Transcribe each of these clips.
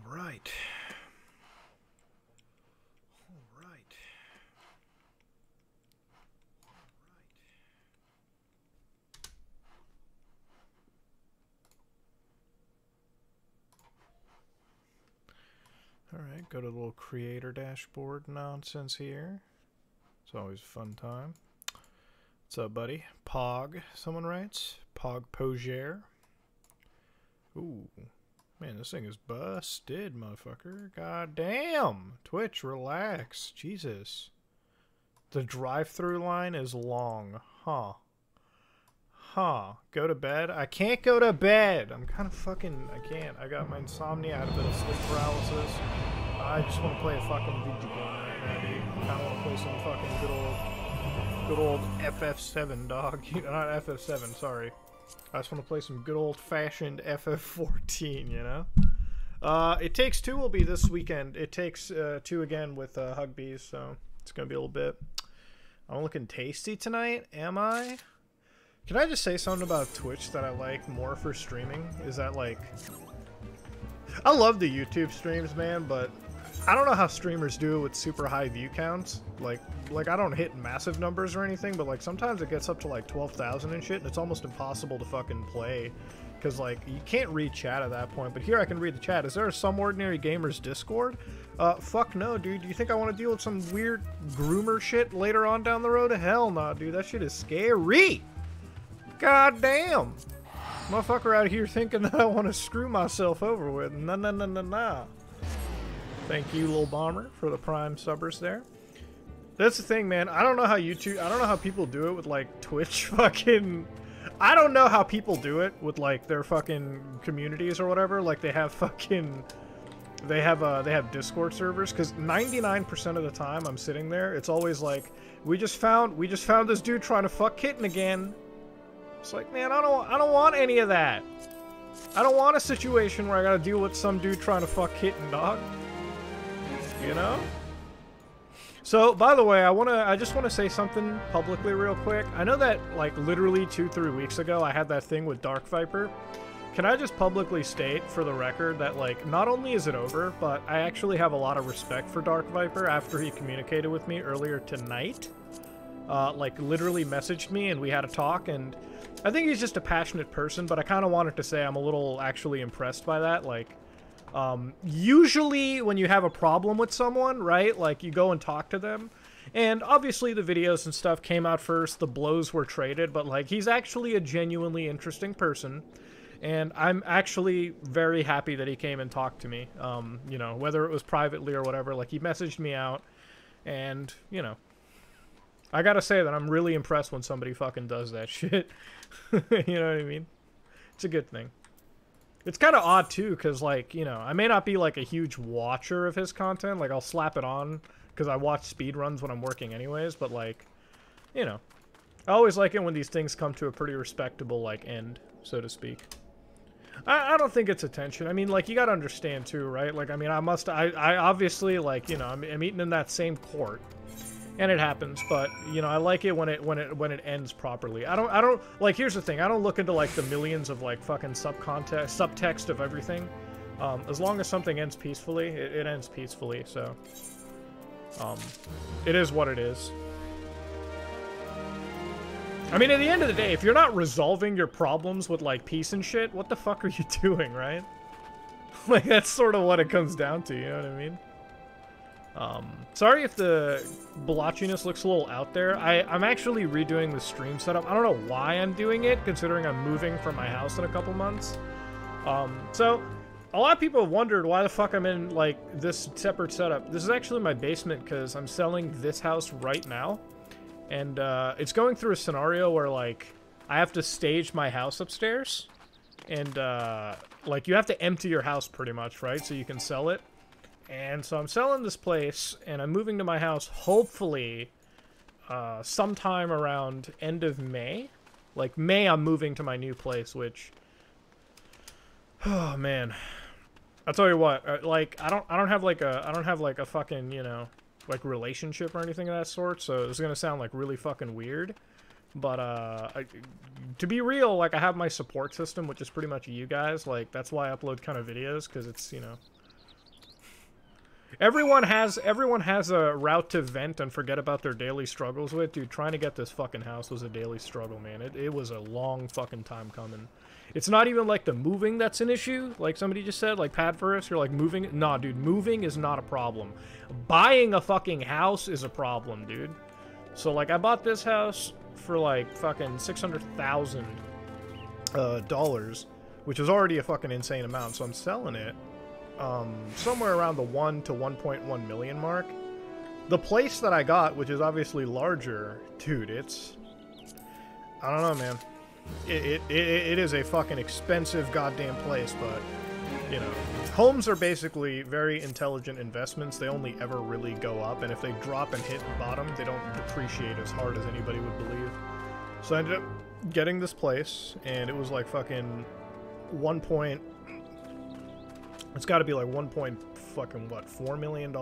right. Alright, go to the little creator dashboard nonsense here. It's always a fun time. What's up, buddy? Pog, someone writes. Pog Pogier. Ooh. Man, this thing is busted, motherfucker. God damn. Twitch, relax. Jesus. The drive-through line is long. Huh. Huh. Go to bed? I can't go to bed. I'm kind of fucking... I can't. I got my insomnia. I had a bit of sleep paralysis. I just want to play a fucking video game right now, dude. I kind of want to play some fucking good old FF7, dog. Not FF7, sorry. I just want to play some good old-fashioned FF14, you know? It Takes Two will be this weekend. It Takes Two again with Hugbees, so it's going to be a little bit. I'm looking tasty tonight, am I? Can I just say something about Twitch that I like more for streaming? Is that, like... I love the YouTube streams, man, but I don't know how streamers do it with super high view counts. Like I don't hit massive numbers or anything, but, like, sometimes it gets up to, like, 12,000 and shit, and it's almost impossible to fucking play. Because, like, you can't read chat at that point, but here I can read the chat. Is there a Some Ordinary Gamers Discord? Fuck no, dude. Do you think I want to deal with some weird groomer shit later on down the road? Hell no, dude. That shit is scary. God damn. Motherfucker out here thinking that I want to screw myself over with. Nah. Thank you, Lil Bomber, for the prime subbers there. That's the thing, man. I don't know how YouTube... I don't know how people do it with, like, Twitch fucking... I don't know how people do it with, like, their fucking communities or whatever. Like, they have fucking... They have Discord servers, because 99% of the time I'm sitting there, it's always like, we just found this dude trying to fuck Kitten again. It's like, man, I don't want any of that. I don't want a situation where I gotta deal with some dude trying to fuck Kitten, dog. You know? So, by the way, I just wanna say something publicly real quick. I know that, like, literally 2-3 weeks ago I had that thing with Dark Viper. Can I just publicly state, for the record, that, like, not only is it over, but I actually have a lot of respect for Dark Viper after he communicated with me earlier tonight. Like, literally messaged me and we had a talk, and I think he's just a passionate person, but I kind of wanted to say I'm a little actually impressed by that. Like, usually when you have a problem with someone, right, like, you go and talk to them, and obviously the videos and stuff came out first, the blows were traded, but, like, he's actually a genuinely interesting person, and I'm actually very happy that he came and talked to me, you know, whether it was privately or whatever. Like, he messaged me out, and, you know, I gotta say that I'm really impressed when somebody fucking does that shit. You know what I mean? It's a good thing. It's kind of odd, too, because, like, you know, I may not be, like, a huge watcher of his content. Like, I'll slap it on because I watch speedruns when I'm working anyways, but, like, you know. I always like it when these things come to a pretty respectable, like, end, so to speak. I don't think it's attention. I mean, like, you gotta understand, too, right? Like, I mean, I obviously, like, you know, I'm eating in that same court. And it happens, but, you know, I like it when it ends properly. I don't, like, here's the thing, I don't look into, like, the millions of, like, fucking subtext of everything. As long as something ends peacefully, it ends peacefully, so, it is what it is. I mean, at the end of the day, if you're not resolving your problems with, like, peace and shit, what the fuck are you doing, right? Like, that's sort of what it comes down to, you know what I mean? Sorry if the blotchiness looks a little out there. I'm actually redoing the stream setup. I don't know why I'm doing it, considering I'm moving from my house in a couple months. So, a lot of people have wondered why the fuck I'm in, like, this separate setup. This is actually my basement, because I'm selling this house right now. And, it's going through a scenario where, like, I have to stage my house upstairs. And, like, you have to empty your house pretty much, right? So you can sell it. And so I'm selling this place, and I'm moving to my house, hopefully, sometime around end of May. Like, May, I'm moving to my new place, which... Oh, man. I'll tell you what, like, I don't have, like, a fucking, you know, like relationship or anything of that sort, so it's gonna sound like really fucking weird. But to be real, like I have my support system, which is pretty much you guys. Like that's why I upload kind of videos, because it's, you know, everyone has a route to vent and forget about their daily struggles with. Dude, trying to get this fucking house was a daily struggle, man. It was a long fucking time coming. It's not even like the moving that's an issue, like somebody just said, like Pad First, you're like moving. Nah, dude, moving is not a problem. Buying a fucking house is a problem, dude. So like I bought this house for like fucking $600,000, which is already a fucking insane amount. So I'm selling it somewhere around the 1 to 1.1 million mark. The place that I got, which is obviously larger, dude, it's, I don't know, man. It is a fucking expensive goddamn place, but you know, homes are basically very intelligent investments. They only ever really go up, and if they drop and hit the bottom, they don't depreciate as hard as anybody would believe. So I ended up getting this place, and it was like fucking it's got to be like $1.4 million,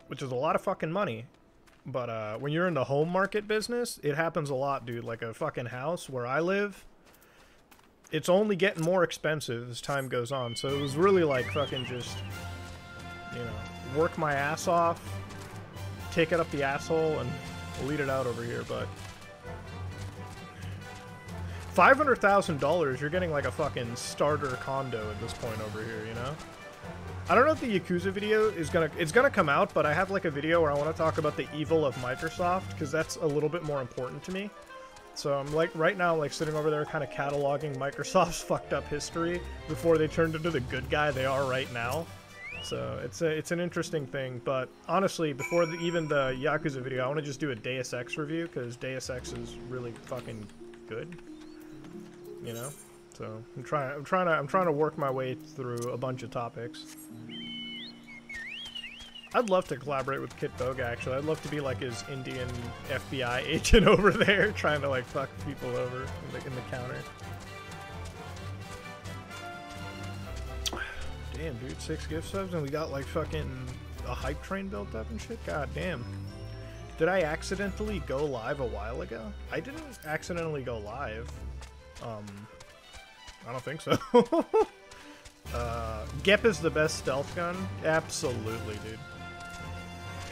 which is a lot of fucking money. But when you're in the home market business, it happens a lot, dude. Like a fucking house where I live, it's only getting more expensive as time goes on. So it was really like fucking just, you know, work my ass off, take it up the asshole, and lead it out over here. But $500,000, you're getting like a fucking starter condo at this point over here, you know? I don't know if the Yakuza video is it's gonna come out, but I have like a video where I want to talk about the evil of Microsoft, because that's a little bit more important to me. So I'm like right now like sitting over there kind of cataloging Microsoft's fucked up history before they turned into the good guy they are right now. So it's an interesting thing. But honestly, before even the Yakuza video, I want to just do a Deus Ex review, because Deus Ex is really fucking good, you know? So I'm trying to work my way through a bunch of topics. I'd love to collaborate with Kit Boga, actually. I'd love to be like his Indian FBI agent over there, trying to like fuck people over in the counter. Damn, dude, 6 gift subs and we got like fucking a hype train built up and shit. God damn. Did I accidentally go live a while ago? I didn't accidentally go live. I don't think so. Gep is the best stealth gun? Absolutely, dude.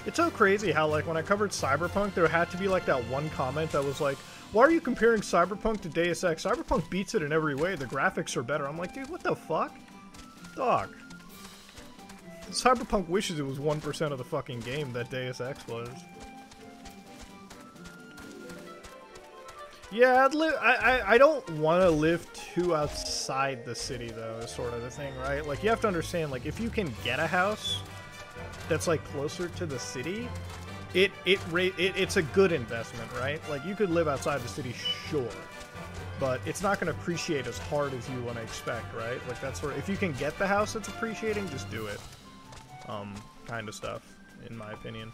It's so crazy how, like, when I covered Cyberpunk, there had to be, like, that one comment that was like, why are you comparing Cyberpunk to Deus Ex? Cyberpunk beats it in every way. The graphics are better. I'm like, dude, what the fuck? Dog. Cyberpunk wishes it was 1% of the fucking game that Deus Ex was. Yeah, I don't want to live too outside the city, though, is sort of the thing, right? Like, you have to understand, like, if you can get a house that's, like, closer to the city, it's a good investment, right? Like, you could live outside the city, sure, but it's not going to appreciate as hard as you want to expect, right? Like, that's sort of, if you can get the house that's appreciating, just do it. Kind of stuff, in my opinion.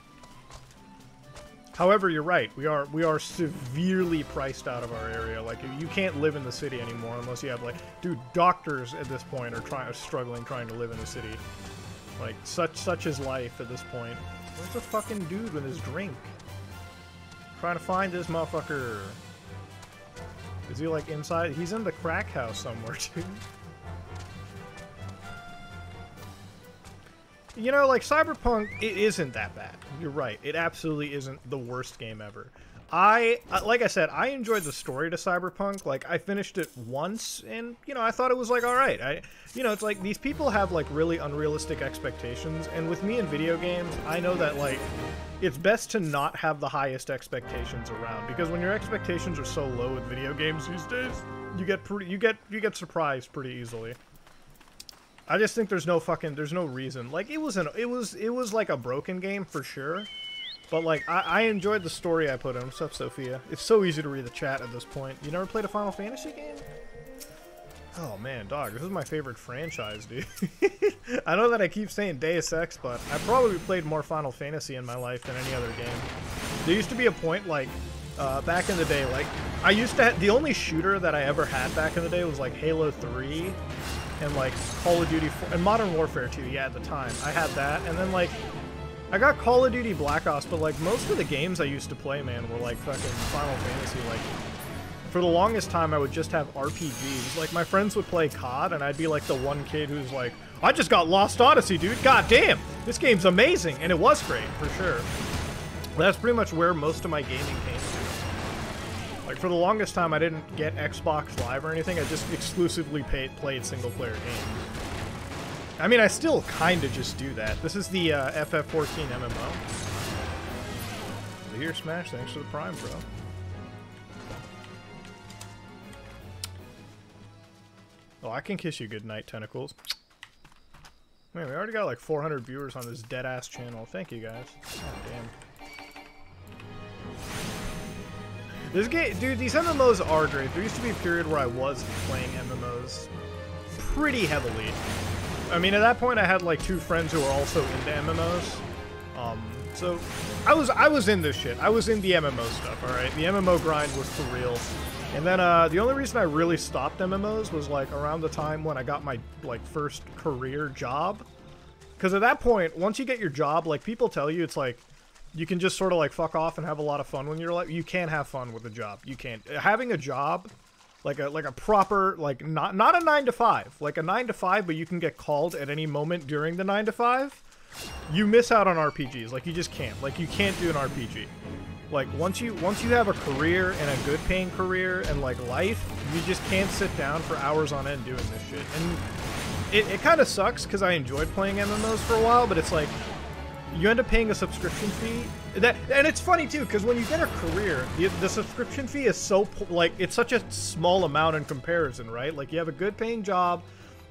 However, you're right. We are severely priced out of our area. Like, you can't live in the city anymore unless you have, like, dude, doctors at this point are struggling trying to live in the city. Like, such is life at this point. Where's the fucking dude with his drink? Trying to find this motherfucker. Is he, like, inside? He's in the crack house somewhere, dude. You know, like, Cyberpunk, it isn't that bad. You're right. It absolutely isn't the worst game ever. Like I said, I enjoyed the story to Cyberpunk. Like, I finished it once, and, you know, I thought it was, like, alright. You know, it's like, these people have, like, really unrealistic expectations, and with me in video games, I know that, like, it's best to not have the highest expectations around, because when your expectations are so low with video games these days, you get surprised pretty easily. I just think there's no reason. Like, it was like a broken game for sure, but like I enjoyed the story I put in. What's up, Sophia? It's so easy to read the chat at this point. You never played a Final Fantasy game? Oh man, dog, this is my favorite franchise, dude. I know that I keep saying Deus Ex, but I probably played more Final Fantasy in my life than any other game. There used to be a point, like, back in the day, like, I used to the only shooter that I ever had back in the day was like Halo 3. And like Call of Duty 4, and Modern Warfare 2, yeah, at the time I had that, and then like I got Call of Duty Black Ops, but like most of the games I used to play, man, were like fucking Final Fantasy. Like for the longest time, I would just have RPGs. Like my friends would play COD, and I'd be like the one kid who's like, I just got Lost Odyssey, dude. God damn, this game's amazing, and it was great for sure. That's pretty much where most of my gaming came to. Like for the longest time, I didn't get Xbox Live or anything. I just exclusively played single-player games. I mean, I still kind of just do that. This is the FF14 MMO. Here, Smash, thanks for the Prime, bro. Oh, I can kiss you goodnight, Tentacles. Man, we already got like 400 viewers on this dead-ass channel. Thank you, guys. God damn. This game, dude, these MMOs are great. There used to be a period where I was playing MMOs pretty heavily. I mean, at that point, I had like 2 friends who were also into MMOs. So I was in this shit. I was in the MMO stuff. All right, the MMO grind was for real. And then the only reason I really stopped MMOs was like around the time when I got my like first career job. Because at that point, once you get your job, like people tell you, it's like you can just sort of like fuck off and have a lot of fun when you're like, you can't have fun with a job. You can't. Having a job. Like a proper, like, not a 9 to 5. Like a 9 to 5, but you can get called at any moment during the 9 to 5. You miss out on RPGs. Like, you just can't. Like, you can't do an RPG. Like, once you have a career and a good paying career and, like, life, you just can't sit down for hours on end doing this shit. And it kind of sucks, because I enjoyed playing MMOs for a while, but it's like, you end up paying a subscription fee. And it's funny too, because when you get a career, the subscription fee is so like it's such a small amount in comparison, right? Like you have a good paying job,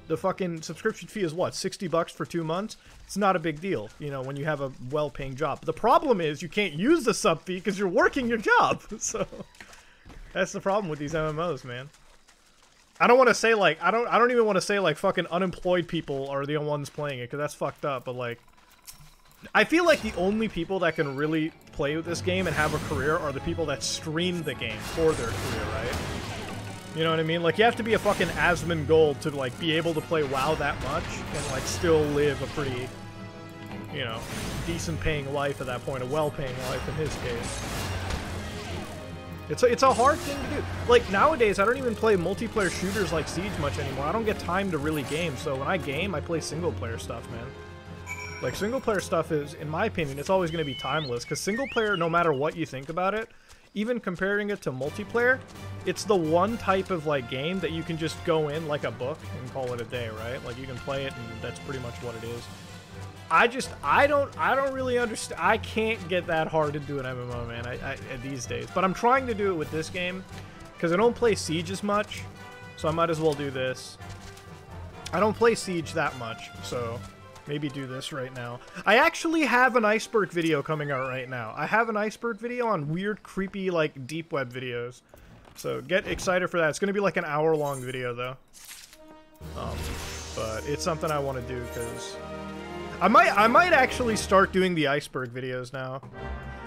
the fucking subscription fee is what, $60 for 2 months? It's not a big deal, you know, when you have a well-paying job. But the problem is you can't use the sub fee because you're working your job. So that's the problem with these MMOs, man. I don't want to say like I don't even want to say like fucking unemployed people are the ones playing it because that's fucked up. But like, I feel like the only people that can really play with this game and have a career are the people that stream the game for their career, right? You know what I mean? Like, you have to be a fucking Asmongold to, like, be able to play WoW that much and, like, still live a pretty, you know, decent-paying life at that point, a well-paying life in his case. It's a hard thing to do. Like, nowadays, I don't even play multiplayer shooters like Siege much anymore. I don't get time to really game, so when I game, I play single-player stuff, man. Like, single-player stuff is, in my opinion, it's always going to be timeless, because single-player, no matter what you think about it, even comparing it to multiplayer, it's the one type of, like, game that you can just go in like a book and call it a day, right? Like, you can play it, and that's pretty much what it is. I don't really understand. I can't get that hard into an MMO, man, these days. But I'm trying to do it with this game, because I don't play Siege as much, so I might as well do this. I don't play Siege that much, so maybe do this right now. I actually have an Iceberg video coming out right now. I have an Iceberg video on weird, creepy, like, deep web videos. So get excited for that. It's going to be like an hour-long video, though. But it's something I want to do, because I might actually start doing the Iceberg videos now.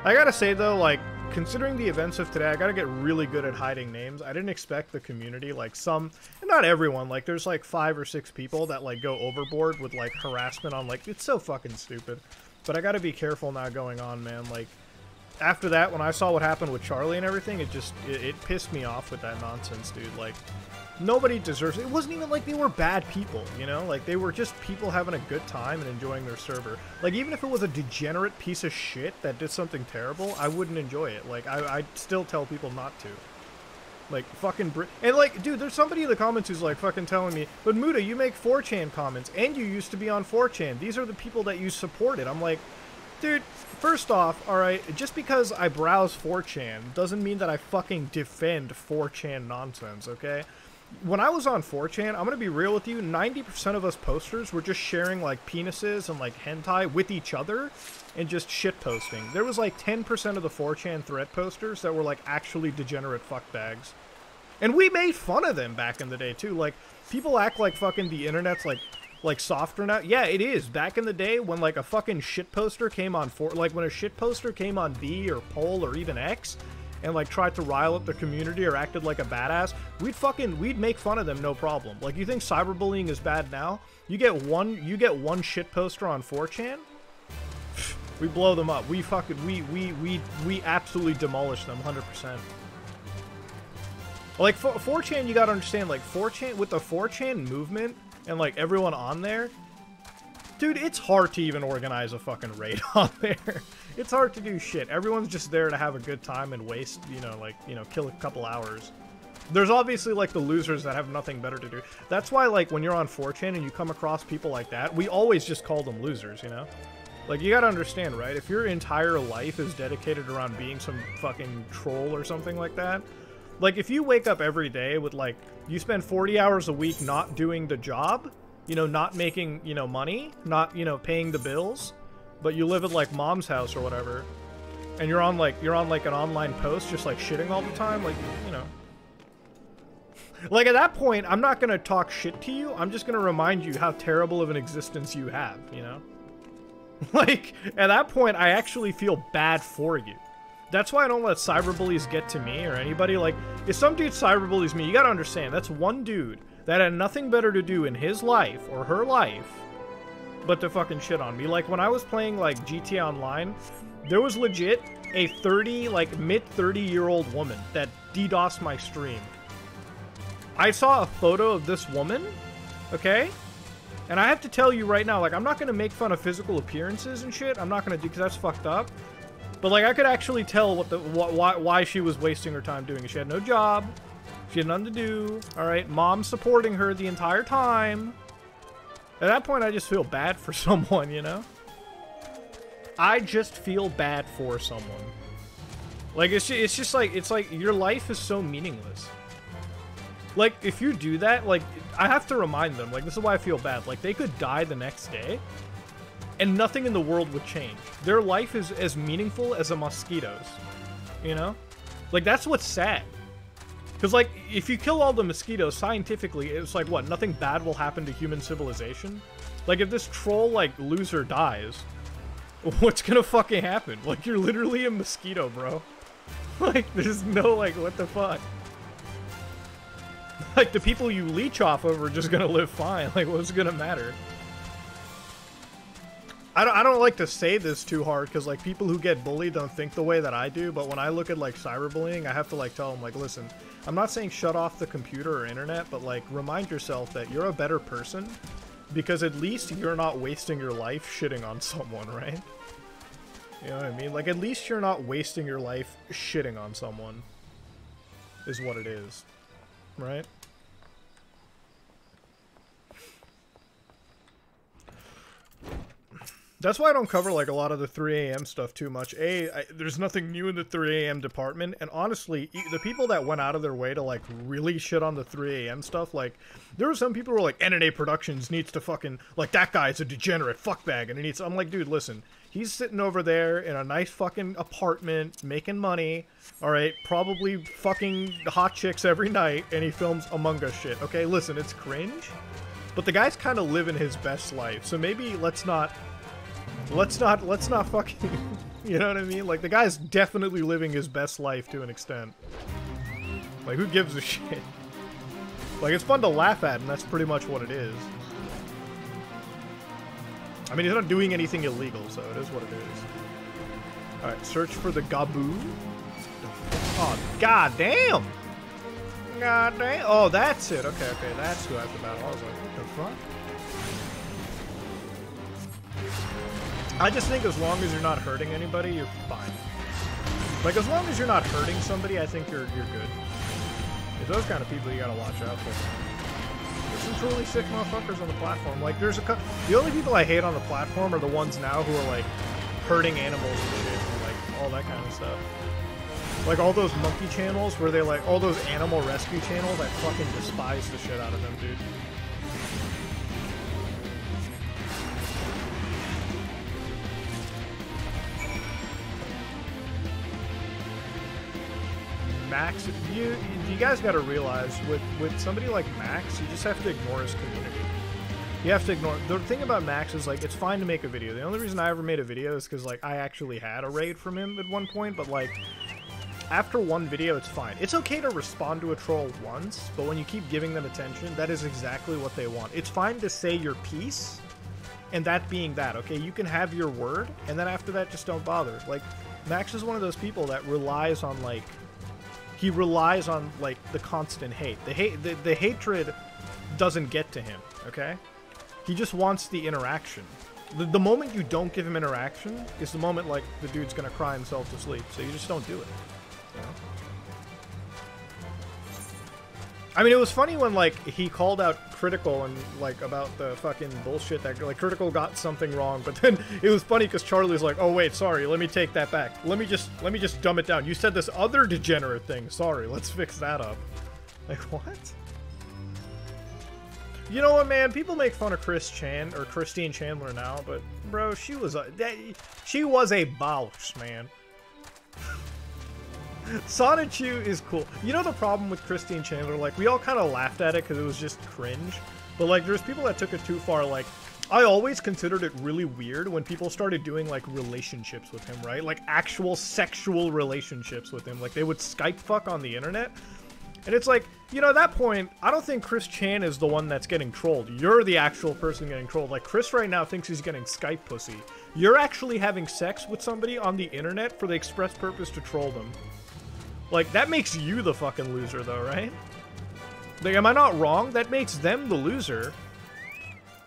I gotta say, though, like, considering the events of today, I gotta get really good at hiding names. I didn't expect the community, like, some, and not everyone, like, there's, like, 5 or 6 people that, like, go overboard with, like, harassment on, like, it's so fucking stupid. But I gotta be careful now going on, man. Like, after that, when I saw what happened with Charlie and everything, it pissed me off with that nonsense, dude. Like, nobody deserves it. It wasn't even like they were bad people, you know? Like, they were just people having a good time and enjoying their server. Like, even if it was a degenerate piece of shit that did something terrible, I wouldn't enjoy it. Like, I'd still tell people not to. Like, fucking and, like, dude, there's somebody in the comments who's, like, fucking telling me, but Muda, you make 4chan comments, and you used to be on 4chan. These are the people that you supported. I'm like, dude, first off, alright, just because I browse 4chan doesn't mean that I fucking defend 4chan nonsense, okay? When I was on 4chan, I'm gonna be real with you, 90% of us posters were just sharing, like, penises and, like, hentai with each other and just shit posting. There was, like, 10% of the 4chan thread posters that were, like, actually degenerate fuckbags. And we made fun of them back in the day, too. Like, people act like fucking the internet's, like softer now. Yeah, it is. Back in the day when, like, a fucking shit poster came on like, when a shit poster came on V or Pol or even X, and, like, tried to rile up the community or acted like a badass, we'd make fun of them, no problem. Like, you think cyberbullying is bad now? You get one shit poster on 4chan? We blow them up. We fucking, we absolutely demolish them 100%. Like, 4chan, you gotta understand, like, 4chan, with the 4chan movement, and, like, everyone on there, dude, it's hard to even organize a fucking raid on there. It's hard to do shit. Everyone's just there to have a good time and waste, you know, like, you know, kill a couple hours. There's obviously, like, the losers that have nothing better to do. That's why, like, when you're on 4chan and you come across people like that, we always just call them losers, you know? Like, you gotta understand, right? If your entire life is dedicated around being some fucking troll or something like that, like, if you wake up every day with, like, you spend 40 hours a week not doing the job, you know, not making, you know, money, not, you know, paying the bills, but you live at, like, mom's house or whatever, and you're on, like, an online post just, like, shitting all the time, like, you know. Like, at that point, I'm not gonna talk shit to you, I'm just gonna remind you how terrible of an existence you have, you know? Like, at that point, I actually feel bad for you. That's why I don't let cyberbullies get to me or anybody. Like, if some dude cyberbullies me, you gotta understand, that's one dude that had nothing better to do in his life or her life but to fucking shit on me. Like, when I was playing, like, GTA Online, there was legit a mid-30-year-old woman that DDoSed my stream. I saw a photo of this woman, okay? And I have to tell you right now, like, I'm not gonna make fun of physical appearances and shit. I'm not gonna do, because that's fucked up. But, like, I could actually tell why she was wasting her time doing it. She had no job. She had nothing to do. Alright, mom supporting her the entire time. At that point, I just feel bad for someone, you know? I just feel bad for someone. Like, it's just like, it's like, your life is so meaningless. Like, if you do that, like, I have to remind them, like, this is why I feel bad. Like, they could die the next day, and nothing in the world would change. Their life is as meaningful as a mosquito's, you know? Like, that's what's sad. Because, like, if you kill all the mosquitoes, scientifically, it's like, what, nothing bad will happen to human civilization? Like, if this troll, like, loser dies, what's gonna fucking happen? Like, you're literally a mosquito, bro. Like, there's no, like, what the fuck? Like, the people you leech off of are just gonna live fine. Like, what's gonna matter? I don't like to say this too hard, because, like, people who get bullied don't think the way that I do, but when I look at, like, cyberbullying, I have to, like, tell them, like, listen, I'm not saying shut off the computer or internet, but, like, remind yourself that you're a better person, because at least you're not wasting your life shitting on someone, right? You know what I mean? Like, at least you're not wasting your life shitting on someone, is what it is, right? That's why I don't cover, like, a lot of the 3 a.m. stuff too much. There's nothing new in the 3 a.m. department, and honestly, the people that went out of their way to, like, really shit on the 3 a.m. stuff, like, there were some people who were like, NNA Productions needs to fucking, like, that guy's a degenerate fuckbag, and he needs, I'm like, dude, listen, he's sitting over there in a nice fucking apartment, making money, alright, probably fucking hot chicks every night, and he films Among Us shit, okay? Listen, it's cringe, but the guy's kind of living his best life, so maybe let's not fucking, you know what I mean? Like, the guy's definitely living his best life to an extent. Like, who gives a shit? Like, it's fun to laugh at, and that's pretty much what it is. I mean, he's not doing anything illegal, so it is what it is. Alright, search for the Gaboo. Oh, goddamn! Goddamn! Oh, that's it. Okay, that's who I have to battle. I was like, what the fuck? I just think as long as you're not hurting anybody, you're fine. Like, as long as you're not hurting somebody, I think you're good. It's those kind of people you gotta watch out for. There's some truly sick motherfuckers on the platform. Like, there's the only people I hate on the platform are the ones now who are, like, hurting animals and shit, and, like, all that kind of stuff. Like, all those monkey channels where they, like, all those animal rescue channels, I fucking despise the shit out of them, dude. Max, you guys got to realize with somebody like Max, you just have to ignore his community. You have to ignore. The thing about Max is, like, it's fine to make a video. The only reason I ever made a video is because, like, I actually had a raid from him at one point, but, like, after one video, it's fine. It's okay to respond to a troll once, but when you keep giving them attention, that is exactly what they want. It's fine to say your piece and that being that, okay? You can have your word, and then after that, just don't bother. Like, Max is one of those people that relies on, like, he relies on, like, the constant hate. The hatred doesn't get to him, okay? He just wants the interaction. The moment you don't give him interaction is the moment, like, the dude's gonna cry himself to sleep, so you just don't do it, you know? I mean, it was funny when, like, he called out Critical and, like, about the fucking bullshit that, like, Critical got something wrong, but then it was funny because Charlie's like, oh, wait, sorry, let me take that back. Let me just dumb it down. You said this other degenerate thing. Sorry, let's fix that up. Like, what? You know what, man? People make fun of Christine Chandler now, but, bro, she was a boss, man. Sonichu is cool. You know the problem with Christine Chandler? Like, we all kind of laughed at it because it was just cringe. But, like, there's people that took it too far. Like, I always considered it really weird when people started doing, like, relationships with him, right? Like, actual sexual relationships with him. Like, they would Skype fuck on the internet. And it's like, you know, at that point, I don't think Chris Chan is the one that's getting trolled. You're the actual person getting trolled. Like, Chris right now thinks he's getting Skype pussy. You're actually having sex with somebody on the internet for the express purpose to troll them. Like, that makes you the fucking loser, though, right? Like, am I not wrong? That makes them the loser.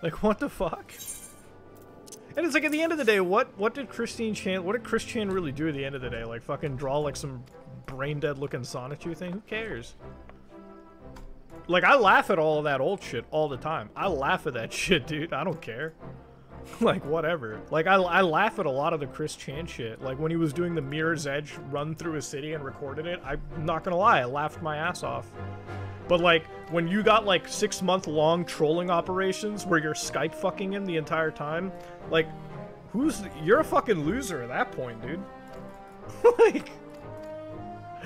Like, what the fuck? And it's like, at the end of the day, what did Chris Chan really do at the end of the day? Like, fucking draw, like, some brain-dead looking Sonichu thing? Who cares? Like, I laugh at all of that old shit all the time. I laugh at that shit, dude. I don't care. Like, whatever. Like, I laugh at a lot of the Chris Chan shit. Like, when he was doing the Mirror's Edge run through a city and recorded it, I'm not gonna lie, I laughed my ass off. But, like, when you got, like, 6-month-long trolling operations where you're Skype fucking him the entire time, like, you're a fucking loser at that point, dude.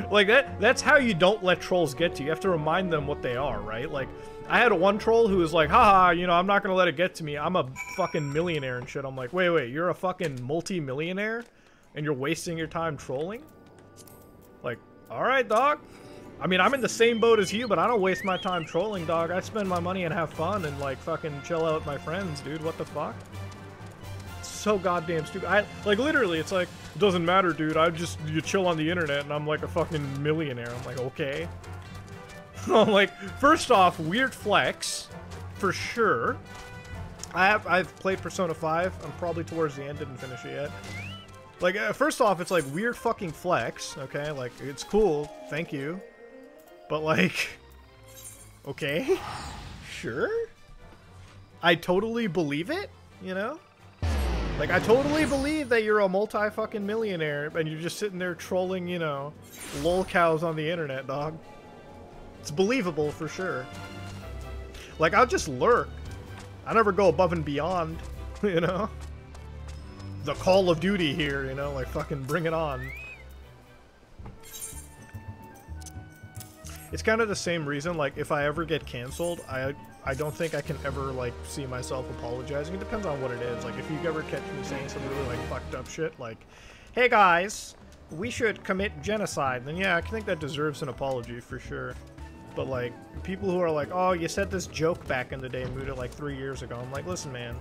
Like, that's how you don't let trolls get to you. You have to remind them what they are, right? Like, I had one troll who was like, haha, you know, I'm not gonna let it get to me. I'm a fucking millionaire and shit. I'm like, wait, you're a fucking multi-millionaire? And you're wasting your time trolling? Like, alright, dog. I mean, I'm in the same boat as you, but I don't waste my time trolling, dog. I spend my money and have fun and, like, fucking chill out with my friends, dude. What the fuck? It's so goddamn stupid. Like, literally, it's like, it doesn't matter, dude. You chill on the internet and I'm like a fucking millionaire. I'm like, okay. I'm like, first off, weird flex, for sure. I've played Persona 5. I'm probably towards the end, didn't finish it yet. Like, first off, it's like weird fucking flex, okay? Like, it's cool, thank you. But like, okay, sure. I totally believe it, you know? Like, I totally believe that you're a multi-fucking millionaire and you're just sitting there trolling, you know, lol cows on the internet, dog. It's believable for sure. Like, I'll just lurk. I never go above and beyond, you know? The Call of Duty here, you know? Like, fucking bring it on. It's kind of the same reason, like, if I ever get canceled, I don't think I can ever, like, see myself apologizing. It depends on what it is. Like, if you ever catch me saying some really, like, fucked up shit, like, hey guys, we should commit genocide, then yeah, I think that deserves an apology for sure. But, like, people who are like, oh, you said this joke back in the day and moved it, like, 3 years ago. I'm like, listen, man,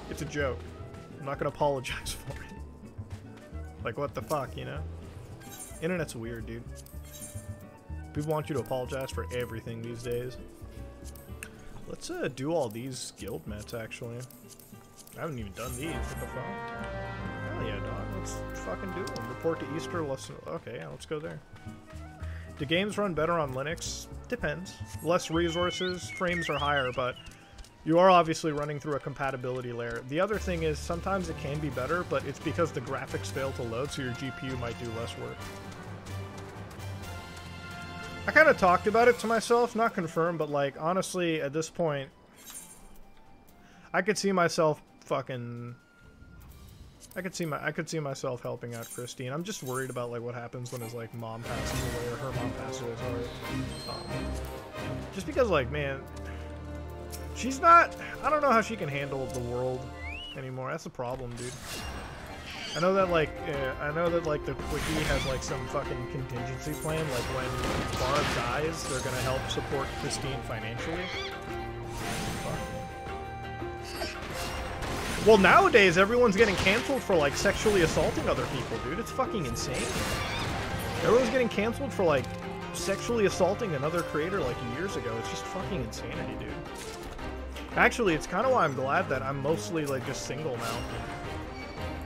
it's a joke. I'm not gonna apologize for it. Like, what the fuck, you know? Internet's weird, dude. People want you to apologize for everything these days. Let's, do all these guild mets, actually. I haven't even done these. What the fuck? Hell yeah, dog. Let's fucking do them. Report to Easter. Okay, yeah, let's go there. Do games run better on Linux? Depends. Less resources, frames are higher, but you are obviously running through a compatibility layer. The other thing is, sometimes it can be better, but it's because the graphics fail to load, so your GPU might do less work. I kind of talked about it to myself, not confirmed, but, like, honestly, at this point, I could see myself fucking... I could see myself helping out Christine. I'm just worried about, like, what happens when his, like, mom passes away, or her mom passes away, sorry. Just because, like, man, she's not... I don't know how she can handle the world anymore. That's the problem, dude. I know that, like, the Quickie has, like, some fucking contingency plan. Like, when Barb dies, they're gonna help support Christine financially. Fuck. Well, nowadays, everyone's getting canceled for, like, sexually assaulting other people, dude. It's fucking insane. Everyone's getting canceled for, like, sexually assaulting another creator, like, years ago. It's just fucking insanity, dude. Actually, it's kind of why I'm glad that I'm mostly, like, just single now.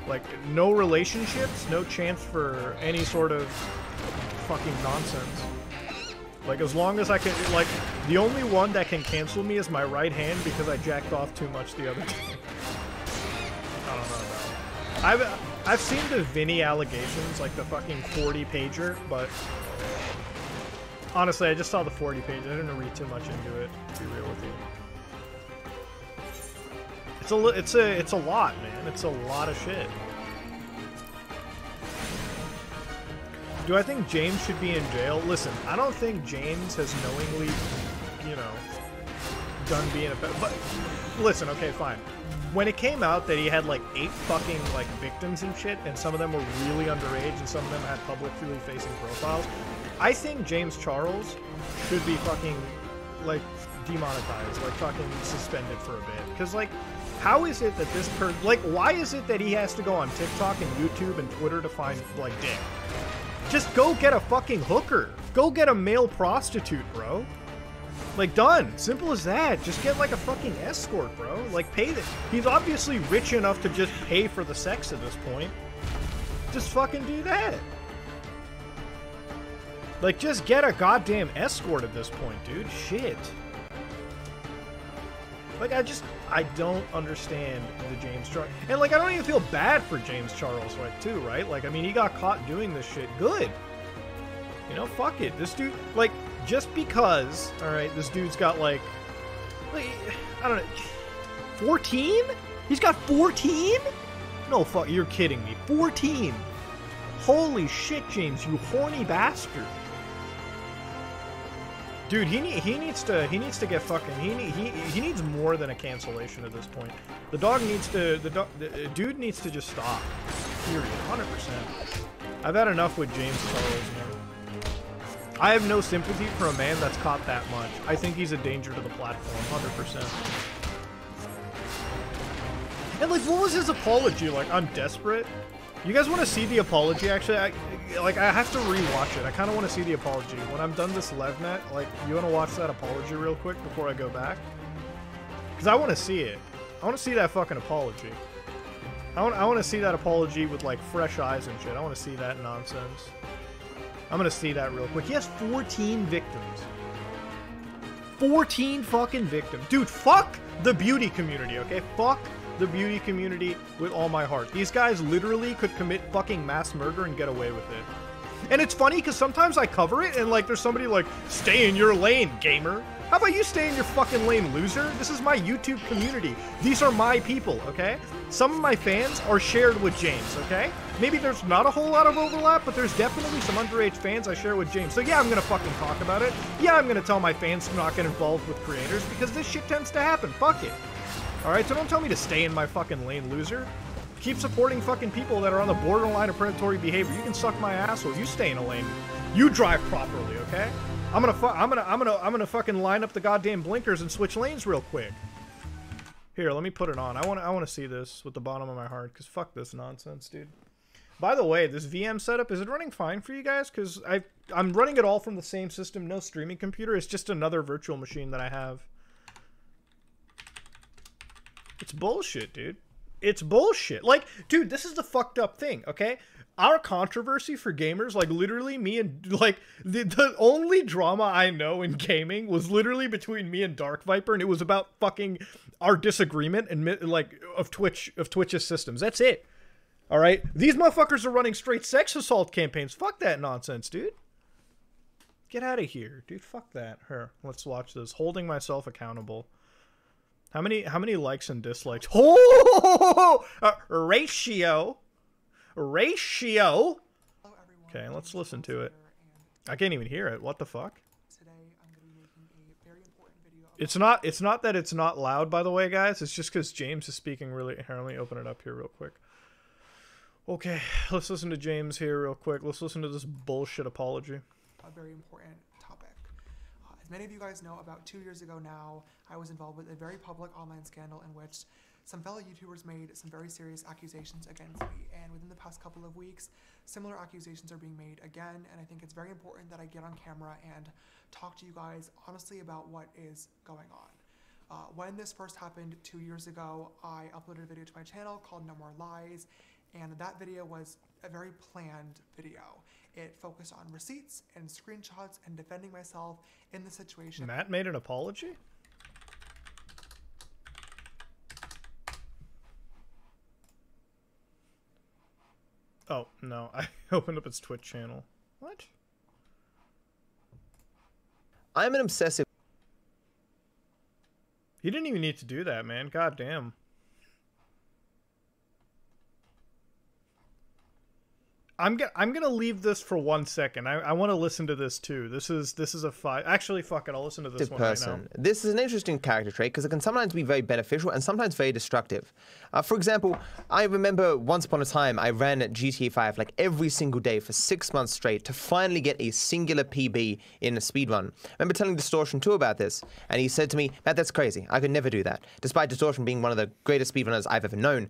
Like, no relationships, no chance for any sort of fucking nonsense. Like, as long as I can, like, the only one that can cancel me is my right hand because I jacked off too much the other day. I don't know, though. I've seen the Vinny allegations, like the fucking 40-pager, but honestly, I just saw the 40-page. I didn't read too much into it, to be real with you. It's a lot, man. It's a lot of shit. Do I think James should be in jail? Listen, I don't think James has knowingly, you know, done being a... But, listen, okay, fine. When it came out that he had, like, 8 fucking, like, victims and shit, and some of them were really underage, and some of them had publicly facing profiles, I think James Charles should be fucking, like, demonetized, like, fucking suspended for a bit. Because, like, how is it that this like, why is it that he has to go on TikTok and YouTube and Twitter to find, like, dick? Just go get a fucking hooker. Go get a male prostitute, bro. Like, done. Simple as that. Just get, like, a fucking escort, bro. Like, pay the... He's obviously rich enough to just pay for the sex at this point. Just fucking do that. Like, just get a goddamn escort at this point, dude. Shit. Like, I don't understand the James Charles. And, like, I don't even feel bad for James Charles, right, too, right? Like, I mean, he got caught doing this shit. Good. You know, fuck it. This dude, like, just because, alright, this dude's got, like, I don't know, 14? He's got 14? No, fuck, you're kidding me. 14. Holy shit, James, you horny bastard. Dude, he needs to get fucking, he needs more than a cancellation at this point. The dog needs to, the dude needs to just stop. Period. 100%. I've had enough with James Charles, man. I have no sympathy for a man that's caught that much. I think he's a danger to the platform, 100%. And, like, what was his apology? Like, I'm desperate? You guys want to see the apology, actually? I have to rewatch it. I kind of want to see the apology. When I'm done this LevNet, like, you want to watch that apology real quick before I go back? Because I want to see it. I want to see that fucking apology. I want to see that apology with, like, fresh eyes and shit. I want to see that nonsense. I'm going to see that real quick. He has 14 victims. 14 fucking victims. Dude, fuck the beauty community, okay? Fuck the beauty community with all my heart. These guys literally could commit fucking mass murder and get away with it. And it's funny because sometimes I cover it and, like, there's somebody like, stay in your lane, gamer. How about you stay in your fucking lane, loser? This is my YouTube community. These are my people, okay? Some of my fans are shared with James, okay? Maybe there's not a whole lot of overlap, but there's definitely some underage fans I share with James. So yeah, I'm gonna fucking talk about it. Yeah, I'm gonna tell my fans to not get involved with creators because this shit tends to happen. Fuck it. Alright, so don't tell me to stay in my fucking lane, loser. Keep supporting fucking people that are on the borderline of predatory behavior. You can suck my asshole. You stay in a lane. You drive properly, okay? I'm gonna fucking line up the goddamn blinkers and switch lanes real quick. Here, let me put it on. I wanna see this with the bottom of my heart, cause fuck this nonsense, dude. By the way, this VM setup, is it running fine for you guys? Cause I'm running it all from the same system, no streaming computer. It's just another virtual machine that I have. It's bullshit, dude. It's bullshit. Like, dude, this is the fucked up thing, okay? Our controversy for gamers, like, literally me and, like, the only drama I know in gaming was literally between me and Dark Viper, and it was about fucking our disagreement and, like, of Twitch's systems. That's it. All right? These motherfuckers are running straight sex assault campaigns. Fuck that nonsense, dude. Get out of here, dude. Fuck that. Here, let's watch this. Holding myself accountable. How many likes and dislikes? Oh, ratio. Okay, let's listen to it. I can't even hear it. What the fuck? It's not that it's not loud, by the way, guys. It's just because James is speaking really. Here, let me open it up here real quick. Okay, let's listen to James here real quick. Let's listen to this bullshit apology. A very important topic. As many of you guys know, about 2 years ago now, I was involved with a very public online scandal in which some fellow YouTubers made some very serious accusations against me, and within the past couple of weeks, similar accusations are being made again, and I think it's very important that I get on camera and talk to you guys honestly about what is going on. When this first happened 2 years ago, I uploaded a video to my channel called No More Lies, and that video was a very planned video. It focused on receipts and screenshots and defending myself in the situation. Matt made an apology? Oh, no. I opened up its Twitch channel. What? I'm an obsessive. You didn't even need to do that, man. God damn. I'm gonna leave this for 1 second. I want to listen to this too. This is a five. Actually, fuck it. I'll listen to this one right now. This is an interesting character trait because it can sometimes be very beneficial and sometimes very destructive. For example, I remember once upon a time I ran at GTA 5 like every single day for 6 months straight to finally get a singular PB in a speedrun. I remember telling Distortion 2 about this, and he said to me, "Matt, that's crazy. I could never do that." Despite Distortion being one of the greatest speedrunners I've ever known,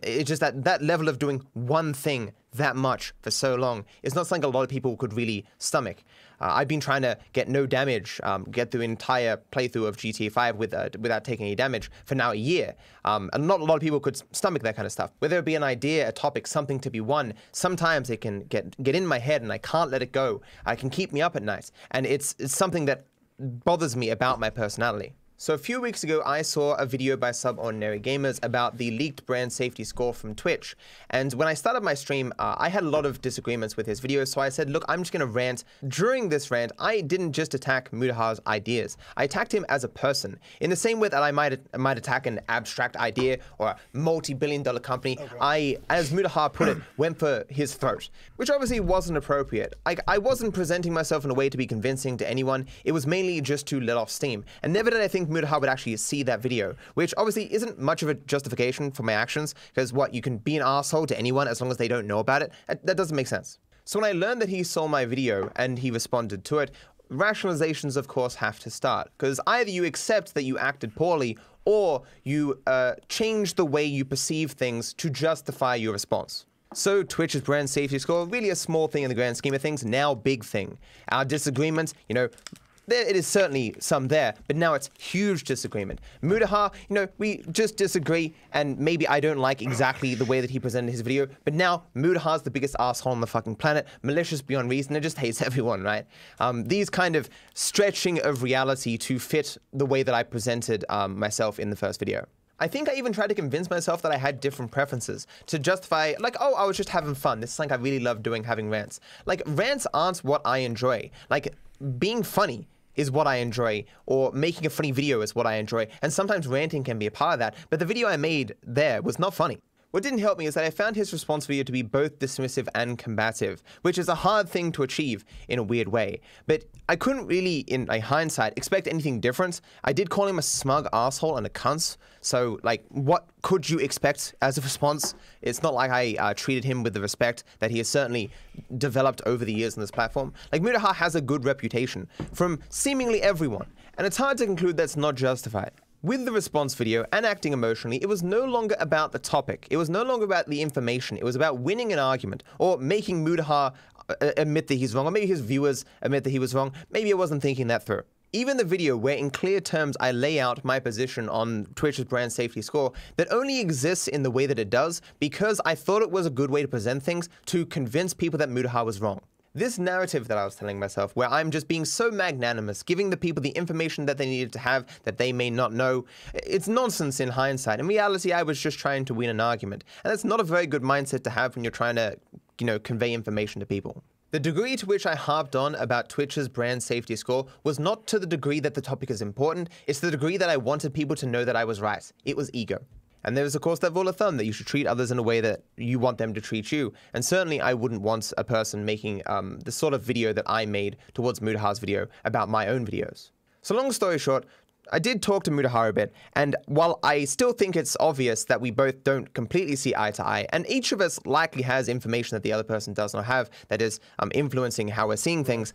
it's just that level of doing one thing that much for so long is not something a lot of people could really stomach. I've been trying to get no damage, get through an entire playthrough of GTA 5 without taking any damage for now a year. And not a lot of people could stomach that kind of stuff. Whether it be an idea, a topic, something to be won, sometimes it can get in my head and I can't let it go. It can keep me up at night. And it's something that bothers me about my personality. So a few weeks ago, I saw a video by Subordinary Gamers about the leaked brand safety score from Twitch. And when I started my stream, I had a lot of disagreements with his video, so I said, look, I'm just going to rant. During this rant, I didn't just attack Mutahar's ideas. I attacked him as a person. In the same way that I might attack an abstract idea or a multi-billion-dollar company, okay. I, as Mutahar put it, went for his throat, which obviously wasn't appropriate. I wasn't presenting myself in a way to be convincing to anyone. It was mainly just to let off steam. And never did I think Mutahar would actually see that video, which obviously isn't much of a justification for my actions, because what, you can be an asshole to anyone as long as they don't know about it? That doesn't make sense. So when I learned that he saw my video and he responded to it, rationalizations of course have to start, because either you accept that you acted poorly or you change the way you perceive things to justify your response. So Twitch's brand safety score, really a small thing in the grand scheme of things, now big thing. Our disagreements, you know, it is certainly some there, but now it's huge disagreement. Mutahar, you know, we just disagree, and maybe I don't like exactly the way that he presented his video, but now Mutahar's the biggest asshole on the fucking planet, malicious beyond reason, and just hates everyone, right? These kind of stretching of reality to fit the way that I presented myself in the first video. I think I even tried to convince myself that I had different preferences to justify, like, oh, I was just having fun. This is something I really love doing, having rants. Like, rants aren't what I enjoy. Like, being funny is what I enjoy, or making a funny video is what I enjoy, and sometimes ranting can be a part of that, but the video I made there was not funny. What didn't help me is that I found his response video to be both dismissive and combative, which is a hard thing to achieve in a weird way. But I couldn't really, in hindsight, expect anything different. I did call him a smug asshole and a cunt, so, like, what could you expect as a response? It's not like I treated him with the respect that he has certainly developed over the years on this platform. Like, Mutahar has a good reputation from seemingly everyone, and it's hard to conclude that's not justified. With the response video and acting emotionally, it was no longer about the topic. It was no longer about the information. It was about winning an argument or making Mutahar admit that he's wrong, or maybe his viewers admit that he was wrong. Maybe I wasn't thinking that through. Even the video where in clear terms I lay out my position on Twitch's brand safety score that only exists in the way that it does because I thought it was a good way to present things to convince people that Mutahar was wrong. This narrative that I was telling myself, where I'm just being so magnanimous, giving the people the information that they needed to have that they may not know, it's nonsense in hindsight. In reality, I was just trying to win an argument. And that's not a very good mindset to have when you're trying to, you know, convey information to people. The degree to which I harped on about Twitch's brand safety score was not to the degree that the topic is important, it's the degree that I wanted people to know that I was right. It was ego. And there's, of course, that rule of thumb that you should treat others in a way that you want them to treat you. And certainly I wouldn't want a person making the sort of video that I made towards Mutahar's video about my own videos. So long story short, I did talk to Mutahar a bit, and while I still think it's obvious that we both don't completely see eye to eye, and each of us likely has information that the other person does not have that is influencing how we're seeing things,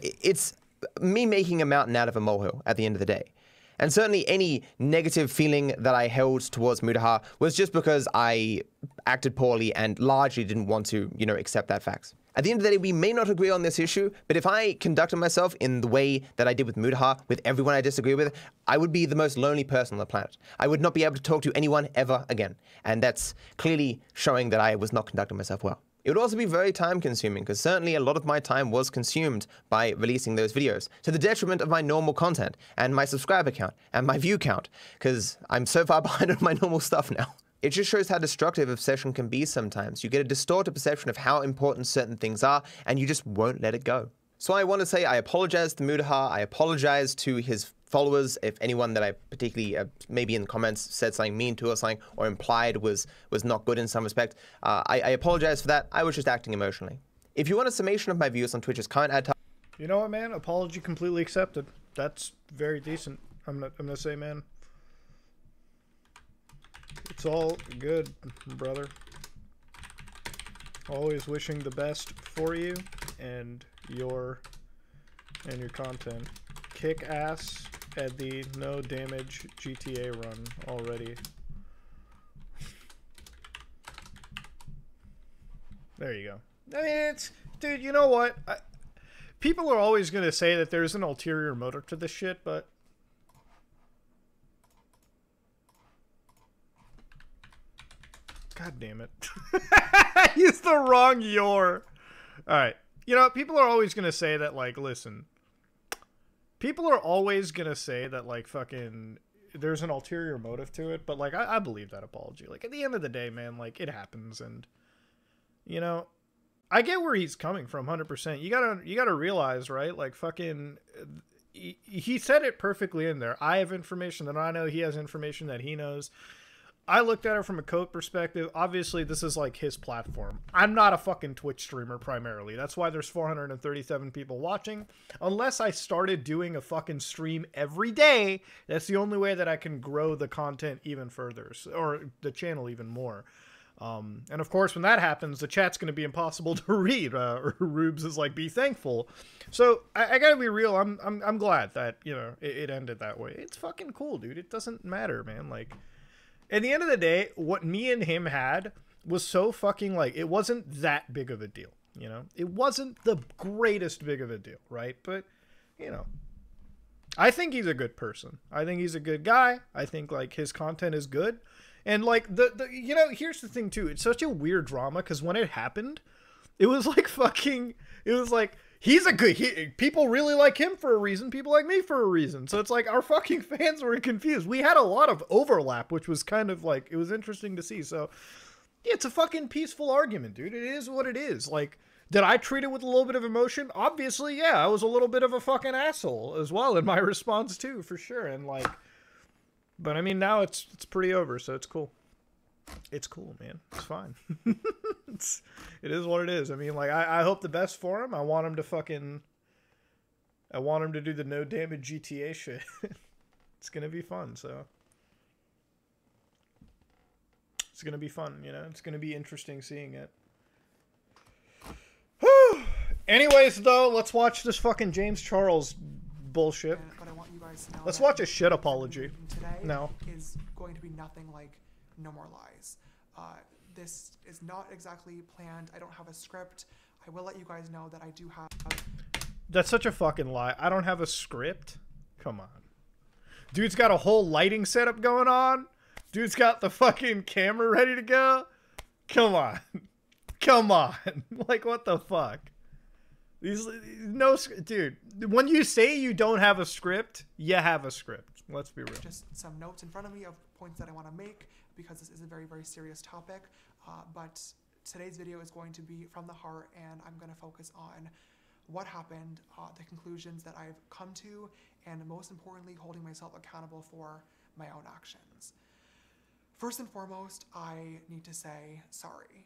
it's me making a mountain out of a molehill at the end of the day. And certainly any negative feeling that I held towards Mutaha was just because I acted poorly and largely didn't want to, accept that fact. At the end of the day, we may not agree on this issue, but if I conducted myself in the way that I did with Mutaha, with everyone I disagree with, I would be the most lonely person on the planet. I would not be able to talk to anyone ever again. And that's clearly showing that I was not conducting myself well. It would also be very time consuming, because certainly a lot of my time was consumed by releasing those videos, to the detriment of my normal content, and my subscriber count, and my view count, because I'm so far behind on my normal stuff now. It just shows how destructive obsession can be sometimes. You get a distorted perception of how important certain things are, and you just won't let it go. So I want to say I apologize to Mutaha, I apologize to his followers, if anyone that I particularly, maybe in comments, said something mean to or something, or implied was not good in some respect. I apologize for that. I was just acting emotionally. If you want a summation of my views on Twitch's current ad... You know what, man? Apology completely accepted. That's very decent. I'm gonna say, man. It's all good, brother. Always wishing the best for you and your content. Kick ass at the no damage GTA run already. There you go. I mean, it's, dude, you know what? People are always going to say that there's an ulterior motive to this shit, but God damn it. I used the wrong your. Alright. You know, people are always going to say that, like, listen. People are always going to say that, like, fucking, there's an ulterior motive to it, but, like, I believe that apology. Like, at the end of the day, man, like, it happens, and, you know, I get where he's coming from, 100%. You gotta realize, right, like, fucking, he said it perfectly in there. I have information that I know, he has information that he knows. I looked at it from a code perspective. Obviously, this is like his platform. I'm not a fucking Twitch streamer primarily. That's why there's 437 people watching. Unless I started doing a fucking stream every day, that's the only way that I can grow the content even further, or the channel even more. And of course, when that happens, the chat's going to be impossible to read. Rubes is like, be thankful. So I gotta be real. I'm glad that, you know, it ended that way. It's fucking cool, dude. It doesn't matter, man. Like, at the end of the day, what me and him had was so fucking, like, it wasn't that big of a deal, you know? It wasn't the greatest big of a deal, right? But, you know, I think he's a good person. I think he's a good guy. I think, like, his content is good. And, like, you know, here's the thing, too. It's such a weird drama, because when it happened, it was, like, fucking, it was, like, he's a good, people really like him for a reason, people like me for a reason. So it's like, our fucking fans were confused. We had a lot of overlap, which was kind of like, it was interesting to see. So yeah, it's a fucking peaceful argument, dude. It is what it is. Like, did I treat it with a little bit of emotion? Obviously, yeah. I was a little bit of a fucking asshole as well in my response too, for sure. And like, but I mean, now it's pretty over, so it's cool. It's cool, man. It's fine. It is what it is. I mean, like, I hope the best for him. I want him to do the no damage GTA shit. It's gonna be fun, so. It's gonna be fun, you know? It's gonna be interesting seeing it. Whew. Anyways, though, let's watch this fucking James Charles bullshit. But I want you guys to know let's that watch a shit apology. Today No. is going to be nothing like No More Lies. This is not exactly planned. I don't have a script. I will let you guys know that I do have... That's such a fucking lie. I don't have a script? Come on. Dude's got a whole lighting setup going on. Dude's got the fucking camera ready to go. Come on. Come on. Like, what the fuck? Dude, when you say you don't have a script, you have a script. Let's be real. Just some notes in front of me of points that I want to make, because this is a very, very serious topic. But today's video is going to be from the heart, and I'm going to focus on what happened, the conclusions that I've come to, and most importantly, holding myself accountable for my own actions. First and foremost, I need to say sorry.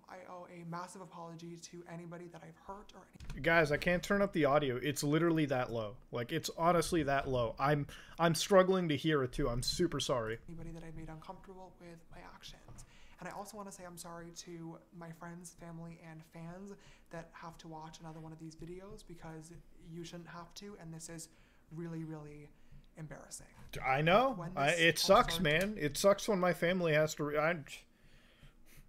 I owe a massive apology to anybody that I've hurt or Guys, I can't turn up the audio. It's literally that low. Like, it's honestly that low. I'm struggling to hear it too. I'm super sorry. Anybody that I've made uncomfortable with my actions. And I also want to say I'm sorry to my friends, family, and fans that have to watch another one of these videos, because you shouldn't have to, and this is really, really embarrassing. I know. When this It all sucks, started- man. It sucks when my family has to.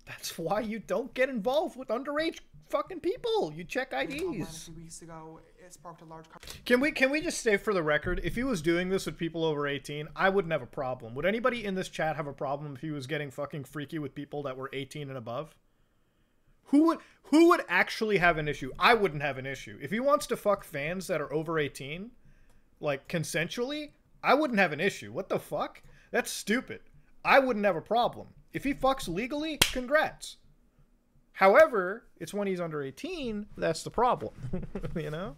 That's why you don't get involved with underage fucking people. You check online a IDs. few weeks ago, it sparked a large Can we just say for the record, if he was doing this with people over 18, I wouldn't have a problem. Would anybody in this chat have a problem if he was getting fucking freaky with people that were 18 and above? Who would actually have an issue? I wouldn't have an issue. If he wants to fuck fans that are over 18, like consensually, I wouldn't have an issue. What the fuck? That's stupid. I wouldn't have a problem. If he fucks legally, congrats. However, it's when he's under 18 that's the problem. You know?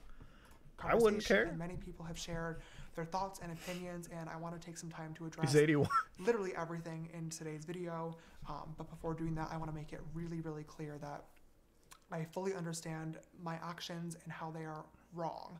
I wouldn't conversation, care. and many people have shared their thoughts and opinions, and I want to take some time to address He's 81. literally everything in today's video. But before doing that, I want to make it really, really clear that I fully understand my actions and how they are wrong.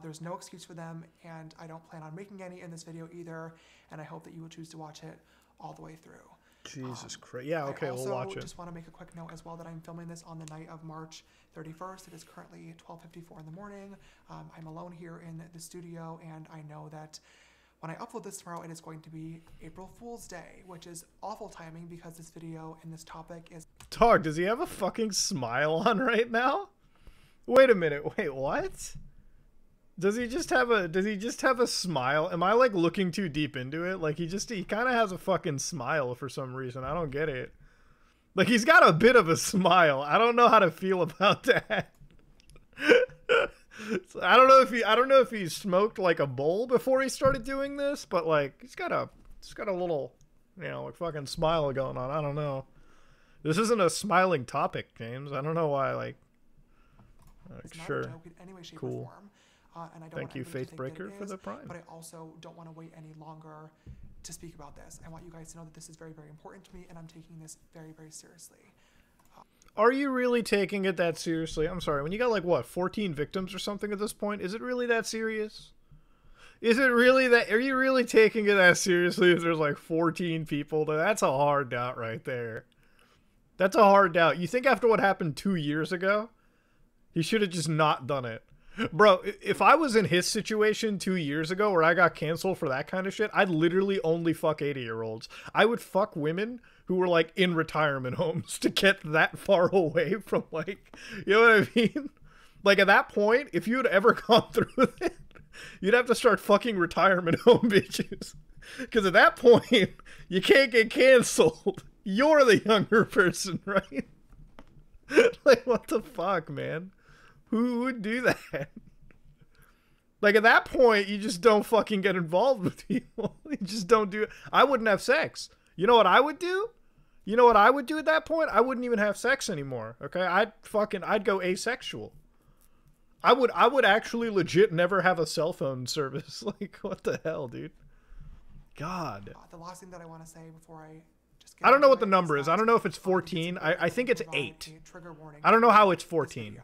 There's no excuse for them, and I don't plan on making any in this video either, and I hope that you will choose to watch it all the way through. Jesus Christ. Yeah, okay, we'll watch it. I just want to make a quick note as well that I'm filming this on the night of March 31st. It is currently 12:54 in the morning. I'm alone here in the studio, and I know that when I upload this tomorrow, it is going to be April Fool's Day, which is awful timing because this video and this topic is... Dog, does he have a fucking smile on right now? Wait a minute. Wait, what? Does he just have a smile? Am I like looking too deep into it? Like he kind of has a fucking smile for some reason. I don't get it. Like he's got a bit of a smile. I don't know how to feel about that. So I don't know if he smoked like a bowl before he started doing this, but like he's got a little, you know, like fucking smile going on. I don't know. This isn't a smiling topic, James. I don't know why. Like It's not sure. a joke in any way, shape, Cool. or form. And I don't Thank want you, anybody to Faith think that Breaker, it for is, the prime. But I also don't want to wait any longer to speak about this. I want you guys to know that this is very, very important to me, and I'm taking this very, very seriously. Are you really taking it that seriously? I'm sorry. When you got like what, 14 victims or something at this point, is it really that serious? Is it really that? Are you really taking it that seriously? If there's like 14 people, that's a hard doubt right there. That's a hard doubt. You think after what happened 2 years ago, he should have just not done it. Bro, if I was in his situation 2 years ago where I got canceled for that kind of shit, I'd literally only fuck 80-year-olds. I would fuck women who were like in retirement homes to get that far away from like, you know what I mean? Like at that point, if you'd ever gone through with it, you'd have to start fucking retirement home bitches. Because at that point, you can't get canceled. You're the younger person, right? Like, what the fuck, man? Who would do that? Like, at that point, you just don't fucking get involved with people. You just don't do it. I wouldn't have sex. You know what I would do? You know what I would do at that point? I wouldn't even have sex anymore, okay? I'd go asexual. I would actually legit never have a cell phone service. Like, what the hell, dude? God. The last thing that I want to say before I just I don't know what the number is. I don't know if it's 14. I think it's 8. I don't know how it's 14.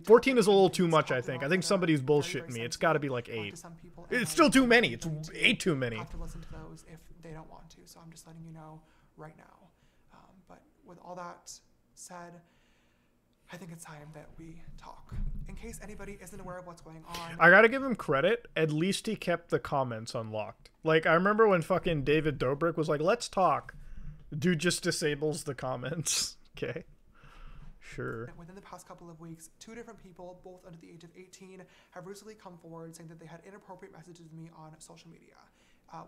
14 is a little too much, I think. I think somebody's bullshitting me. It's got to be like 8. It's still too many. It's 8 too many. Have to listen to those if they don't want to. So I'm just letting you know right now. But with all that said, I think it's time that we talk. In case anybody isn't aware of what's going on, I gotta give him credit. At least he kept the comments unlocked. Like, I remember when fucking David Dobrik was like, let's talk. Dude just disables the comments. Okay. Sure. within the past couple of weeks, 2 different people, both under the age of 18, have recently come forward saying that they had inappropriate messages with me on social media.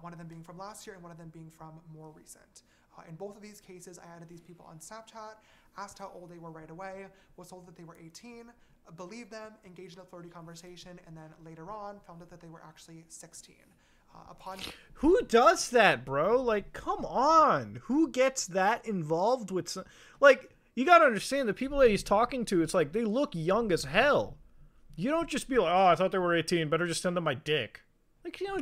One of them being from last year and one of them being from more recent. In both of these cases, I added these people on Snapchat, asked how old they were right away, was told that they were 18, believed them, engaged in a flirty conversation, and then later on found out that they were actually 16. Who does that, bro? Like, come on. Who gets that involved with like, you gotta understand the people that he's talking to, it's like they look young as hell. You don't just be like, oh, I thought they were 18, better just send them my dick. Like, you know,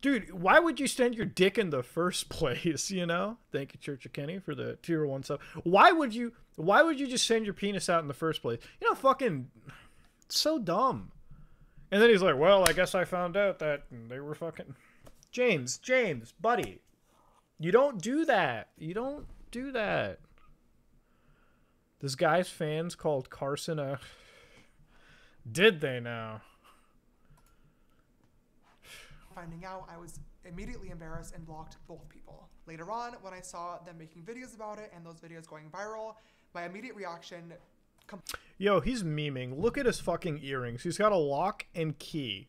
dude, why would you send your dick in the first place, you know? Thank you, Church of Kenny, for the tier 1 sub. Why would you just send your penis out in the first place? You know, fucking, it's so dumb. And then he's like, well, I guess I found out that they were fucking... James, buddy. You don't do that. You don't do that. This guy's fans called Carson a... Did they now? finding out, I was immediately embarrassed and blocked both people. Later on, when I saw them making videos about it and those videos going viral, my immediate reaction... Yo, he's memeing. Look at his fucking earrings. He's got a lock and key.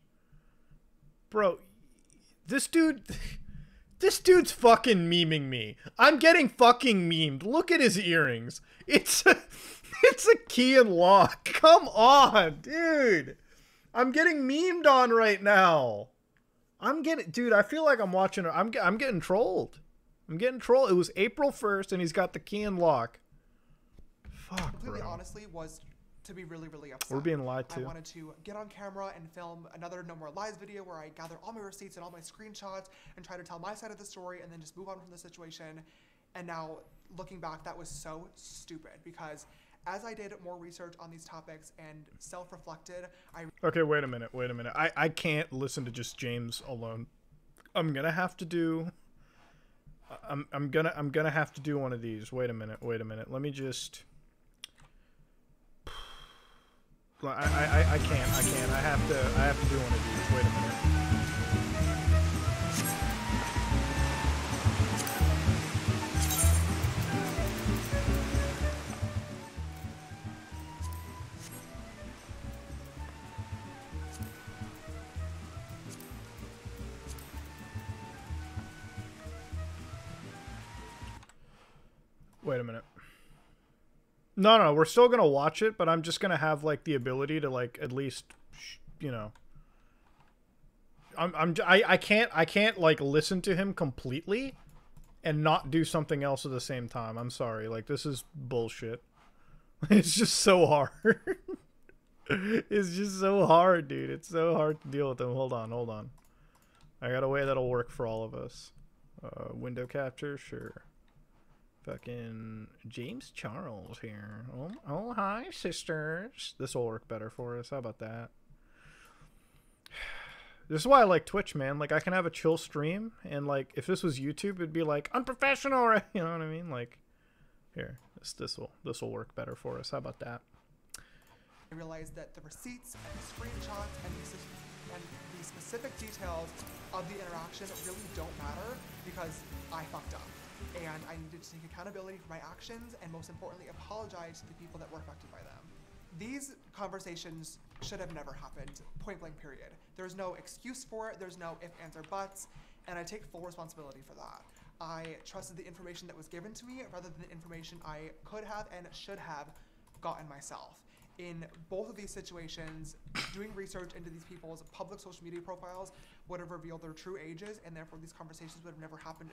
Bro, this dude's fucking memeing me. I'm getting fucking memed. Look at his earrings. It's a key and lock. Come on, dude. I'm getting memed on right now. Dude, I feel like I'm watching, I'm getting trolled. I'm getting trolled. It was April 1st and he's got the key and lock. Fuck, completely bro. honestly was to be really, really upset. We're being lied to. I wanted to get on camera and film another No More Lies video where I gather all my receipts and all my screenshots and try to tell my side of the story and then just move on from the situation. And now, looking back, that was so stupid because as I did more research on these topics and self-reflected, Okay, wait a minute. I can't listen to just James alone. I'm gonna have to do... I'm gonna have to do one of these. Wait a minute. Let me just... I can't. I have to do one of these. Wait a minute. Wait a minute. No, we're still gonna watch it, but I'm just gonna have like the ability to like at least, you know. I can't like listen to him completely, and not do something else at the same time. I'm sorry, like this is bullshit. It's just so hard. It's just so hard, dude. It's so hard to deal with him. Hold on. I got a way that'll work for all of us. Window capture, sure. Fucking James Charles here. Oh, hi, sisters. This will work better for us. How about that? This is why I like Twitch, man. Like, I can have a chill stream, and, like, if this was YouTube, it'd be, like, unprofessional, right? You know what I mean? Like, here. This will work better for us. How about that? I realized that the receipts and the screenshots and the specific details of the interaction really don't matter because I fucked up. And I needed to take accountability for my actions and most importantly apologize to the people that were affected by them. These conversations should have never happened, point blank period. There's no excuse for it, there's no if, ands, or buts, and I take full responsibility for that. I trusted the information that was given to me rather than the information I could have and should have gotten myself. In both of these situations, doing research into these people's public social media profiles would have revealed their true ages, and therefore these conversations would have never happened.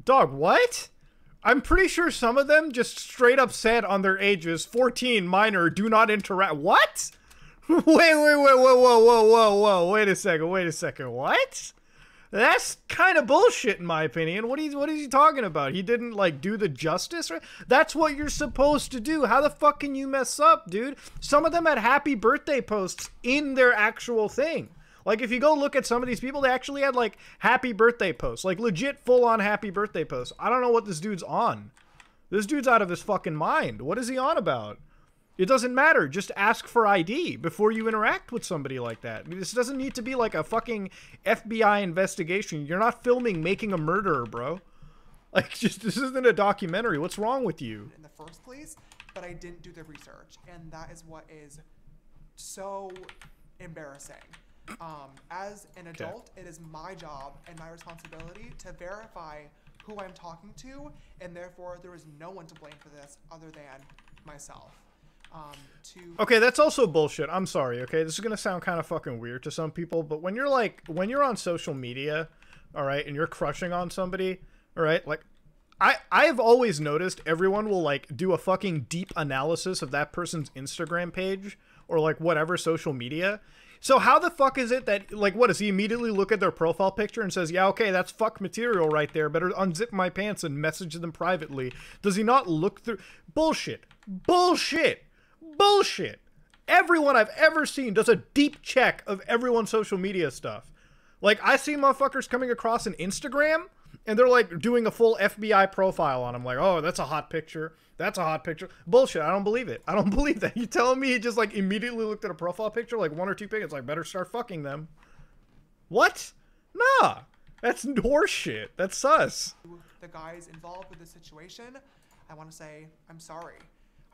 Dog, what? I'm pretty sure some of them just straight up said on their ages, 14, minor, do not interact. What? Wait, whoa, wait a second, what? That's kind of bullshit in my opinion. What is he talking about? He didn't, like, do the justice? Right? That's what you're supposed to do. How the fuck can you mess up, dude? Some of them had happy birthday posts in their actual thing. Like, if you go look at some of these people, they actually had, like, happy birthday posts. Like, legit full-on happy birthday posts. I don't know what this dude's on. This dude's out of his fucking mind. What is he on about? It doesn't matter. Just ask for ID before you interact with somebody like that. I mean, this doesn't need to be like a fucking FBI investigation. You're not filming making a murderer, bro. Like, just, this isn't a documentary. What's wrong with you? In the first place, but I didn't do the research. And that is what is so embarrassing. As an adult, it is my job and my responsibility to verify who I'm talking to, and therefore there is no one to blame for this other than myself. Okay, that's also bullshit. I'm sorry, okay? This is gonna sound kind of fucking weird to some people, but when you're on social media, all right, and you're crushing on somebody, all right, like, I've always noticed everyone will, like, do a fucking deep analysis of that person's Instagram page or, like, whatever social media. So how the fuck is it that, like, what, does he immediately look at their profile picture and says, yeah, okay, that's fuck material right there, better unzip my pants and message them privately? Does he not look through? Bullshit. Everyone I've ever seen does a deep check of everyone's social media stuff. Like, I see motherfuckers coming across an Instagram, and they're, like, doing a full FBI profile on him. Like, oh, that's a hot picture. That's a hot picture. Bullshit. I don't believe it. I don't believe that. You telling me he just, like, immediately looked at a profile picture, like, one or two pictures, like, better start fucking them. What? Nah, that's horseshit. That's sus. The guys involved with the situation, I want to say, I'm sorry.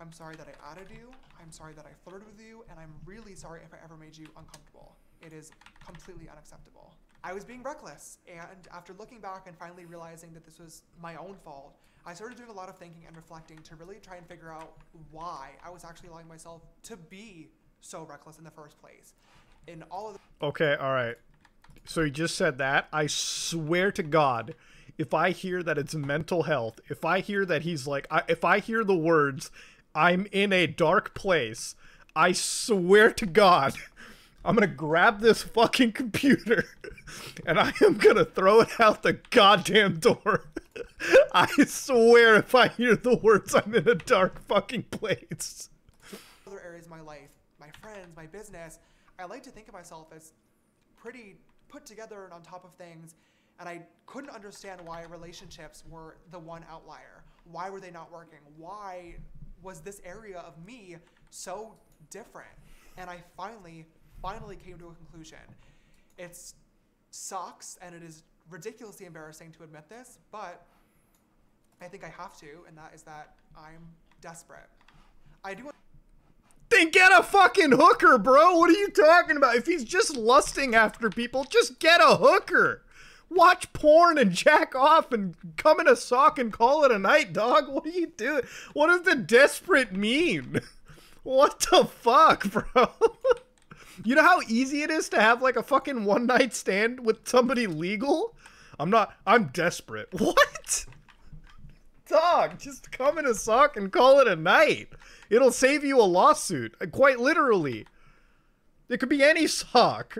I'm sorry that I added you. I'm sorry that I flirted with you. And I'm really sorry if I ever made you uncomfortable. It is completely unacceptable. I was being reckless. And after looking back and finally realizing that this was my own fault, I started doing a lot of thinking and reflecting to really try and figure out why I was actually allowing myself to be so reckless in the first place. In all of the Okay, all right. So he just said that. I swear to God, if I hear that it's mental health, if I hear that he's like, if I hear the words, I'm in a dark place, I swear to God, I'm gonna grab this fucking computer and I am gonna throw it out the goddamn door. I swear if I hear the words, I'm in a dark fucking place. other areas of my life, my friends, my business, I like to think of myself as pretty put together and on top of things, and I couldn't understand why relationships were the one outlier. Why were they not working? Why was this area of me so different? And I finally came to a conclusion. It sucks, and it is ridiculously embarrassing to admit this, but I think I have to, and that is that I'm desperate. I do. Then get a fucking hooker, bro. What are you talking about? If he's just lusting after people, just get a hooker. Watch porn and jack off and come in a sock and call it a night, dog. What are you doing? What does the desperate mean? What the fuck, bro? You know how easy it is to have like a fucking one night stand with somebody legal? I'm desperate. What? Dog, just come in a sock and call it a night. It'll save you a lawsuit, quite literally. It could be any sock.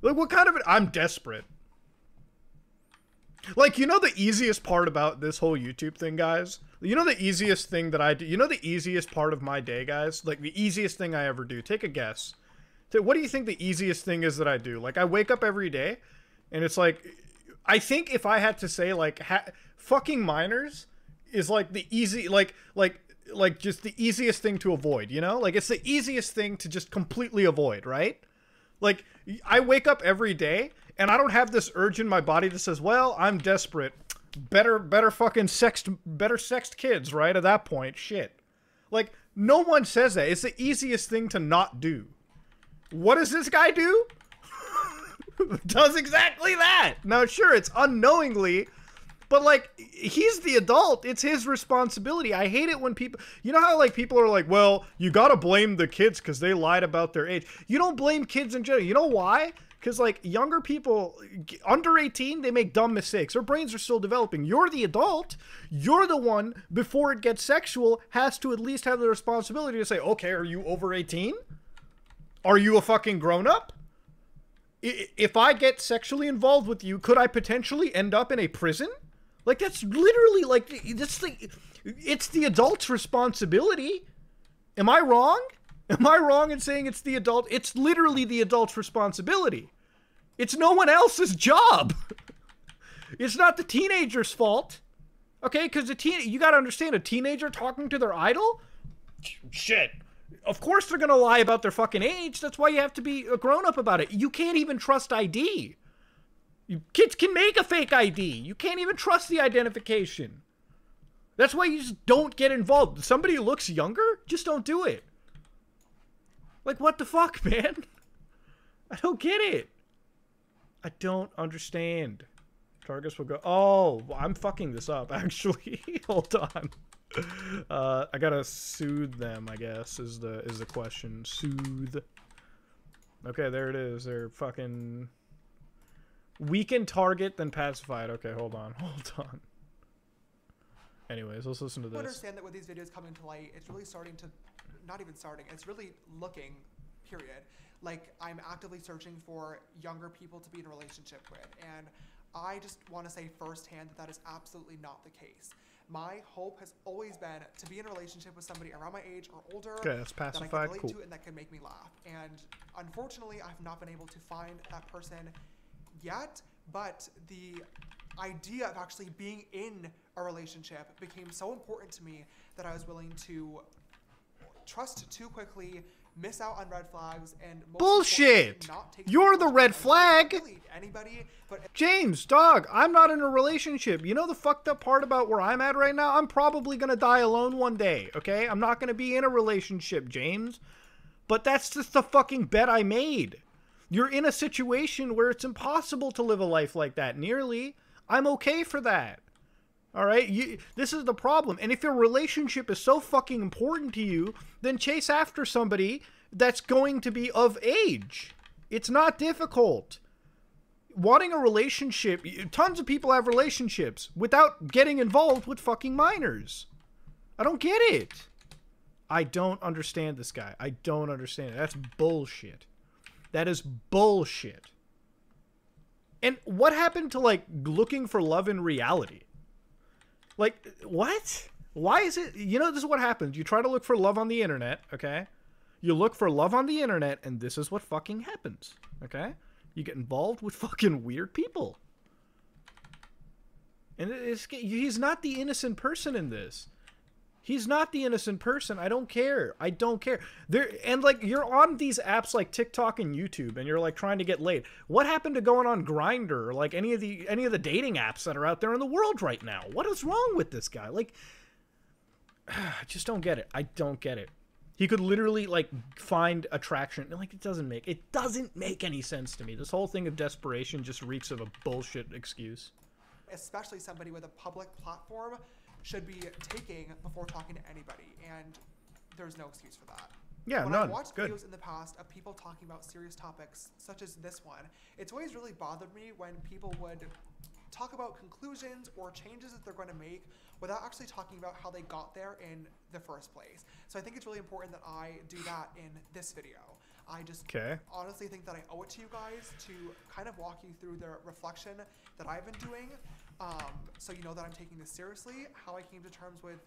Like, what kind of... I'm desperate. Like, you know the easiest part about this whole YouTube thing, guys? You know the easiest thing that I do? You know the easiest part of my day, guys? Like, the easiest thing I ever do. Take a guess. What do you think the easiest thing is that I do? Like, I wake up every day, and it's like... I think if I had to say, like, fucking minors is, like, the easy... Like, just the easiest thing to avoid, you know? Like, it's the easiest thing to just completely avoid, right? Like, I wake up every day, and I don't have this urge in my body that says, well, I'm desperate. Better fucking sext kids, right? At that point, shit. Like, no one says that. It's the easiest thing to not do. What does this guy do? Does exactly that. Now, sure, it's unknowingly... But, like, he's the adult. It's his responsibility. I hate it when people... You know how, like, people are like, well, you gotta blame the kids because they lied about their age. You don't blame kids in general. You know why? Because, like, younger people, under 18, they make dumb mistakes. Their brains are still developing. You're the adult. You're the one, before it gets sexual, has to at least have the responsibility to say, okay, are you over 18? Are you a fucking grown-up? If I get sexually involved with you, could I potentially end up in a prison? Like, that's literally, like, it's the adult's responsibility. Am I wrong? Am I wrong in saying it's the adult? It's literally the adult's responsibility. It's no one else's job. It's not the teenager's fault. Okay, because you gotta understand, a teenager talking to their idol? Shit. Of course they're gonna lie about their fucking age. That's why you have to be a grown-up about it. You can't even trust ID. Kids can make a fake ID. You can't even trust the identification. That's why you just don't get involved. If somebody looks younger, just don't do it. Like, what the fuck, man? I don't get it. I don't understand. Targets will go... Oh, I'm fucking this up, actually. Hold on. I gotta soothe them, I guess, is the question. Soothe. Okay, there it is. They're fucking... Weaken target, then pacified. Okay, hold on. Anyways, let's listen to this. I understand that with these videos coming to light, it's really starting to, not even starting, it's really looking, period. Like, I'm actively searching for younger people to be in a relationship with. And I just want to say firsthand that is absolutely not the case. My hope has always been to be in a relationship with somebody around my age or older. Okay, that's pacified. That I can relate cool. to and that can make me laugh. And unfortunately, I've not been able to find that person yet, but the idea of actually being in a relationship became so important to me that I was willing to trust too quickly, miss out on red flags, and most Bullshit! importantly, not take You're the red flag! Really anybody, but James, dog, I'm not in a relationship. You know the fucked up part about where I'm at right now? I'm probably gonna die alone one day, okay? I'm not gonna be in a relationship, James. But that's just the fucking bet I made. You're in a situation where it's impossible to live a life like that, nearly. I'm okay for that. Alright? This is the problem. And if your relationship is so fucking important to you, then chase after somebody that's going to be of age. It's not difficult. Wanting a relationship, tons of people have relationships without getting involved with fucking minors. I don't get it. I don't understand this guy. I don't understand it. That's bullshit. That is bullshit. And what happened to, like, looking for love in reality? Like, what? Why is it... You know, this is what happens. You try to look for love on the internet, okay? You look for love on the internet, and this is what fucking happens, okay? You get involved with fucking weird people. And he's not the innocent person in this. He's not the innocent person. I don't care. I don't care. And like, you're on these apps like TikTok and YouTube, and you're like trying to get laid. What happened to going on Grindr or like any of the dating apps that are out there in the world right now? What is wrong with this guy? Like, I just don't get it. I don't get it. He could literally like find attraction. Like, it doesn't make any sense to me. This whole thing of desperation just reeks of a bullshit excuse. Especially somebody with a public platform should be taking before talking to anybody, and there's no excuse for that. Yeah, when none. I've watched Good. videos in the past of people talking about serious topics, such as this one, it's always really bothered me when people would talk about conclusions or changes that they're going to make without actually talking about how they got there in the first place. So I think it's really important that I do that in this video. I just honestly think that I owe it to you guys to kind of walk you through the reflection that I've been doing, so you know that I'm taking this seriously, how I came to terms with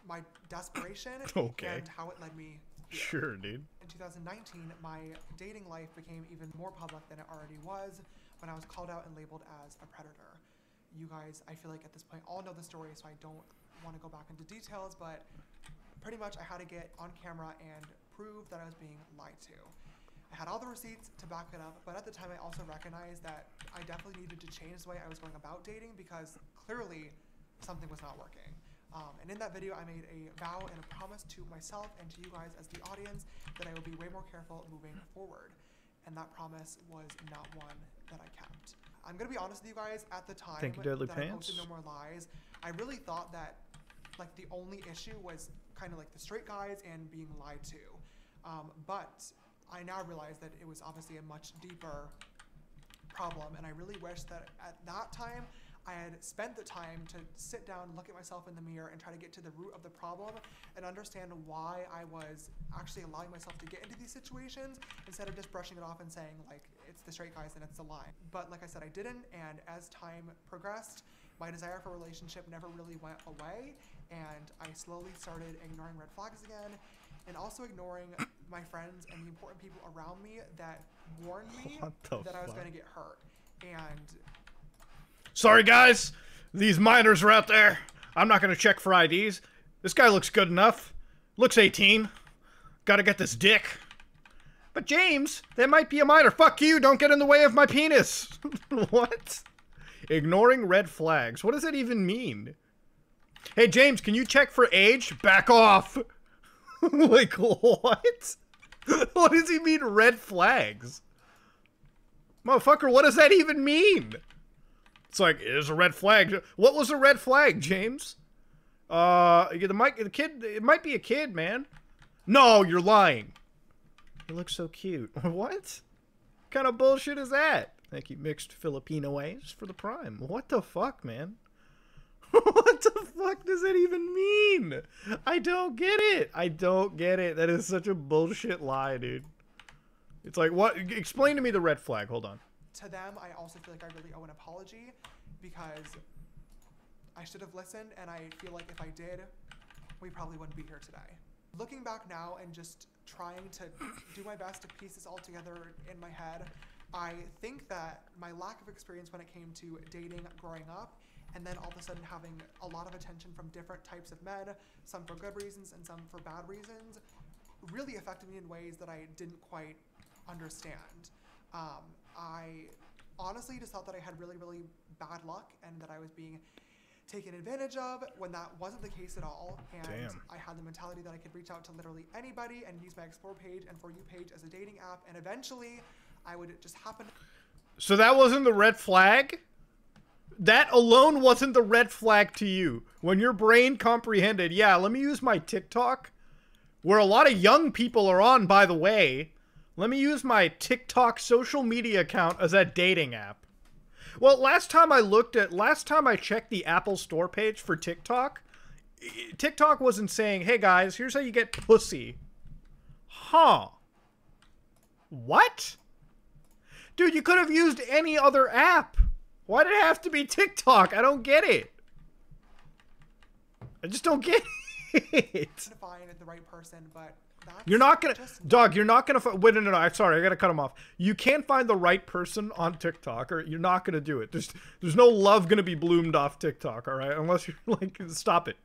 my desperation, and how it led me here. Sure, dude. In 2019, my dating life became even more public than it already was when I was called out and labeled as a predator. You guys, I feel like at this point, all know the story, so I don't want to go back into details, but pretty much I had to get on camera and prove that I was being lied to. I had all the receipts to back it up, but at the time I also recognized that I definitely needed to change the way I was going about dating because clearly something was not working. And in that video, I made a vow and a promise to myself and to you guys as the audience that I would be way more careful moving forward. And that promise was not one that I kept. I'm going to be honest with you guys, at the time that I posted No More Lies, I really thought that like the only issue was kind of like the straight guys and being lied to. But I now realize that it was obviously a much deeper problem, and I really wish that at that time I had spent the time to sit down, look at myself in the mirror, and try to get to the root of the problem and understand why I was actually allowing myself to get into these situations instead of just brushing it off and saying, like, it's the straight guys and it's the lie. But like I said, I didn't, and as time progressed, my desire for a relationship never really went away, and I slowly started ignoring red flags again, and also ignoring my friends and the important people around me that warned me that I was going to get hurt. And sorry guys, these minors are out there. I'm not gonna check for IDs. This guy looks good enough. Looks 18. Gotta get this dick. But James, that might be a minor. Fuck you, don't get in the way of my penis. What? Ignoring red flags. What does that even mean? Hey James, can you check for age? Back off. Like, what? What does he mean, red flags? Motherfucker, what does that even mean? It's like, there's a red flag. What was a red flag, James? The kid, it might be a kid, man. No, you're lying. He looks so cute. What? What kind of bullshit is that? Thank you, Mixed Filipino Ways, for the prime. What the fuck, man? What the fuck does that even mean? I don't get it. I don't get it. That is such a bullshit lie, dude. It's like, what? Explain to me the red flag. Hold on. To them, I also feel like I really owe an apology because I should have listened, and I feel like if I did, we probably wouldn't be here today. Looking back now and just trying to do my best to piece this all together in my head, I think that my lack of experience when it came to dating growing up, and then all of a sudden having a lot of attention from different types of men, some for good reasons and some for bad reasons, really affected me in ways that I didn't quite understand. I honestly just thought that I had really, really bad luck and that I was being taken advantage of when that wasn't the case at all. And Damn. I had the mentality that I could reach out to literally anybody and use my Explore page and For You page as a dating app, and eventually I would just happen. So that wasn't the red flag? That alone wasn't the red flag to you. When your brain comprehended, yeah, let me use my TikTok, where a lot of young people are on, by the way. Let me use my TikTok social media account as a dating app. Well, last time I checked the Apple Store page for TikTok, TikTok wasn't saying, hey guys, here's how you get pussy. Huh. What? Dude, you could have used any other app. Why did it have to be TikTok? I don't get it. I just don't get it. Find the right person, but you're not gonna, dog. You're not gonna. Wait, no. I'm sorry. I gotta cut him off. You can't find the right person on TikTok, or you're not gonna do it. There's no love gonna be bloomed off TikTok. All right, unless you're like, stop it.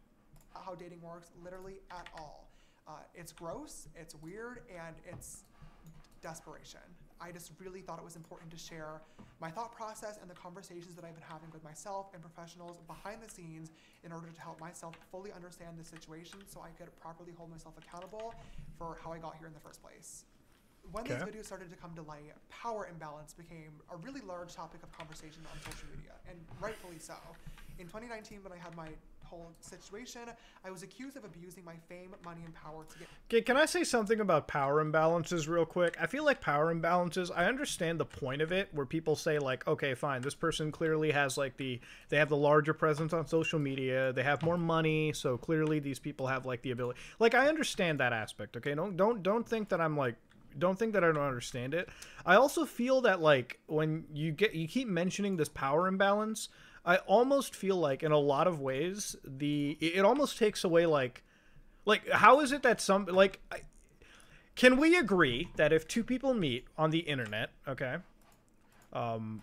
How dating works, literally at all. It's gross. It's weird, and it's desperation. I just really thought it was important to share my thought process and the conversations that I've been having with myself and professionals behind the scenes in order to help myself fully understand the situation so I could properly hold myself accountable for how I got here in the first place. When these videos started to come to light, power imbalance became a really large topic of conversation on social media, and rightfully so. In 2019, when I had my whole situation, I was accused of abusing my fame, money, and power to get... Okay, can I say something about power imbalances real quick? I feel like power imbalances, I understand the point of it, where people say like, okay, fine, this person clearly has like they have the larger presence on social media, they have more money, so clearly these people have like the ability. Like, I understand that aspect, okay? Don't think that I'm like, don't think that I don't understand it. I also feel that like when you keep mentioning this power imbalance, I almost feel like in a lot of ways it almost takes away like how is it that some can we agree that if two people meet on the internet, okay, one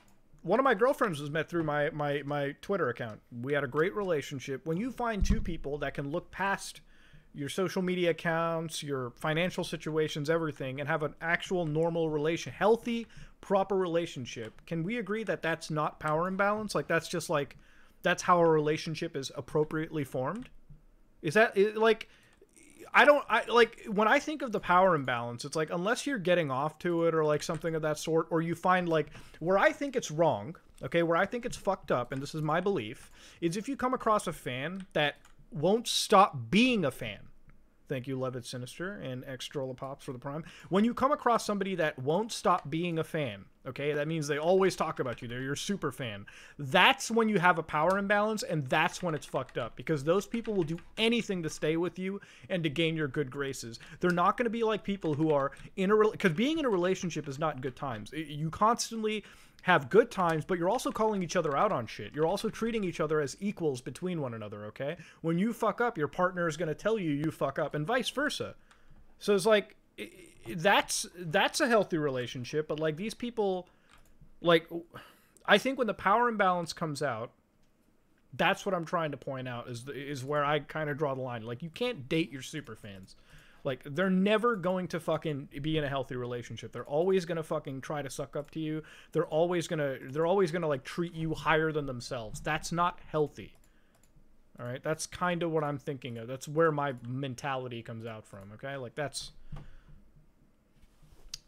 of my girlfriends was met through my Twitter account. We had a great relationship. When you find two people that can look past your social media accounts, your financial situations, everything, and have an actual normal healthy, proper relationship, can we agree that that's not power imbalance? Like, that's just like, that's how a relationship is appropriately formed? Is that, like, when I think of the power imbalance, it's like, unless you're getting off to it or like something of that sort, or you find like, where I think it's wrong, okay, where I think it's fucked up, and this is my belief, is if you come across a fan that won't stop being a fan. Thank you, Levitt Sinister and Pops for the Prime. When you come across somebody that won't stop being a fan, okay, that means they always talk about you. They're your super fan. That's when you have a power imbalance, and that's when it's fucked up, because those people will do anything to stay with you and to gain your good graces. They're not going to be like people who are in a because being in a relationship is not good times. You constantly have good times, but you're also calling each other out on shit. You're also treating each other as equals between one another, okay? When you fuck up, your partner is going to tell you you fuck up, and vice versa. So it's like, that's a healthy relationship, but like these people, like, I think when the power imbalance comes out, that's what I'm trying to point out is where I kind of draw the line. Like, you can't date your super fans. Like, they're never going to fucking be in a healthy relationship. They're always going to fucking try to suck up to you. They're always going to like treat you higher than themselves. That's not healthy. All right? That's kind of what I'm thinking of. That's where my mentality comes out from, okay? Like, that's...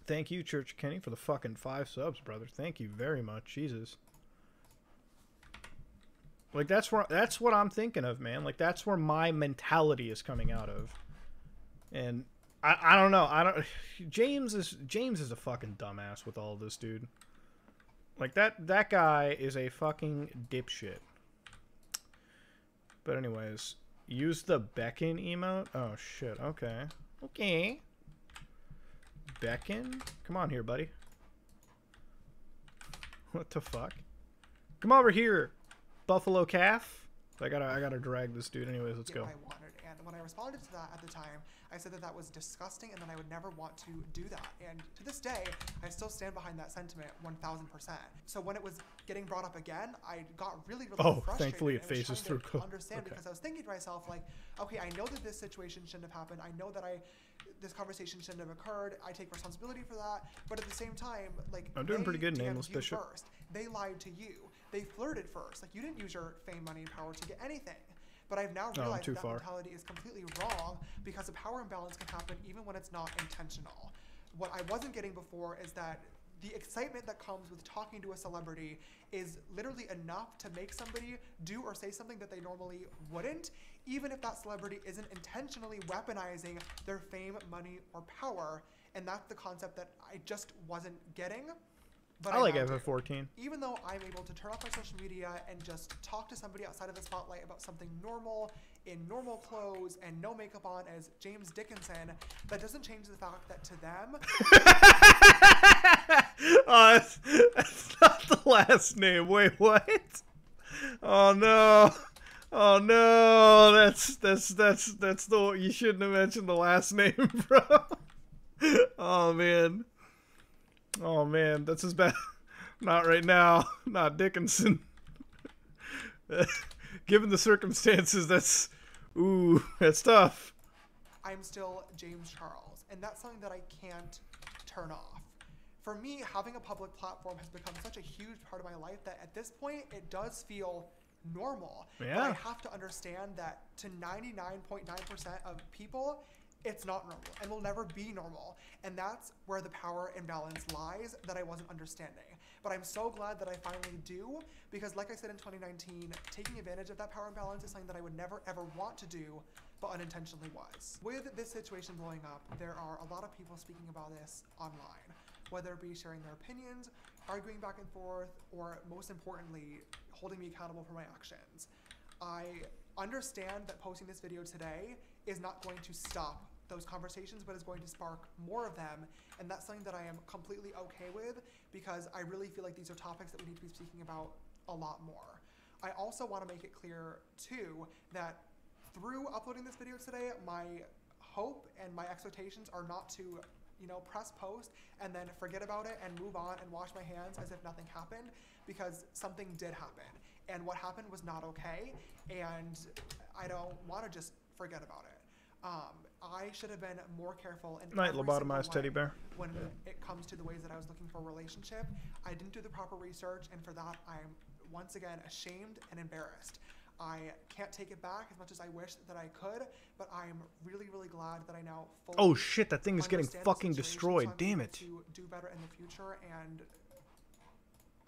Thank you, Church Kenny, for the fucking 5 subs, brother. Thank you very much. Jesus. Like, that's what I'm thinking of, man. Like, that's where my mentality is coming out of. And I don't know. James is a fucking dumbass with all of this, dude. Like, that guy is a fucking dipshit. But anyways, use the beckon emote. Oh shit. Okay. Okay. Beckon? Come on here, buddy. What the fuck? Come over here, Buffalo Calf. I gotta drag this dude. Anyways, let's go. I wanted, and when I responded to that at the time, I said that was disgusting and that I would never want to do that. And to this day, I still stand behind that sentiment 1000%. So when it was getting brought up again, I got really frustrated. Thankfully it phases through. Understand, because I was thinking to myself, like, okay, I know that this situation shouldn't have happened. I know that this conversation shouldn't have occurred. I take responsibility for that. But at the same time, like, I'm doing pretty good, DM'd Nameless you Bishop. first. They lied to you. They flirted first. Like, you didn't use your fame, money, and power to get anything. But I've now realized that mentality is completely wrong because a power imbalance can happen even when it's not intentional. What I wasn't getting before is that the excitement that comes with talking to a celebrity is literally enough to make somebody do or say something that they normally wouldn't, even if that celebrity isn't intentionally weaponizing their fame, money, or power. And that's the concept that I just wasn't getting. But I like FF14. Even though I'm able to turn off my social media and just talk to somebody outside of the spotlight about something normal, in normal clothes, and no makeup on as James Dickinson, that doesn't change the fact that to them... Oh, that's not the last name. Wait, what? Oh, no. Oh, no. That's the... You shouldn't have mentioned the last name, bro. Oh, man. Oh man, that's as bad. Not right now. Not Dickinson. Given the circumstances, that's tough. I'm still James Charles, and that's something that I can't turn off. For me, having a public platform has become such a huge part of my life that at this point, it does feel normal. Yeah. But I have to understand that to 99.9% of people, it's not normal and will never be normal. And that's where the power imbalance lies that I wasn't understanding. But I'm so glad that I finally do, because like I said in 2019, taking advantage of that power imbalance is something that I would never ever want to do, but unintentionally was. With this situation blowing up, there are a lot of people speaking about this online, whether it be sharing their opinions, arguing back and forth, or most importantly, holding me accountable for my actions. I understand that posting this video today is not going to stop those conversations, but is going to spark more of them, and that's something that I am completely okay with, because I really feel like these are topics that we need to be speaking about a lot more. I also want to make it clear too that through uploading this video today, my hope and my expectations are not to, you know, press post and then forget about it and move on and wash my hands as if nothing happened, because something did happen, and what happened was not okay, and I don't want to just forget about it. I should have been more careful in Night, lobotomized teddy bear. when it comes to the ways that I was looking for a relationship. I didn't do the proper research, and for that I'm once again ashamed and embarrassed. I can't take it back as much as I wish that I could, but I'm really, really glad that I now fully Oh shit, that thing is getting understand the fucking situation, destroyed. so I'm Damn able it. to do better in the future, and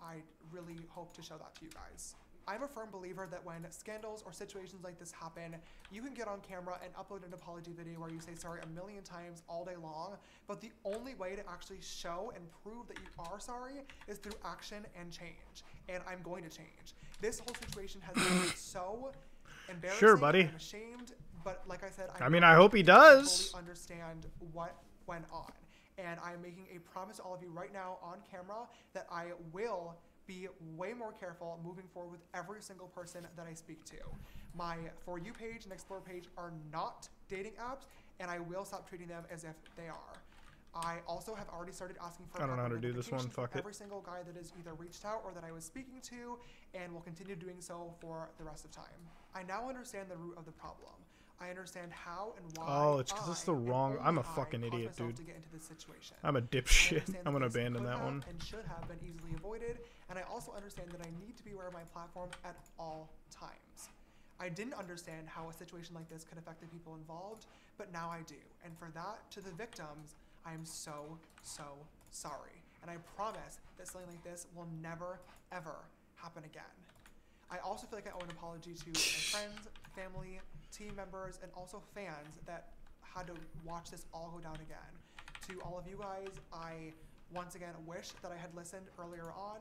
I really hope to show that to you guys. I'm a firm believer that when scandals or situations like this happen, you can get on camera and upload an apology video where you say sorry a million times all day long, but the only way to actually show and prove that you are sorry is through action and change, and I'm going to change. This whole situation has been so embarrassing. Sure, buddy. I'm ashamed, but like I said, I hope he does. Fully understand what went on, and I'm making a promise to all of you right now on camera that I will be way more careful moving forward with every single person that I speak to. My For You page and Explore page are not dating apps, and I will stop treating them as if they are. I also have already started asking for I don't know how to do this one. Fuck it. every single guy that has either reached out or that I was speaking to, and will continue doing so for the rest of time. I now understand the root of the problem. I understand how and why. Oh, it's because it's the wrong. I'm a fucking idiot, dude. To get into this situation. I'm a dipshit. I'm gonna abandon that one. And should have been easily avoided, and I also understand that I need to be aware of my platform at all times. I didn't understand how a situation like this could affect the people involved, but now I do. And for that, to the victims, I am so, so sorry. And I promise that something like this will never, ever happen again. I also feel like I owe an apology to my friends, family, team members, and also fans that had to watch this all go down again. To all of you guys, I once again wish that I had listened earlier on.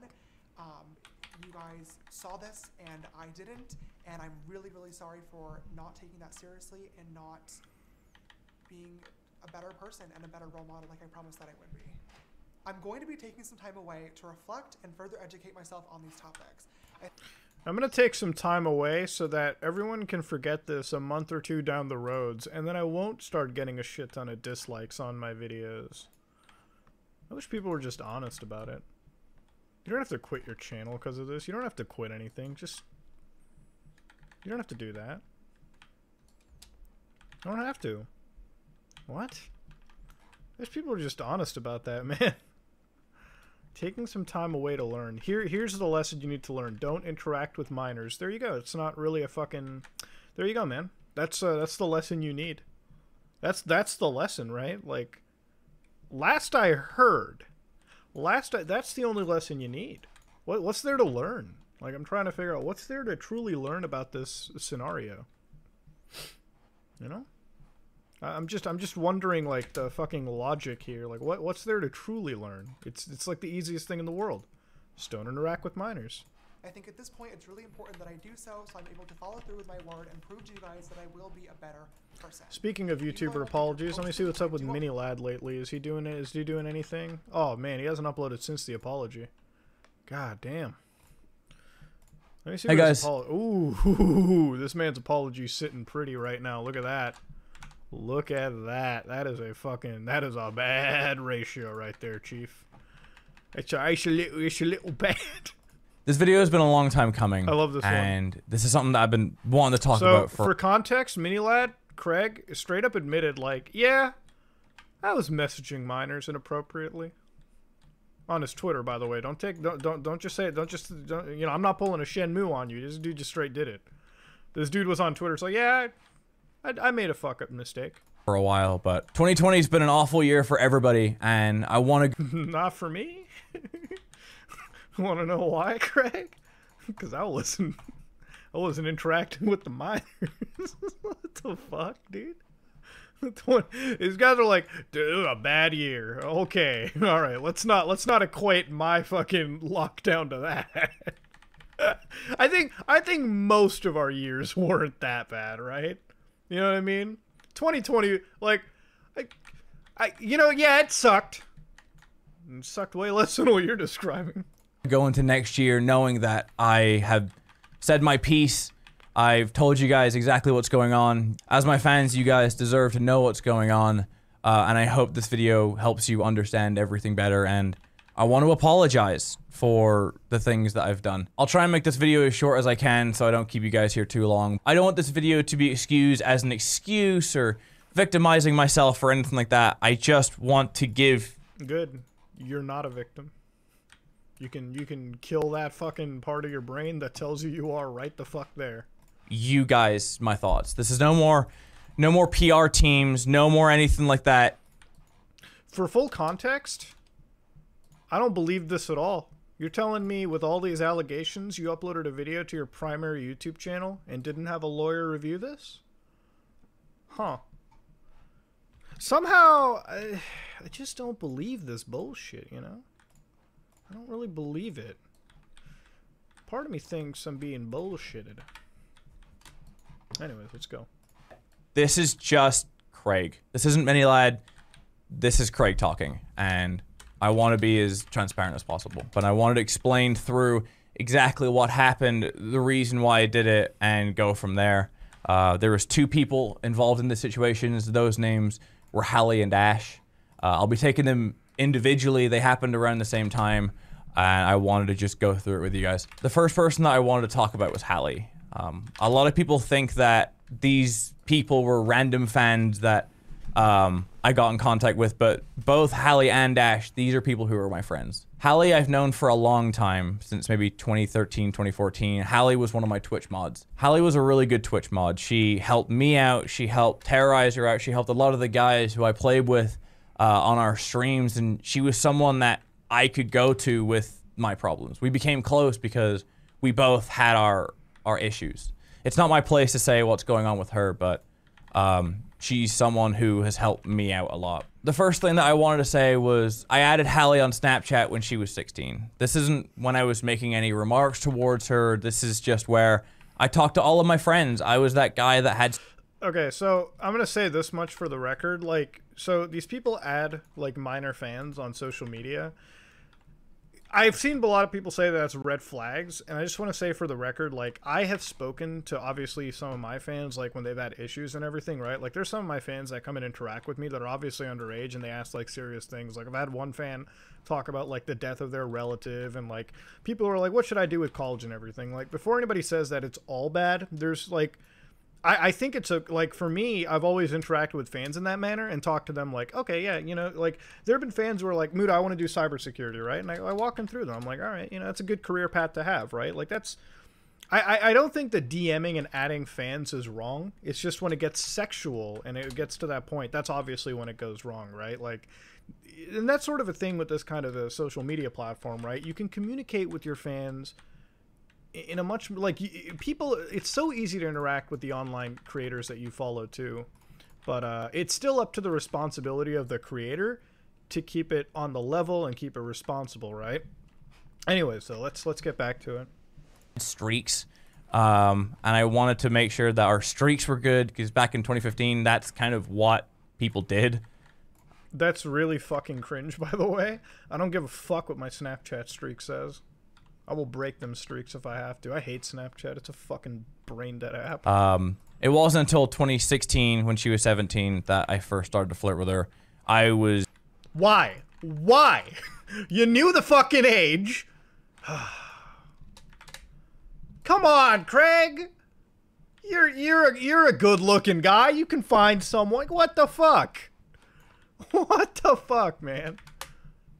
You guys saw this and I didn't, and I'm really, really sorry for not taking that seriously and not being a better person and a better role model like I promised that I would be. I'm going to be taking some time away to reflect and further educate myself on these topics. I'm going to take some time away so that everyone can forget this a month or two down the roads, and then I won't start getting a shit ton of dislikes on my videos. I wish people were just honest about it. You don't have to quit your channel because of this. You don't have to quit anything. Just... You don't have to do that. You don't have to. What? There's people who are just honest about that, man. Taking some time away to learn. Here's the lesson you need to learn. Don't interact with minors. There you go. It's not really a fucking... There you go, man. That's the lesson you need. That's the lesson, right? Like, last I heard, that's the only lesson you need. What's there to learn? Like, I'm trying to figure out what's there to truly learn about this scenario. You know? I'm just wondering, like, the fucking logic here. Like, what's there to truly learn? It's like the easiest thing in the world. Just don't interact with minors. I think at this point it's really important that I do so I'm able to follow through with my word and prove to you guys that I will be a better person. Speaking of YouTuber apologies, let me see what's up with Minilad lately. Is he doing anything? Oh man, he hasn't uploaded since the apology. God damn. Let me see. Hey guys. Ooh, this man's apology sitting pretty right now. Look at that. Look at that. That is a bad ratio right there, Chief. It's a little bad. This video has been a long time coming. I love this one. And this is something that I've been wanting to talk about for context, Minilad, Craig straight up admitted, like, yeah, I was messaging minors inappropriately. On his Twitter, by the way. Don't just say it. You know, I'm not pulling a Shenmue on you. This dude just straight did it. This dude was on Twitter, so yeah, I made a fuck up mistake. For a while, but 2020 has been an awful year for everybody, and I want to... Not for me? Want to know why, Craig? Because I wasn't interacting with the minors. What the fuck, dude? These guys are like, dude, a bad year. Okay, all right. Let's not equate my fucking lockdown to that. I think most of our years weren't that bad, right? You know what I mean? 2020, like, you know, yeah, it sucked. It sucked way less than what you're describing. Go into next year knowing that I have said my piece. I've told you guys exactly what's going on. As my fans, you guys deserve to know what's going on. And I hope this video helps you understand everything better. And I want to apologize for the things that I've done. I'll try and make this video as short as I can so I don't keep you guys here too long. I don't want this video to be excused as an excuse or victimizing myself or anything like that. I just want to give... Good. You're not a victim. You can kill that fucking part of your brain that tells you you are right the fuck there. You guys, my thoughts. This is no more PR teams, no more anything like that. For full context, I don't believe this at all. You're telling me with all these allegations, you uploaded a video to your primary YouTube channel and didn't have a lawyer review this? Huh. Somehow, I just don't believe this bullshit, you know? I don't really believe it. Part of me thinks I'm being bullshitted. Anyways, let's go. This is just Craig. This isn't Minilad. This is Craig talking. And I want to be as transparent as possible. But I wanted to explain through exactly what happened, the reason why I did it, and go from there. There was 2 people involved in this situation. Those names were Hallie and Ash. I'll be taking them individually. They happened around the same time, and I wanted to just go through it with you guys. The first person that I wanted to talk about was Hallie. A lot of people think that these people were random fans that I got in contact with, but both Hallie and Ash, these are people who are my friends. Hallie I've known for a long time, since maybe 2013, 2014. Hallie was one of my Twitch mods. Hallie was a really good Twitch mod. She helped me out, she helped Terrorizer out, she helped a lot of the guys who I played with on our streams, and she was someone that I could go to with my problems. We became close because we both had our issues. It's not my place to say what's going on with her, but she's someone who has helped me out a lot. The first thing that I wanted to say was I added Hallie on Snapchat when she was 16. This isn't when I was making any remarks towards her. This is just where I talked to all of my friends. I was that guy that had... Okay, so I'm gonna say this much for the record. Like, so these people add, like, minor fans on social media. I've seen a lot of people say that that's red flags, and I just want to say for the record, like, I have spoken to, obviously, some of my fans, like, when they've had issues and everything, right? Like, there's some of my fans that come and interact with me that are obviously underage, and they ask, like, serious things. Like, I've had one fan talk about, like, the death of their relative, and, like, people are like, what should I do with college and everything? Like, before anybody says that it's all bad, there's, like, I think it's a, like, for me, I've always interacted with fans in that manner and talked to them like, okay, yeah, you know, like, there have been fans who are like, Mood, I want to do cybersecurity, right? And I walk them through them. I'm like, all right, you know, that's a good career path to have, right? Like, that's, I don't think that DMing and adding fans is wrong. It's just when it gets sexual and it gets to that point, that's obviously when it goes wrong, right? Like, and that's sort of a thing with this kind of a social media platform, right? You can communicate with your fans in a much, like, people, it's so easy to interact with the online creators that you follow too, but it's still up to the responsibility of the creator to keep it on the level and keep it responsible, right? Anyway, so let's get back to it. Streaks, and I wanted to make sure that our streaks were good, because back in 2015, that's kind of what people did. That's really fucking cringe, by the way. I don't give a fuck what my Snapchat streak says. I will break them streaks if I have to. I hate Snapchat. It's a fucking brain-dead app. It wasn't until 2016, when she was 17, that I first started to flirt with her. I was... Why? Why? You knew the fucking age. Come on, Craig. You're a good-looking guy. You can find someone. What the fuck? What the fuck, man?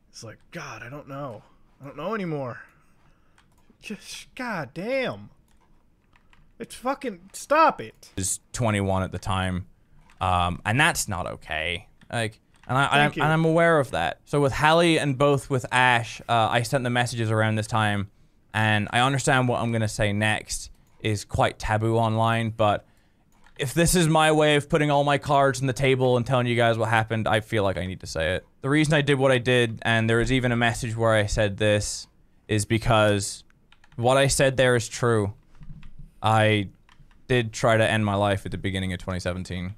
It's like, God, I don't know. I don't know anymore. Just, god damn. It's fucking, stop it. I was 21 at the time, and that's not okay. Like, and I'm aware of that. So with Hallie and both with Ash, I sent the messages around this time, and I understand what I'm gonna say next is quite taboo online, but if this is my way of putting all my cards on the table and telling you guys what happened, I feel like I need to say it. The reason I did what I did, and there was even a message where I said this, is because what I said there is true. I did try to end my life at the beginning of 2017.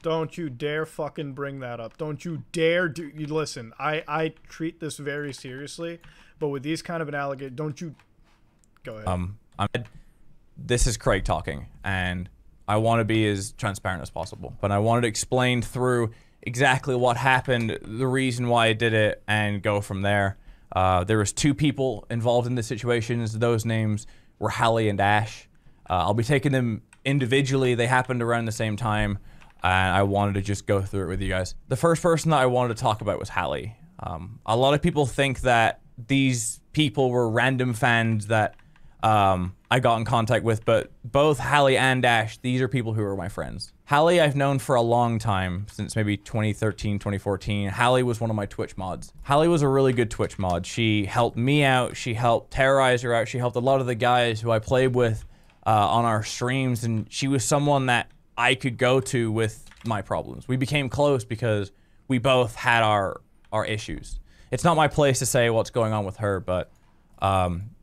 Don't you dare fucking bring that up. Don't you dare do... You listen, I treat this very seriously, but with these kind of an allegation, don't you... Go ahead. This is Craig talking, and I want to be as transparent as possible. But I wanted to explain through exactly what happened, the reason why I did it, and go from there. There was 2 people involved in the situations. Those names were Hallie and Ash. I'll be taking them individually. They happened around the same time, and I wanted to just go through it with you guys. The first person that I wanted to talk about was Hallie. A lot of people think that these people were random fans that I got in contact with, but both Hallie and Ash, these are people who are my friends. Hallie I've known for a long time, since maybe 2013, 2014. Hallie was one of my Twitch mods. Hallie was a really good Twitch mod. She helped me out, she helped Terrorizer out, she helped a lot of the guys who I played with on our streams, and she was someone that I could go to with my problems. We became close because we both had our issues. It's not my place to say what's going on with her, but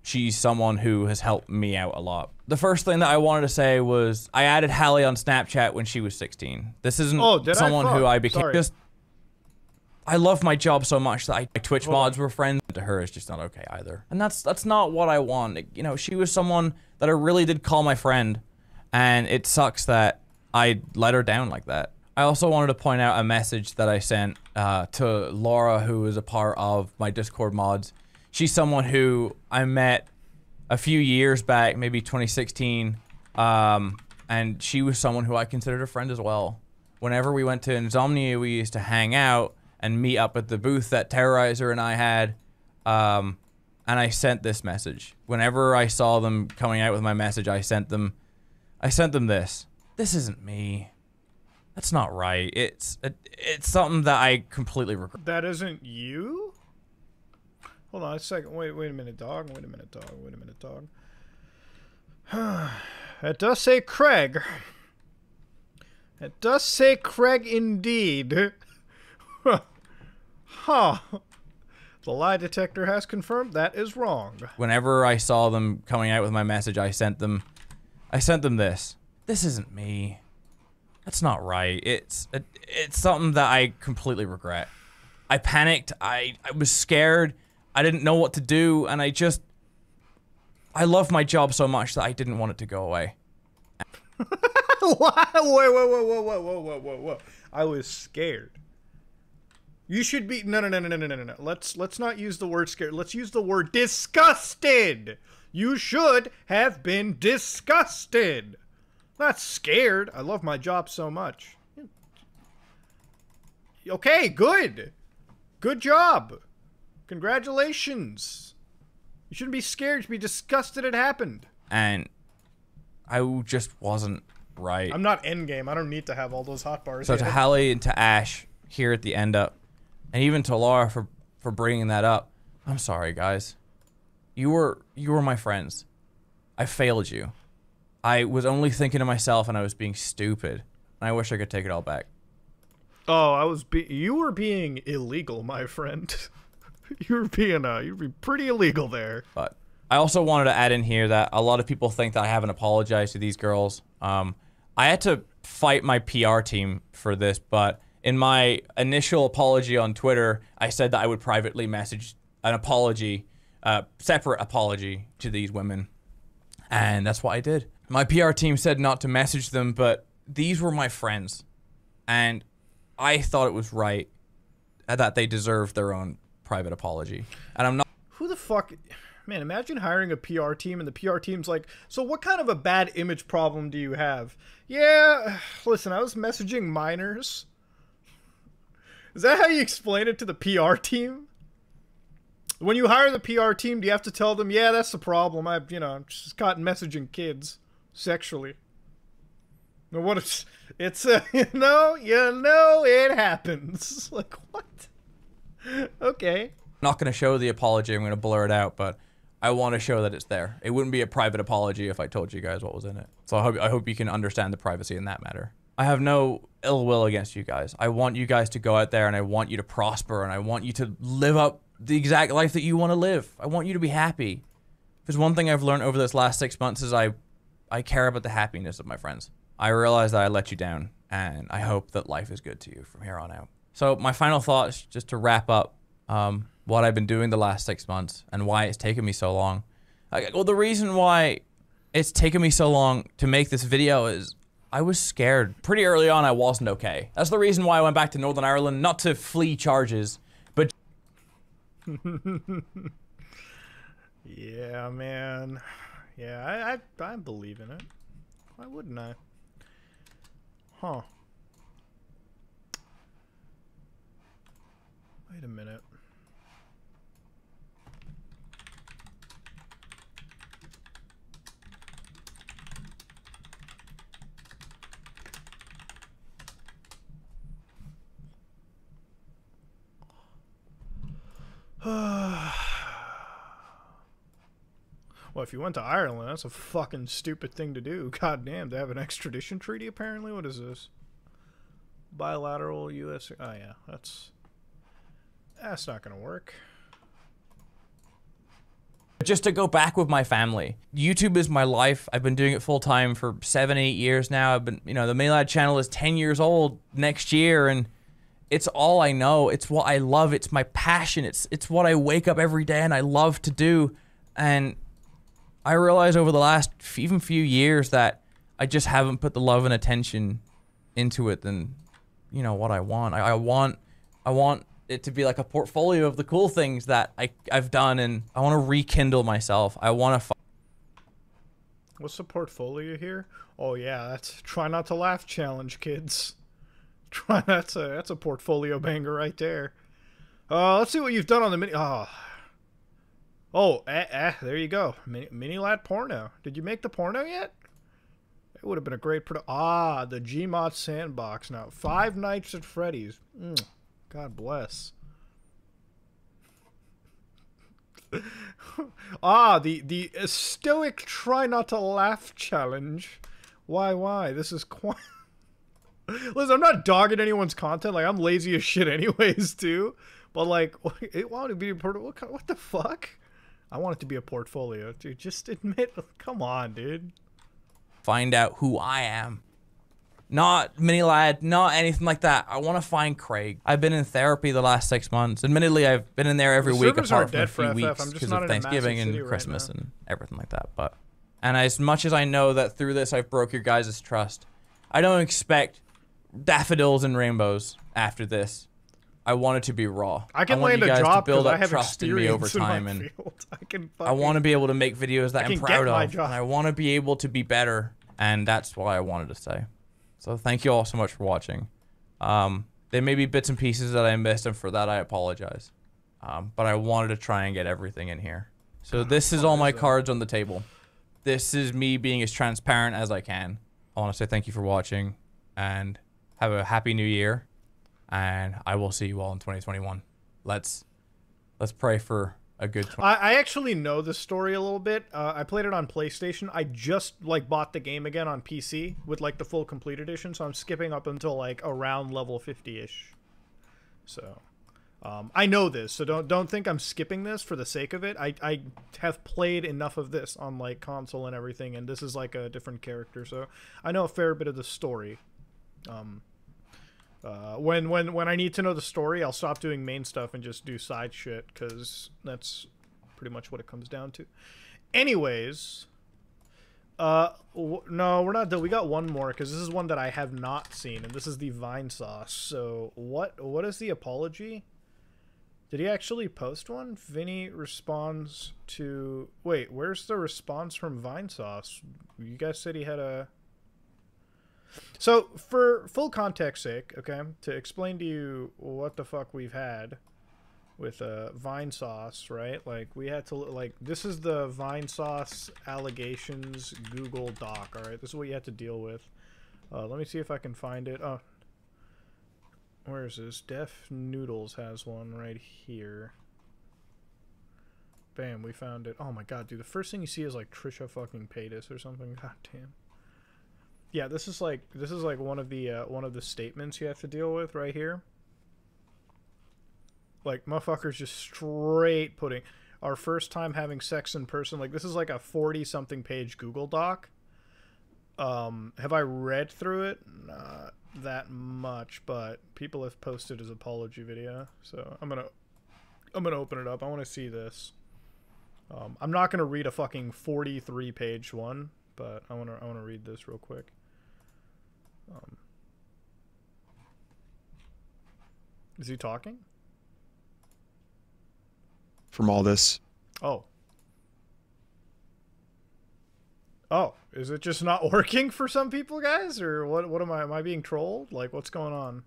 she's someone who has helped me out a lot. The first thing that I wanted to say was I added Hallie on Snapchat when she was 16. This isn't someone who I became. Sorry. Just I love my job so much that my Twitch mods were friends. To her, it's just not okay either. And that's not what I want. You know, she was someone that I really did call my friend, and it sucks that I let her down like that. I also wanted to point out a message that I sent to Laura, who is a part of my Discord mods. She's someone who I met a few years back, maybe 2016, and she was someone who I considered a friend as well. Whenever we went to Insomnia, we used to hang out and meet up at the booth that Terrorizer and I had, and I sent this message. Whenever I saw them coming out with my message, I sent them this. This isn't me. That's not right. It's something that I completely regret. That isn't you? Hold on a second. Wait a minute, dog. Wait a minute, dog. It does say Craig. It does say Craig indeed. Huh. The lie detector has confirmed that is wrong. Whenever I saw them coming out with my message, I sent them this. This isn't me. That's not right. It's something that I completely regret. I panicked. I was scared. I didn't know what to do, and I love my job so much that I didn't want it to go away. What? Whoa. I was scared. You should be no. Let's not use the word scared. Let's use the word disgusted. You should have been disgusted. Not scared. I love my job so much. Okay, good. Good job. Congratulations. You shouldn't be scared. You should be disgusted it happened. And I just wasn't right. I'm not endgame. I don't need to have all those hot bars So yet. to Hallie and to Ash here at the end up, and even to Laura for bringing that up, I'm sorry, guys. You were my friends. I failed you. I was only thinking of myself, and I was being stupid. And I wish I could take it all back. Oh, you were being illegal, my friend. you were being pretty illegal there. But I also wanted to add in here that a lot of people think that I haven't apologized to these girls. I had to fight my PR team for this, but in my initial apology on Twitter, I said that I would privately message an apology, separate apology to these women. And that's what I did. My PR team said not to message them, but these were my friends. And I thought it was right that they deserved their own private apology. And I'm not... Who the fuck... Man, imagine hiring a PR team and the PR team's like, so what kind of a bad image problem do you have? Yeah, listen, I was messaging minors. Is that how you explain it to the PR team? When you hire the PR team, do you have to tell them, yeah, that's the problem. I'm just caught messaging kids sexually. Now what it's it happens. Like, what? Okay. Not going to show the apology. I'm going to blur it out, but I want to show that it's there. It wouldn't be a private apology if I told you guys what was in it. So I hope you can understand the privacy in that matter. I have no ill will against you guys. I want you guys to go out there and I want you to prosper and I want you to live up the exact life that you want to live. I want you to be happy. If there's one thing I've learned over this last 6 months is I care about the happiness of my friends. I realize that I let you down and I hope that life is good to you from here on out. So my final thought is just to wrap up what I've been doing the last 6 months and why it's taken me so long. Well, the reason why it's taken me so long to make this video is I was scared. Pretty early on, I wasn't okay. That's the reason why I went back to Northern Ireland, not to flee charges, but... Yeah, man. Yeah, I believe in it. Why wouldn't I? Huh. Wait a minute. Well, if you went to Ireland, that's a fucking stupid thing to do. God damn, they have an extradition treaty apparently? What is this? Bilateral U.S. Oh yeah, that's not gonna work. Just to go back with my family. YouTube is my life. I've been doing it full time for 7-8 years now. I've been, the Maylad channel is 10 years old next year and it's all I know. It's what I love. It's my passion. It's what I wake up every day and I love to do. And I realized over the last even few years that I just haven't put the love and attention into it than, what I want. I want it to be like a portfolio of the cool things that I've done, and I want to rekindle myself. I want to. What's the portfolio here? Oh yeah, that's try not to laugh challenge, kids. That's a portfolio banger right there. Let's see what you've done on the mini. There you go. Mini lad porno. Did you make the porno yet? It would have been a great the Gmod sandbox now. 5 Nights at Freddy's. God bless. The stoic try not to laugh challenge. Why? This is quite... Listen, I'm not dogging anyone's content. Like, I'm lazy as shit anyways, too. But, like, it wanted to be a portfolio. What the fuck? I want it to be a portfolio, dude. Just admit. Come on, dude. Find out who I am. Not Mini Lad, not anything like that. I want to find Craig. I've been in therapy the last 6 months. Admittedly, I've been in there every week apart from a few weeks because of Thanksgiving and Christmas and everything like that. And as much as I know that through this I've broke your guys' trust, I don't expect daffodils and rainbows after this. I want it to be raw. I can want land you guys a job to build I up have trust in me over time, and I want to be able to make videos that I'm proud of, and I want to be able to be better. And that's why I wanted to say. So thank you all so much for watching. There may be bits and pieces that I missed, and for that I apologize. But I wanted to try and get everything in here. So this is all my cards on the table. This is me being as transparent as I can. I want to say thank you for watching, and have a happy new year. And I will see you all in 2021. Let's pray for a good. I actually know this story a little bit. I played it on PlayStation. I just like bought the game again on PC with like the full complete edition, so I'm skipping up until like around level 50-ish. So I know this, so don't think I'm skipping this for the sake of it. I have played enough of this on like console and everything, and this is like a different character, so I know a fair bit of the story. When I need to know the story, I'll stop doing main stuff and just do side shit, because that's pretty much what it comes down to. Anyways, no, we're not done. We got one more, because this is one that I have not seen, and this is the Vine Sauce. So what is the apology? Did he actually post one? Vinny responds to... Wait, where's the response from Vine Sauce? You guys said he had a... So, for full context sake, okay, to explain to you what the fuck we've had with Vine Sauce, right? Like, we had to, like, this is the Vine Sauce allegations Google Doc, alright? This is what you had to deal with. Let me see if I can find it. Oh, where is this? Def Noodles has one right here. Bam, we found it. Oh my god, dude, the first thing you see is, like, Trisha fucking Paytas or something. God damn. Yeah, this is like one of the statements you have to deal with right here. Like, motherfuckers just straight putting our first time having sex in person. Like, this is like a 40-something page Google Doc. Have I read through it? Not that much, but people have posted his apology video, so I'm gonna open it up. I want to see this. I'm not gonna read a fucking 43-page one, but I wanna read this real quick. Is he talking? From all this. Oh. Oh, is it just not working for some people, guys? Or what am I being trolled? Like, what's going on?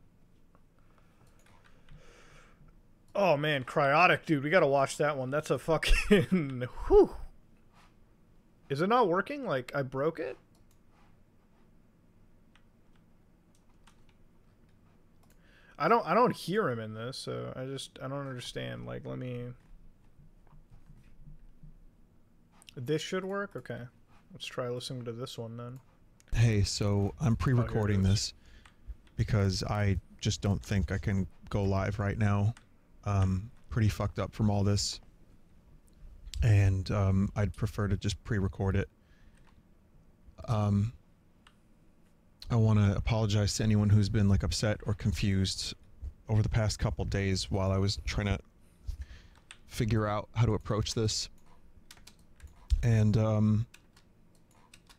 Oh man, Cryotic, dude, we gotta watch that one. That's a fucking whew. Is it not working? Like, I broke it? I don't hear him in this, so I don't understand. Like, let me... This should work? Okay. Let's try listening to this one then. Hey, so I'm pre-recording this because I just don't think I can go live right now. Pretty fucked up from all this. And I'd prefer to just pre-record it. I want to apologize to anyone who's been like upset or confused over the past couple days while I was trying to figure out how to approach this. And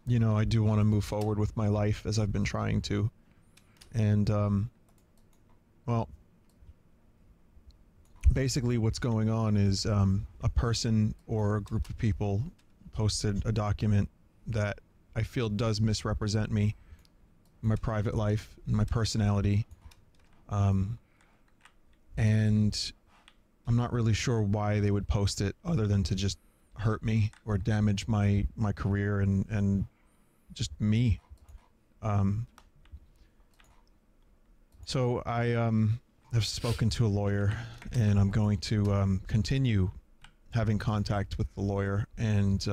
you know, I do want to move forward with my life as I've been trying to. And well, basically what's going on is a person or a group of people posted a document that I feel does misrepresent me, my private life, my personality, and I'm not really sure why they would post it other than to just hurt me or damage my career and just me. So I have spoken to a lawyer, and I'm going to continue having contact with the lawyer and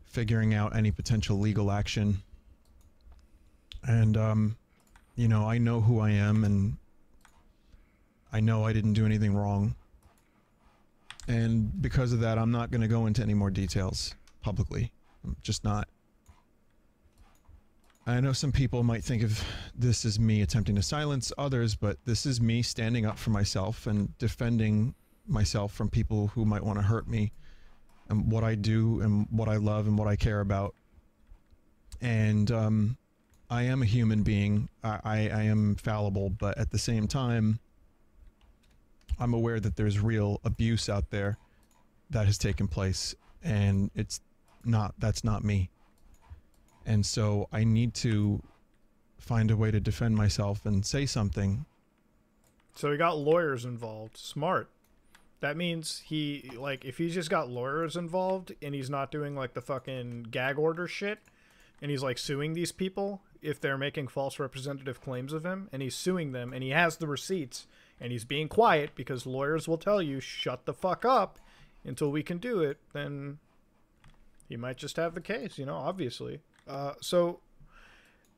figuring out any potential legal action. And you know, I know who I am, and I know I didn't do anything wrong. And because of that, I'm not going to go into any more details publicly. I'm just not. I know some people might think of this as me attempting to silence others, but this is me standing up for myself and defending myself from people who might want to hurt me and what I do and what I love and what I care about. And I am a human being. I am fallible, but at the same time, I'm aware that there's real abuse out there that has taken place, and that's not me. And so I need to find a way to defend myself and say something. So he got lawyers involved. Smart. That means he, like, if he's just got lawyers involved and he's not doing, like, the fucking gag order shit, and he's, like, suing these people if they're making false representative claims of him, and he's suing them, and he has the receipts, and he's being quiet because lawyers will tell you, shut the fuck up until we can do it, then he might just have the case, you know, obviously. So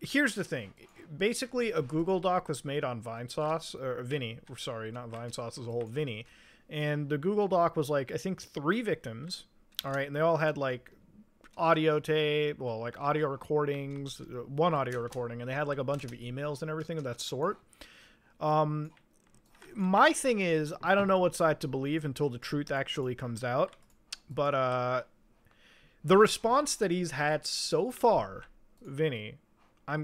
here's the thing. Basically, a Google Doc was made on Vinesauce, or Vinny, sorry, not Vinesauce as a whole, Vinny. And the Google Doc was like, I think 3 victims, all right, and they all had like audio tape, well, like audio recordings, 1 audio recording, and they had like a bunch of emails and everything of that sort. My thing is, I don't know what side to believe until the truth actually comes out, but the response that he's had so far, Vinny, I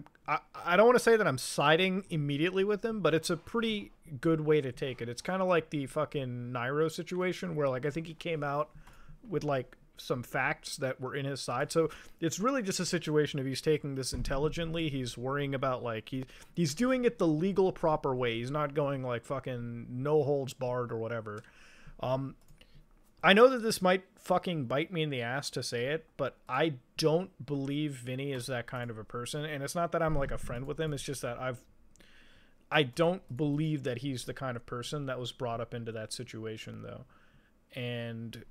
don't want to say that I'm siding immediately with him, but it's a pretty good way to take it. It's kind of like the fucking Nairo situation where, like, I think he came out with, like, some facts that were in his side. So it's really just a situation of he's taking this intelligently. He's worrying about, like, he's doing it the legal proper way. He's not going, like, fucking no holds barred or whatever. I know that this might fucking bite me in the ass to say it, but I don't believe Vinny is that kind of a person. And it's not that I'm like a friend with him. It's just that I don't believe that he's the kind of person that was brought up into that situation, though. And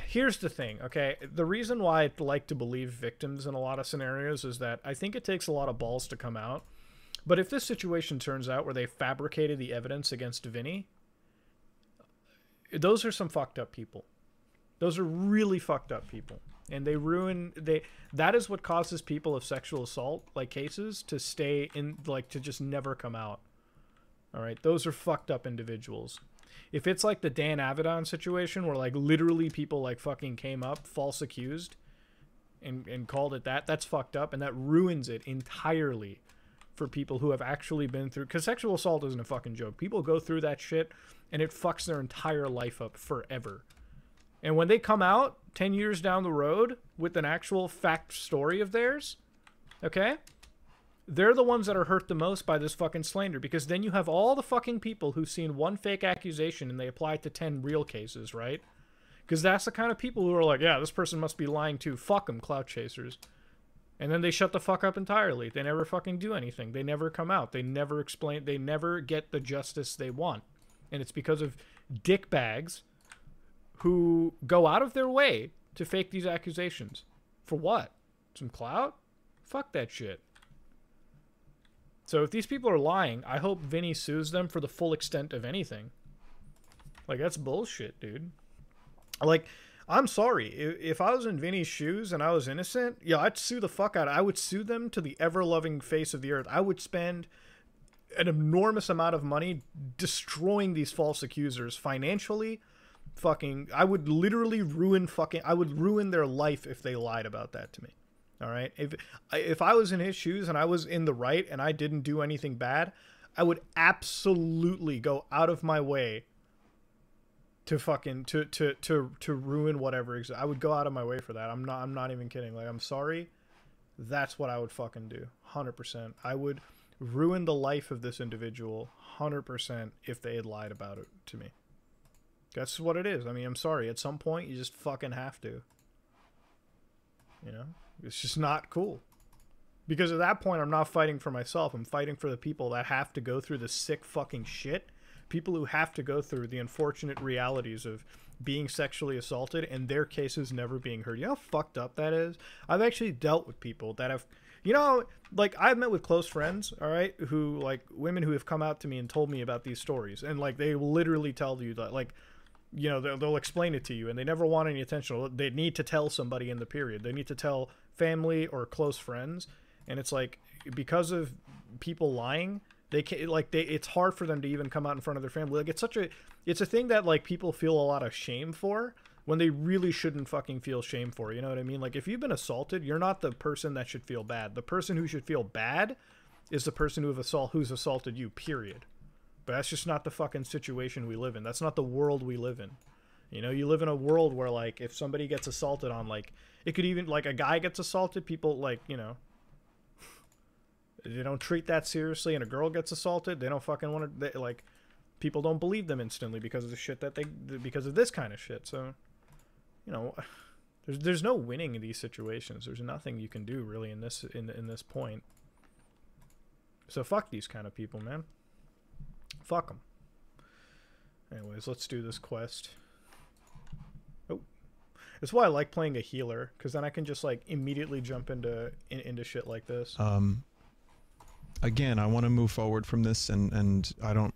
here's the thing, okay? The reason why I like to believe victims in a lot of scenarios is that I think it takes a lot of balls to come out. But if this situation turns out where they fabricated the evidence against Vinny, those are some fucked up people. Those are really fucked up people. And that is what causes people of sexual assault, like cases, to stay in, like, to just never come out. All right. Those are fucked up individuals. If it's like the Dan Avedon situation where, like, literally people, like, fucking came up false accused and called it that, that's fucked up. And that ruins it entirely for people who have actually been through, because sexual assault isn't a fucking joke. People go through that shit and it fucks their entire life up forever. And when they come out 10 years down the road with an actual fact story of theirs, okay, they're the ones that are hurt the most by this fucking slander, because then you have all the fucking people who've seen one fake accusation and they apply it to 10 real cases, right? Because that's the kind of people who are like, yeah, this person must be lying too. Fuck them, clout chasers. And then they shut the fuck up entirely. They never fucking do anything. They never come out. They never explain. They never get the justice they want. And it's because of dickbags who go out of their way to fake these accusations. For what? Some clout? Fuck that shit. So if these people are lying, I hope Vinny sues them for the full extent of anything. Like, that's bullshit, dude. Like, I'm sorry. If I was in Vinny's shoes and I was innocent, yeah, I'd sue the fuck out of it. I would sue them to the ever-loving face of the earth. I would spend an enormous amount of money destroying these false accusers financially. Fucking, I would literally I would ruin their life if they lied about that to me. All right? If I was in his shoes and I was in the right and I didn't do anything bad, I would absolutely go out of my way to fucking to ruin whatever exists. I would go out of my way for that. I'm not even kidding. Like, I'm sorry. That's what I would fucking do. 100%. I would ruin the life of this individual 100% if they had lied about it to me. That's what it is. I mean, I'm sorry. At some point, you just fucking have to. You know? It's just not cool. Because at that point, I'm not fighting for myself. I'm fighting for the people that have to go through the sick fucking shit. People who have to go through the unfortunate realities of being sexually assaulted and their cases never being heard. You know how fucked up that is? I've actually dealt with people that have, you know, like, I've met with close friends, all right, who, like, women who have come out to me and told me about these stories. And, like, they will literally tell you that, like, you know, they'll explain it to you and they never want any attention. They need to tell somebody in the period. They need to tell family or close friends. And it's like, because of people lying, they can't, like, it's hard for them to even come out in front of their family. Like, it's a thing that, like, people feel a lot of shame for when they really shouldn't fucking feel shame for. You know what I mean? Like, if you've been assaulted, you're not the person that should feel bad. The person who should feel bad is the person who's assaulted you, period. But that's just not the fucking situation we live in. That's not the world we live in. You know, you live in a world where, like, if somebody gets assaulted on, like, it could even, like, a guy gets assaulted, people, like, you know, they don't treat that seriously, and a girl gets assaulted, they don't fucking want to, like, people don't believe them instantly because of the shit that because of this kind of shit. So, you know, there's no winning in these situations. There's nothing you can do really in this point. So fuck these kind of people, man. Fuck them. Anyways, let's do this quest. Oh, that's why I like playing a healer, because then I can just like immediately jump into shit like this. Again, I want to move forward from this, and I don't,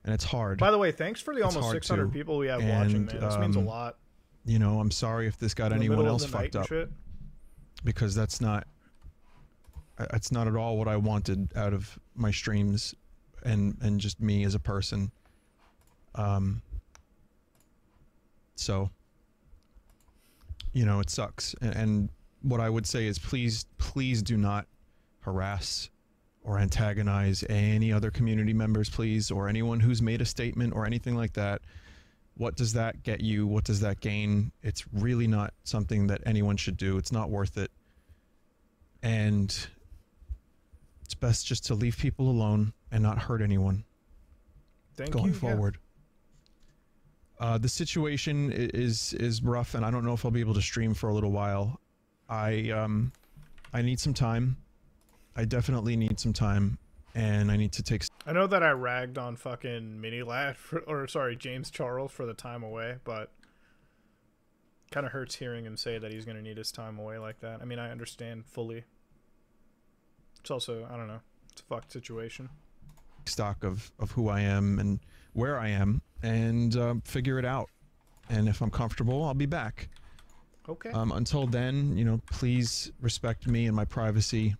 and it's hard. By the way, thanks for the It's almost hard 600 to, people we have watching, man. This means a lot. You know, I'm sorry if this got In the anyone middle of else the night fucked and up, shit. because that's not at all what I wanted out of my streams, and just me as a person. So, you know, it sucks. And what I would say is, please do not harass or antagonize any other community members, please, or anyone who's made a statement or anything like that. What does that get you? What does that gain? It's really not something that anyone should do. It's not worth it. And it's best just to leave people alone and not hurt anyone going forward. The situation is rough, and I don't know if I'll be able to stream for a little while. I need some time. I definitely need some time, and I need to take... I know that I ragged on fucking Minilad, James Charles for the time away, but kind of hurts hearing him say that he's going to need his time away like that. I mean, I understand fully. It's also, I don't know, it's a fucked situation. Stock of who I am and where I am, and figure it out. And if I'm comfortable, I'll be back. Okay. Until then, you know, please respect me and my privacy,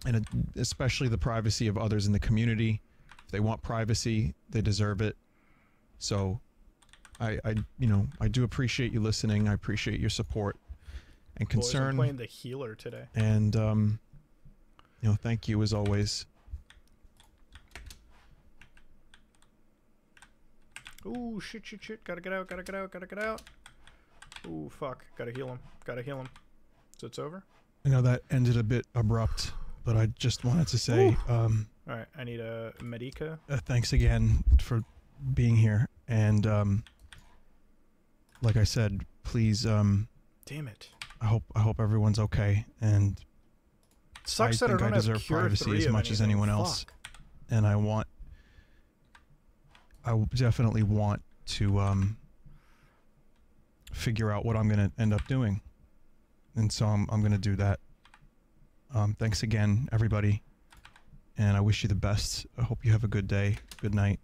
and especially the privacy of others in the community. If they want privacy, they deserve it. So, I you know, I do appreciate you listening. I appreciate your support and concern. Boys, I'm playing the healer today. And you know, thank you as always. Ooh, shit. Gotta get out. Ooh, fuck. Gotta heal him. So it's over? I know that ended a bit abrupt, but I just wanted to say, Alright, I need a Medica. Thanks again for being here. And, like I said, please, Damn it. I hope everyone's okay. And Sucks I that think I don't have deserve Cure privacy 3 as of much as anything. anyone else. Fuck. And I definitely want to, figure out what I'm going to end up doing. And so I'm going to do that. Thanks again, everybody. And I wish you the best. I hope you have a good day, good night,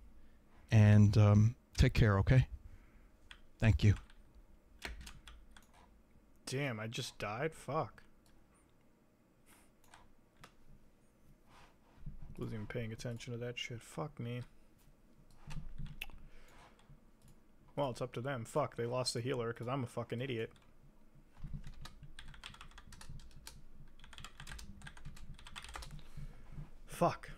and take care, okay? Thank you. Damn, I just died? Fuck. Wasn't even paying attention to that shit. Fuck me. Well, it's up to them. Fuck, they lost the healer because I'm a fucking idiot. Fuck.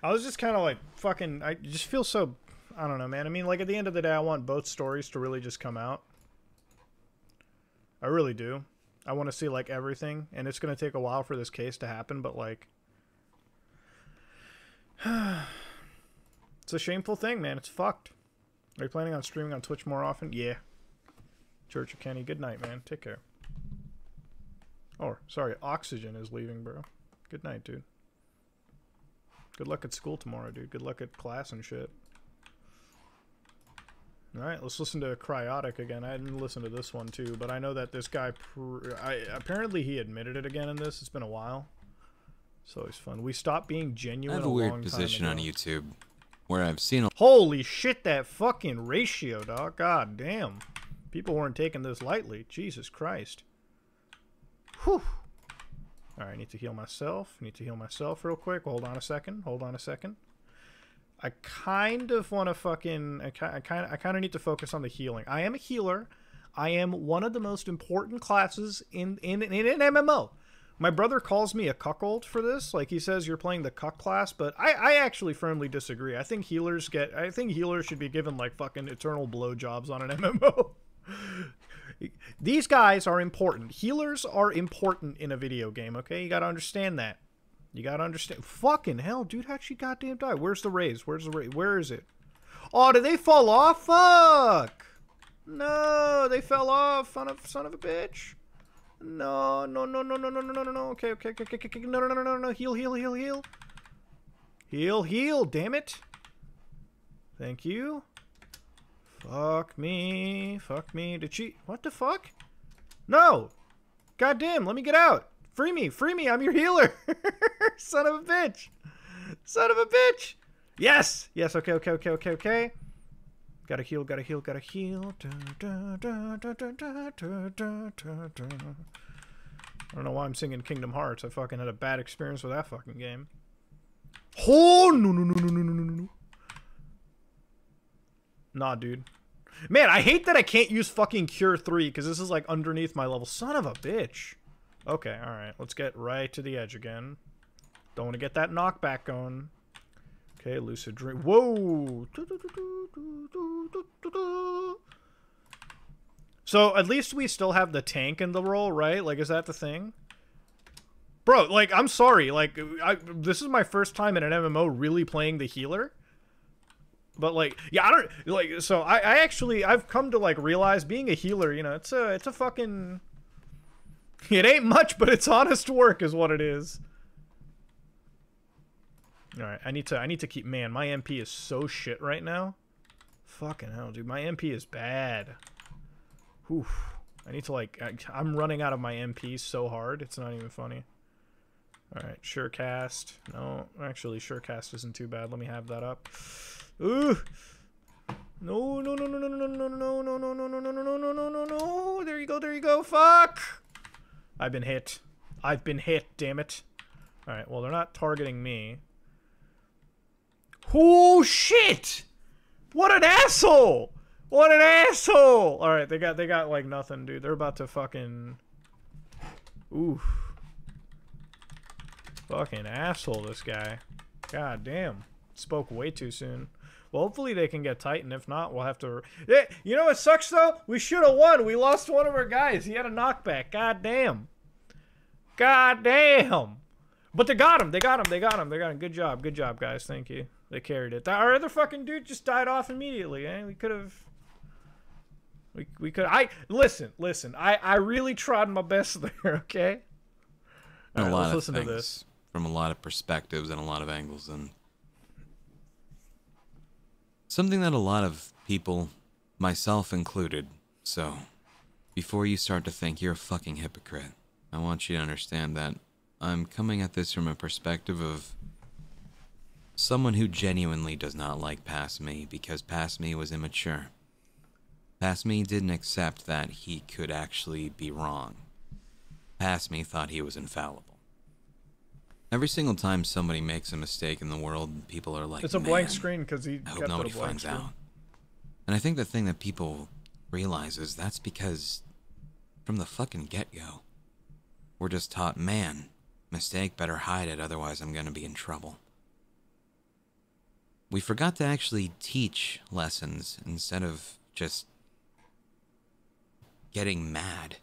I was just kind of like, fucking, I just feel so, I don't know, man. I mean, like, at the end of the day, I want both stories to really just come out. I really do. I want to see, like, everything, and it's going to take a while for this case to happen, but, like, it's a shameful thing, man. It's fucked. Are you planning on streaming on Twitch more often? Yeah. Church of Kenny, good night, man. Take care. Oh, sorry, Oxygen is leaving, bro. Good night, dude. Good luck at school tomorrow, dude. Good luck at class and shit. Alright, let's listen to Cryotic again. I didn't listen to this one, too, but I know that this guy... apparently he admitted it again in this. It's been a while. It's always fun. We stopped being genuine I have a weird position on YouTube where I've seen a... Holy shit, that fucking ratio, dog. God damn. People weren't taking this lightly. Jesus Christ. Whew. Alright, I need to heal myself. Real quick. Hold on a second. I kind of want to fucking... I kind of need to focus on the healing. I am a healer. I am one of the most important classes in an MMO. My brother calls me a cuckold for this. Like, he says you're playing the cuck class, but I actually firmly disagree. I think healers should be given, like, fucking eternal blowjobs on an MMO. These guys are important. Healers are important in a video game, okay? You gotta understand that. You gotta understand. Fucking hell, dude, how'd she goddamn die? Where's the raise? Where's the raise? Where is it? Oh, did they fall off? Fuck! No, they fell off, son of a bitch. No. Okay. No. Heal, damn it. Thank you. Fuck me. Did she... What the fuck? No! Goddamn, let me get out. Free me, I'm your healer. Son of a bitch. Yes, okay. Gotta heal. I don't know why I'm singing Kingdom Hearts. I fucking had a bad experience with that fucking game. Oh, no. Nah, dude. Man, I hate that I can't use fucking Cure 3 because this is like underneath my level. Son of a bitch. Okay, alright. Let's get right to the edge again. Don't want to get that knockback going. Okay, Lucid Dream. Whoa! So, at least we still have the tank in the role, right? Like, is that the thing? Bro, like, I'm sorry. Like, this is my first time in an MMO really playing the healer. But, like, yeah, I don't... Like, so, I've come to, like, realize being a healer, you know, it's a fucking... It ain't much, but it's honest work is what it is. Alright, I need to keep... Man, my MP is so shit right now. Fucking hell, dude. My MP is bad. Oof. I need to, like... I'm running out of my MP so hard. It's not even funny. Alright, Surecast. No, actually, Surecast isn't too bad. Let me have that up. Ooh! No. There you go. Fuck! I've been hit, damn it. Alright, well, they're not targeting me. Oh, shit! What an asshole! Alright, they got, like, nothing, dude. They're about to fucking... Oof. Fucking asshole, this guy. God damn. Spoke way too soon. Well, hopefully they can get Titan. If not, we'll have to... Yeah, you know what sucks, though? We should have won. We lost one of our guys. He had a knockback. God damn. But they got him. Good job, guys. Thank you. They carried it. Our other fucking dude just died off immediately, eh? We could have... We could... Listen. I really tried my best there, okay? All right, let's listen to this. From a lot of perspectives and a lot of angles, and... Something that a lot of people, myself included, so before you start to think you're a fucking hypocrite, I want you to understand that I'm coming at this from a perspective of someone who genuinely does not like Past Me because Past Me was immature. Past Me didn't accept that he could actually be wrong. Past Me thought he was infallible. Every single time somebody makes a mistake in the world, people are like, it's a blank screen because he I hope nobody finds out. And I think the thing that people realize is that's because from the fucking get-go, we're just taught, man, mistake, better hide it, otherwise I'm gonna be in trouble. We forgot to actually teach lessons instead of just getting mad.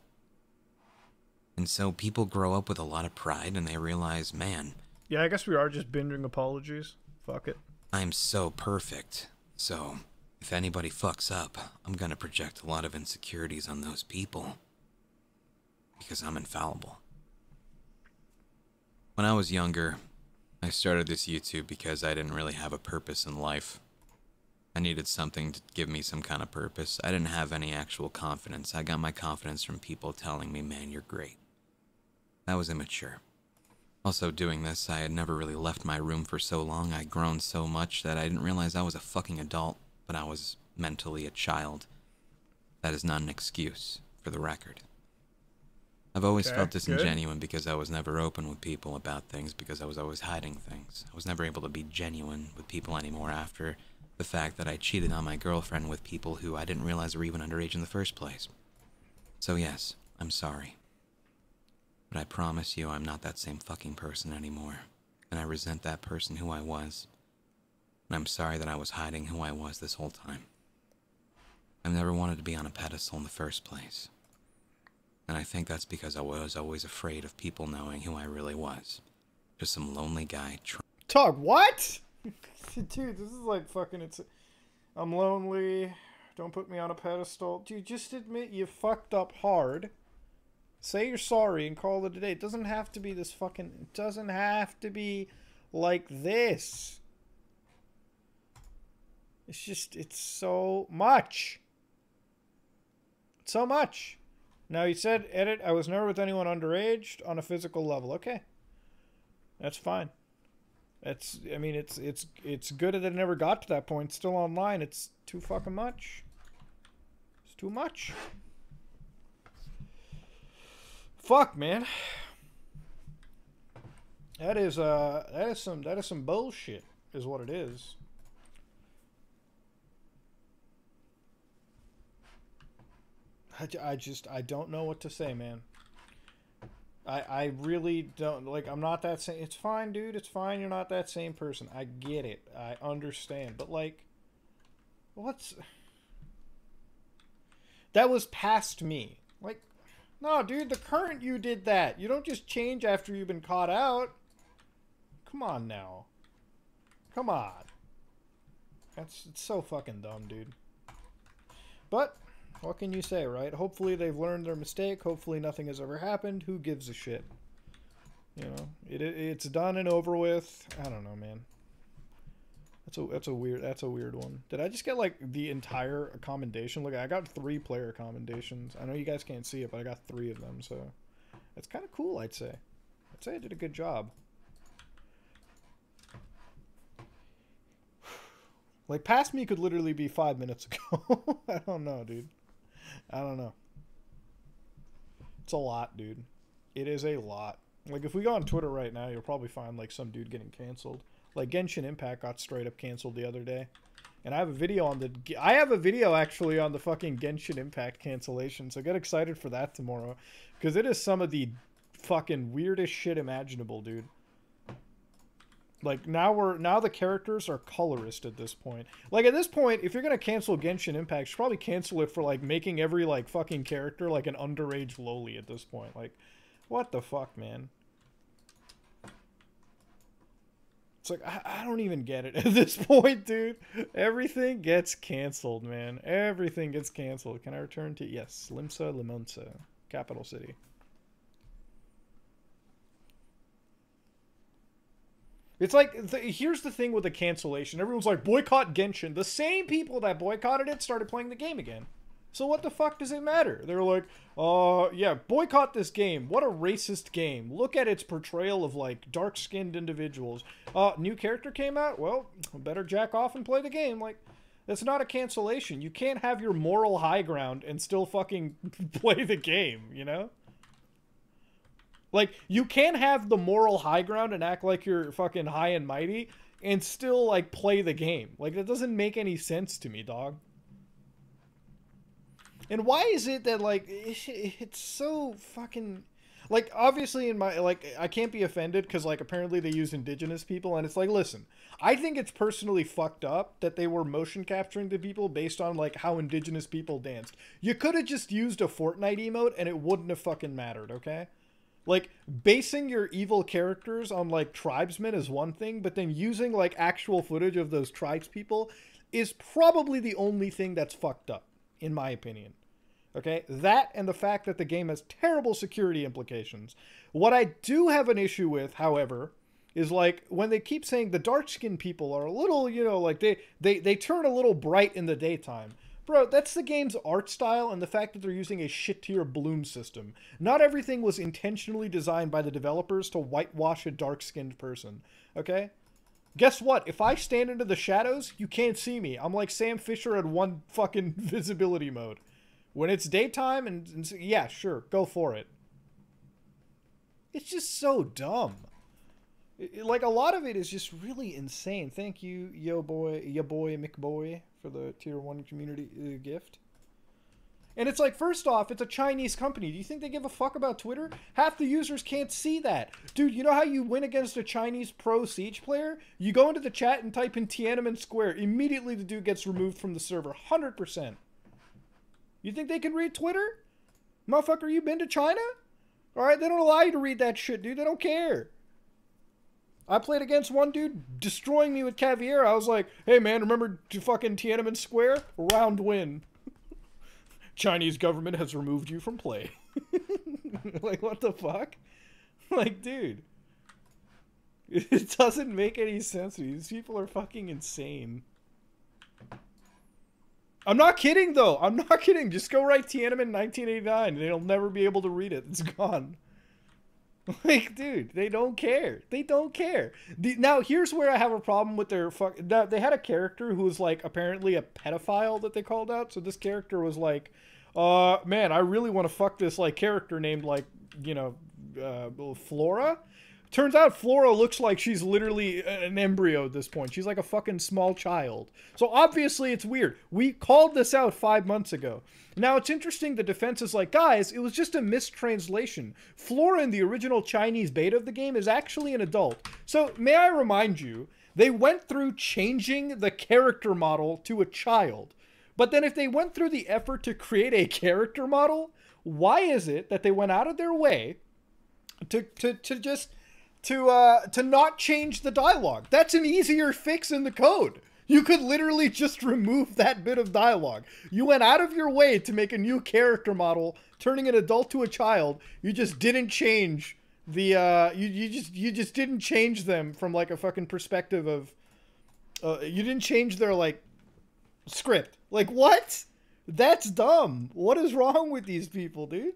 And so people grow up with a lot of pride and they realize, man... Yeah, I guess we are just binging apologies. Fuck it. I'm so perfect. So, if anybody fucks up, I'm gonna project a lot of insecurities on those people. Because I'm infallible. When I was younger, I started this YouTube because I didn't really have a purpose in life. I needed something to give me some kind of purpose. I didn't have any actual confidence. I got my confidence from people telling me, man, you're great. That was immature. Also, doing this, I had never really left my room for so long. I'd grown so much that I didn't realize I was a fucking adult, but I was mentally a child. That is not an excuse, for the record. I've always felt disingenuous because I was never open with people about things because I was always hiding things. I was never able to be genuine with people anymore after the fact that I cheated on my girlfriend with people who I didn't realize were even underage in the first place. So yes, I'm sorry. But I promise you I'm not that same fucking person anymore. And I resent that person who I was. And I'm sorry that I was hiding who I was this whole time. I've never wanted to be on a pedestal in the first place. And I think that's because I was always afraid of people knowing who I really was. Just some lonely guy Tog, what? Dude, this is like fucking, I'm lonely. Don't put me on a pedestal. Dude, just admit you fucked up hard. Say you're sorry and call it a day. It doesn't have to be this fucking... It doesn't have to be like this. It's just... It's so much. It's so much. Now, you said, edit, I was never with anyone underage on a physical level. Okay. That's fine. That's... I mean, it's good that it never got to that point. Still online. It's too fucking much. It's too much. Fuck, man. That is some bullshit, is what it is. I don't know what to say, man. I really don't, like, I'm not that same. It's fine, dude. It's fine. You're not that same person. I get it. I understand. But, like, that was past me. Like, no, dude, the current you did that. You don't just change after you've been caught out. Come on now. Come on. It's so fucking dumb, dude. But, what can you say, right? Hopefully they've learned their mistake. Hopefully nothing has ever happened. Who gives a shit? You know, it's done and over with. I don't know, man. That's a weird one. Did I just get like the entire commendation? Look, I got 3 player commendations. I know you guys can't see it, but I got 3 of them, so it's kind of cool, I'd say. I'd say I did a good job. Like, past me could literally be 5 minutes ago. I don't know, dude. I don't know. It's a lot, dude. It is a lot. Like, if we go on Twitter right now, you'll probably find like some dude getting canceled. Like, Genshin Impact got straight up canceled the other day. And I have a video on the... I have a video, actually, on the fucking Genshin Impact cancellation. So get excited for that tomorrow. Because it is some of the fucking weirdest shit imaginable, dude. Like, now the characters are colorist at this point. Like, at this point, if you're going to cancel Genshin Impact, you should probably cancel it for, like, making every, like, fucking character, like, an underage loli at this point. Like, what the fuck, man? It's like, I don't even get it at this point, dude. Everything gets canceled, man. Everything gets canceled. Can I return to... Yes, Limsa Limonsa, capital city. It's like, here's the thing with the cancellation. Everyone's like, boycott Genshin. The same people that boycotted it started playing the game again. So what the fuck does it matter? They're like, yeah, boycott this game. What a racist game. Look at its portrayal of, like, dark-skinned individuals. New character came out? Well, better jack off and play the game. Like, that's not a cancellation. You can't have your moral high ground and still fucking play the game, you know? Like, you can't have the moral high ground and act like you're fucking high and mighty and still, like, play the game. Like, that doesn't make any sense to me, dog. And why is it that, like, it's so fucking... Like, obviously in my... Like, I can't be offended because, like, apparently they use indigenous people. And it's like, listen, I think it's personally fucked up that they were motion capturing the people based on, like, how indigenous people danced. You could have just used a Fortnite emote and it wouldn't have fucking mattered, okay? Like, basing your evil characters on, like, tribesmen is one thing, but then using, like, actual footage of those tribespeople is probably the only thing that's fucked up, in my opinion. Okay? That and the fact that the game has terrible security implications. What I do have an issue with, however, is, like, when they keep saying the dark-skinned people are a little, you know, like, they turn a little bright in the daytime. Bro, that's the game's art style and the fact that they're using a shit-tier bloom system. Not everything was intentionally designed by the developers to whitewash a dark-skinned person, okay? Guess what? If I stand into the shadows, you can't see me. I'm like Sam Fisher at 1 fucking visibility mode. When it's daytime, and yeah, sure, go for it. It's just so dumb. Like, a lot of it is just really insane. Thank you, yo boy McBoy, for the tier 1 community gift. And it's like, first off, it's a Chinese company. Do you think they give a fuck about Twitter? Half the users can't see that. Dude, you know how you win against a Chinese pro Siege player? You go into the chat and type in Tiananmen Square. Immediately the dude gets removed from the server. 100%. You think they can read Twitter? Motherfucker, you been to China? Alright, they don't allow you to read that shit, dude. They don't care. I played against one dude destroying me with caviar. I was like, hey man, remember to fucking Tiananmen Square? Round win. Chinese government has removed you from play. Like, what the fuck? Like, dude. It doesn't make any sense to me. These people are fucking insane. I'm not kidding, though. I'm not kidding. Just go write Tiananmen 1989. They'll never be able to read it. It's gone. Like, dude, they don't care. They don't care. Now, here's where I have a problem with their they had a character who was, like, apparently a pedophile that they called out. So this character was like, man, I really want to fuck this, like, character named, like, you know, Flora. Turns out Flora looks like she's literally an embryo at this point. She's like a fucking small child. So obviously it's weird. We called this out 5 months ago. Now it's interesting the defense is like, guys, it was just a mistranslation. Flora in the original Chinese beta of the game is actually an adult. So may I remind you, they went through changing the character model to a child. But then if they went through the effort to create a character model, why is it that they went out of their way to not change the dialogue? That's an easier fix in the code. You could literally just remove that bit of dialogue. You went out of your way to make a new character model, turning an adult to a child. You just didn't change the you just didn't change them from like a fucking perspective of you didn't change their like script. Like, what? That's dumb. What is wrong with these people, dude?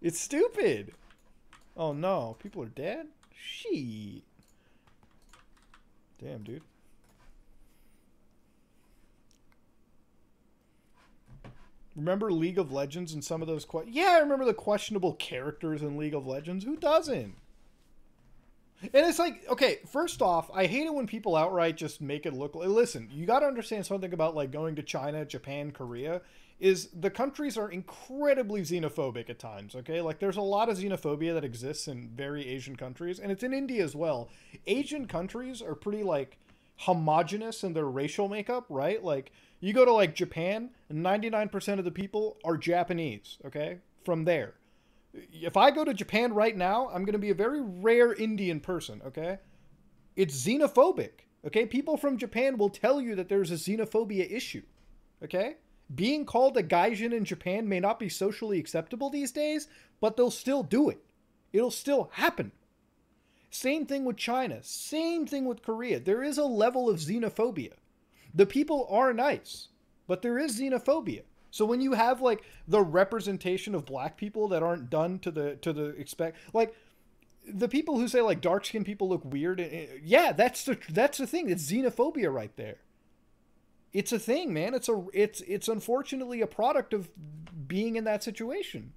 It's stupid. Oh no, people are dead? Shit. Damn, dude. Remember League of Legends and some of those yeah, I remember the questionable characters in League of Legends. Who doesn't? And it's like, okay, first off, I hate it when people outright just make it look like, listen, you got to understand something about like going to China, Japan, Korea, is the countries are incredibly xenophobic at times, okay? Like there's a lot of xenophobia that exists in very Asian countries, and it's in India as well. Asian countries are pretty like homogenous in their racial makeup, right? Like you go to like Japan, 99% of the people are Japanese, okay? From there. If I go to Japan right now, I'm going to be a very rare Indian person, okay? It's xenophobic, okay? People from Japan will tell you that there's a xenophobia issue, okay? Being called a gaijin in Japan may not be socially acceptable these days, but they'll still do it. It'll still happen. Same thing with China. Same thing with Korea. There is a level of xenophobia. The people are nice, but there is xenophobia. So when you have like the representation of black people that aren't done to the expect, like the people who say like dark skinned people look weird, yeah, that's the thing. It's xenophobia right there. It's a thing, man. It's unfortunately a product of being in that situation.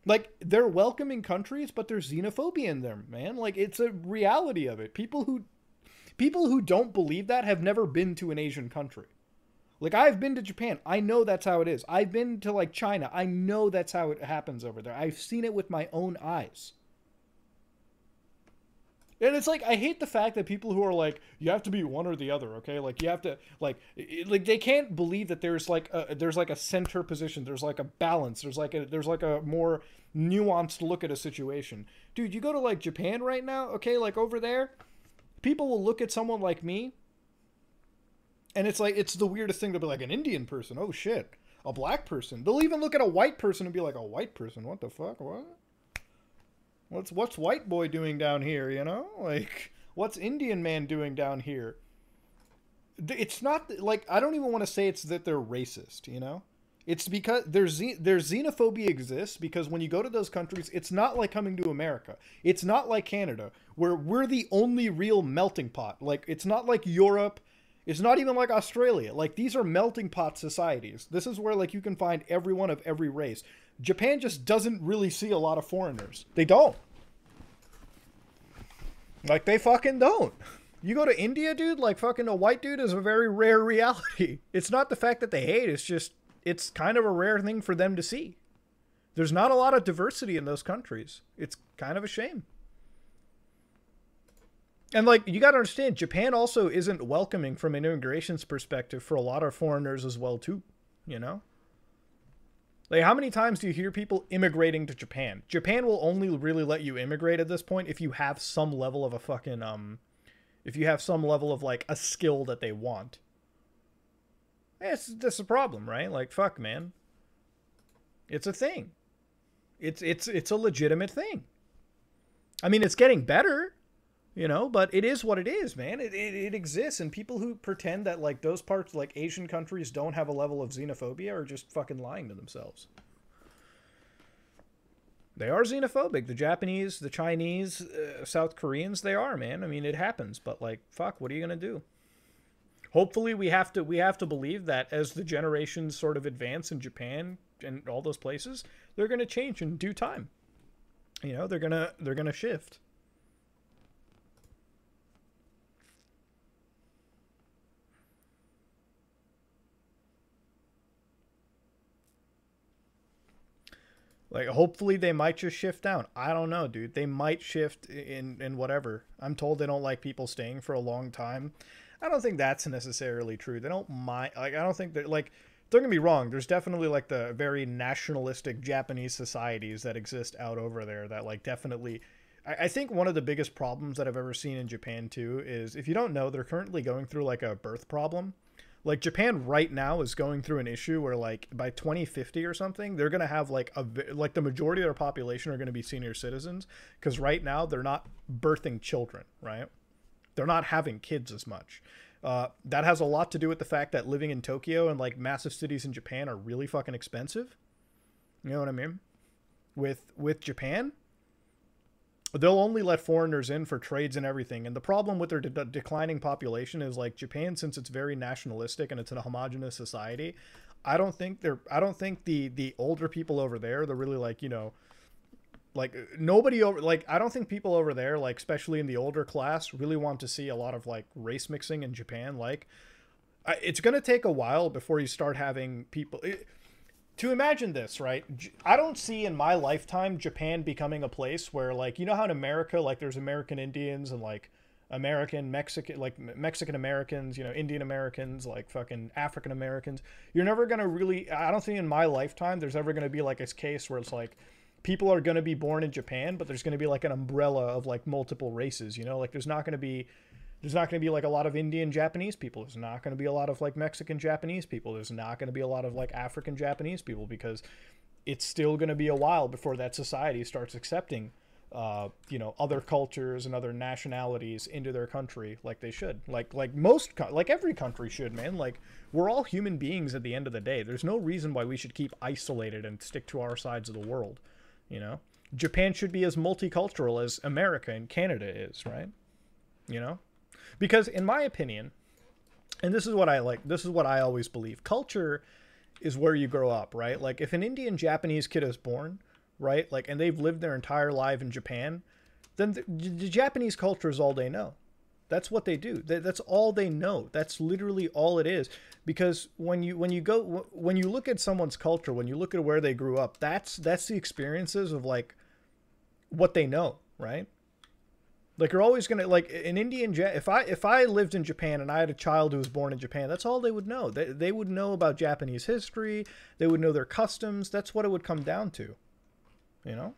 Like they're welcoming countries, but there's xenophobia in them, man. Like it's a reality of it. People who don't believe that have never been to an Asian country. Like, I've been to Japan. I know that's how it is. I've been to, like, China. I know that's how it happens over there. I've seen it with my own eyes. And it's like, I hate the fact that people who are like, you have to be one or the other, okay? Like, you have to, like they can't believe that there's like a center position. There's like a balance. There's like a more nuanced look at a situation. Dude, you go to, like, Japan right now, okay? Like, over there, people will look at someone like me, and it's like, it's the weirdest thing to be like an Indian person. Oh shit. A black person. They'll even look at a white person and be like, a white person? What the fuck? What? What's white boy doing down here, you know? Like, what's Indian man doing down here? It's not, like, I don't even want to say it's that they're racist, you know? It's because there's xenophobia exists because when you go to those countries, it's not like coming to America. It's not like Canada, where we're the only real melting pot. Like, it's not like Europe. It's not even like Australia. Like, these are melting pot societies. This is where, like, you can find everyone of every race. Japan just doesn't really see a lot of foreigners. They don't. Like, they fucking don't. You go to India, dude, like fucking a white dude is a very rare reality. It's not the fact that they hate, it's just, it's kind of a rare thing for them to see. There's not a lot of diversity in those countries. It's kind of a shame. And like, you got to understand, Japan also isn't welcoming from an immigration's perspective for a lot of foreigners as well, too. You know? Like, how many times do you hear people immigrating to Japan? Japan will only really let you immigrate at this point if you have some level of a fucking, if you have some level of, like, a skill that they want. That's a problem, right? Like, fuck, man. It's a thing. It's a legitimate thing. I mean, it's getting better, you know, but it is what it is, man. It exists, and people who pretend that, like, those parts, like, Asian countries don't have a level of xenophobia are just fucking lying to themselves. They are xenophobic. The Japanese, the Chinese, South Koreans, they are, man. I mean, it happens, but, like, fuck, what are you gonna do? Hopefully we have to believe that as the generations sort of advance in Japan and all those places, they're going to change in due time. You know, they're going to shift. Like, hopefully they might just shift down. I don't know, dude. They might shift in whatever. I'm told they don't like people staying for a long time. I don't think that's necessarily true. They don't mind. Like, I don't think that, like, don't get me wrong. There's definitely, like, the very nationalistic Japanese societies that exist out over there that, like, definitely. I think one of the biggest problems that I've ever seen in Japan, too, is if you don't know, they're currently going through, like, a birth problem. Like, Japan right now is going through an issue where, like, by 2050 or something, they're going to have, like, the majority of their population are going to be senior citizens. Because right now, they're not birthing children, right? They're not having kids as much. That has a lot to do with the fact that living in Tokyo and, like, massive cities in Japan are really fucking expensive. You know what I mean? With Japan, they'll only let foreigners in for trades and everything. And the problem with their declining population is, like, Japan, since it's very nationalistic and it's in a homogenous society, I don't think the older people over there, they're really, like, you know, like, nobody over, like, I don't think people over there, like, especially in the older class, really want to see a lot of, like, race mixing in Japan. Like, it's going to take a while before you start having people to imagine this, right? I don't see in my lifetime Japan becoming a place where, like, you know how in America, like, there's American Indians and, like, Mexican Americans, you know, Indian Americans, like, fucking African Americans. You're never going to really, I don't think in my lifetime there's ever going to be, like, a case where it's like, people are going to be born in Japan, but there's going to be, like, an umbrella of, like, multiple races, you know? Like, there's not going to be like a lot of Indian Japanese people. There's not going to be a lot of, like, Mexican Japanese people. There's not going to be a lot of, like, African Japanese people, because it's still going to be a while before that society starts accepting, you know, other cultures and other nationalities into their country like they should. Like every country should, man. Like, we're all human beings at the end of the day. There's no reason why we should keep isolated and stick to our sides of the world. You know, Japan should be as multicultural as America and Canada is, right? You know, because in my opinion, and this is what I like, this is what I always believe, culture is where you grow up, right? Like, if an Indian Japanese kid is born, right, like, and they've lived their entire life in Japan, then the Japanese culture is all they know. That's what they do. That's all they know. That's literally all it is. Because when you look at someone's culture, when you look at where they grew up, that's the experiences of, like, what they know, right? Like, you're always gonna, like, an Indian, if I lived in Japan and I had a child who was born in Japan, that's all they would know. They would know about Japanese history. They would know their customs. That's what it would come down to, you know.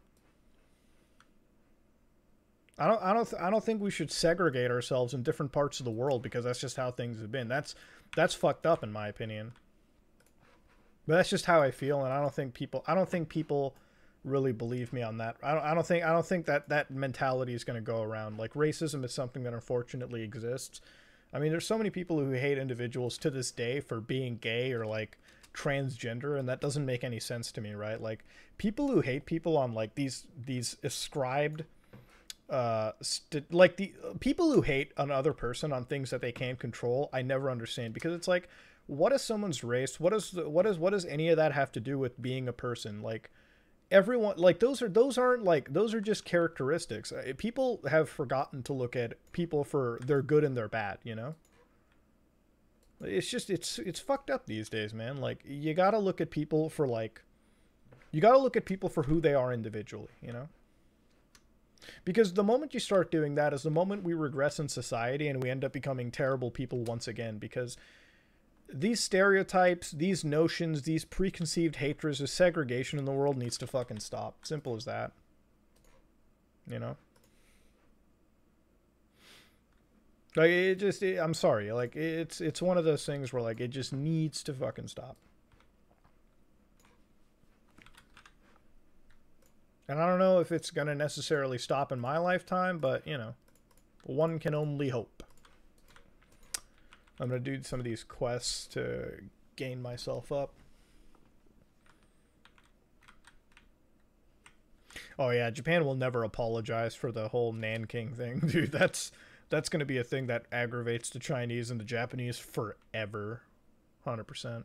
I don't think we should segregate ourselves in different parts of the world, because that's just how things have been. That's fucked up, in my opinion. But that's just how I feel, and I don't think people really believe me on that. I don't think that mentality is going to go around. Like, racism is something that unfortunately exists. I mean, there's so many people who hate individuals to this day for being gay or, like, transgender, and that doesn't make any sense to me, right? Like, people who hate people on, like, these ascribed like, the people who hate another person on things that they can't control, I never understand, because it's like, what is someone's race? What does any of that have to do with being a person? Like, everyone, like, those aren't like, those are just characteristics. People have forgotten to look at people for their good and their bad, you know? It's just, it's fucked up these days, man. Like, you gotta look at people for, like, you gotta look at people for who they are individually, you know? Because the moment you start doing that is the moment we regress in society and we end up becoming terrible people once again, because these stereotypes, these notions, these preconceived hatreds, this segregation in the world needs to fucking stop. Simple as that. You know? Like, I'm sorry. Like, it's one of those things where, like, it just needs to fucking stop. And I don't know if it's going to necessarily stop in my lifetime, but, you know, one can only hope. I'm going to do some of these quests to gain myself up. Oh yeah, Japan will never apologize for the whole Nanking thing, dude. That's going to be a thing that aggravates the Chinese and the Japanese forever. 100%.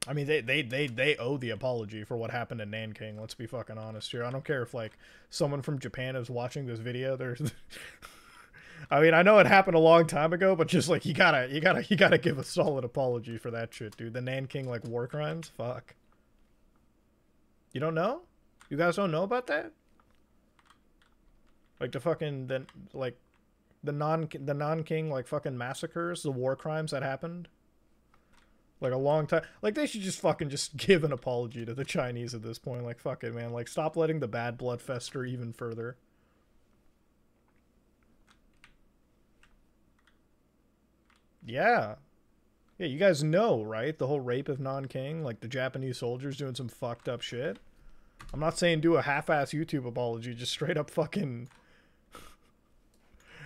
I mean, they owe the apology for what happened in Nanking. Let's be fucking honest here. I don't care if, like, someone from Japan is watching this video. There's, I mean, I know it happened a long time ago, but just, like, you gotta give a solid apology for that shit, dude. The Nanking, like, war crimes. Fuck. You don't know? You guys don't know about that? Like, the Nanking, like, fucking massacres, the war crimes that happened. Like, a long time. Like, they should just fucking just give an apology to the Chinese at this point. Like, fuck it, man. Like, stop letting the bad blood fester even further. Yeah. Yeah, you guys know, right? The whole rape of Nanking. Like, the Japanese soldiers doing some fucked up shit. I'm not saying do a half-ass YouTube apology. Just straight up fucking...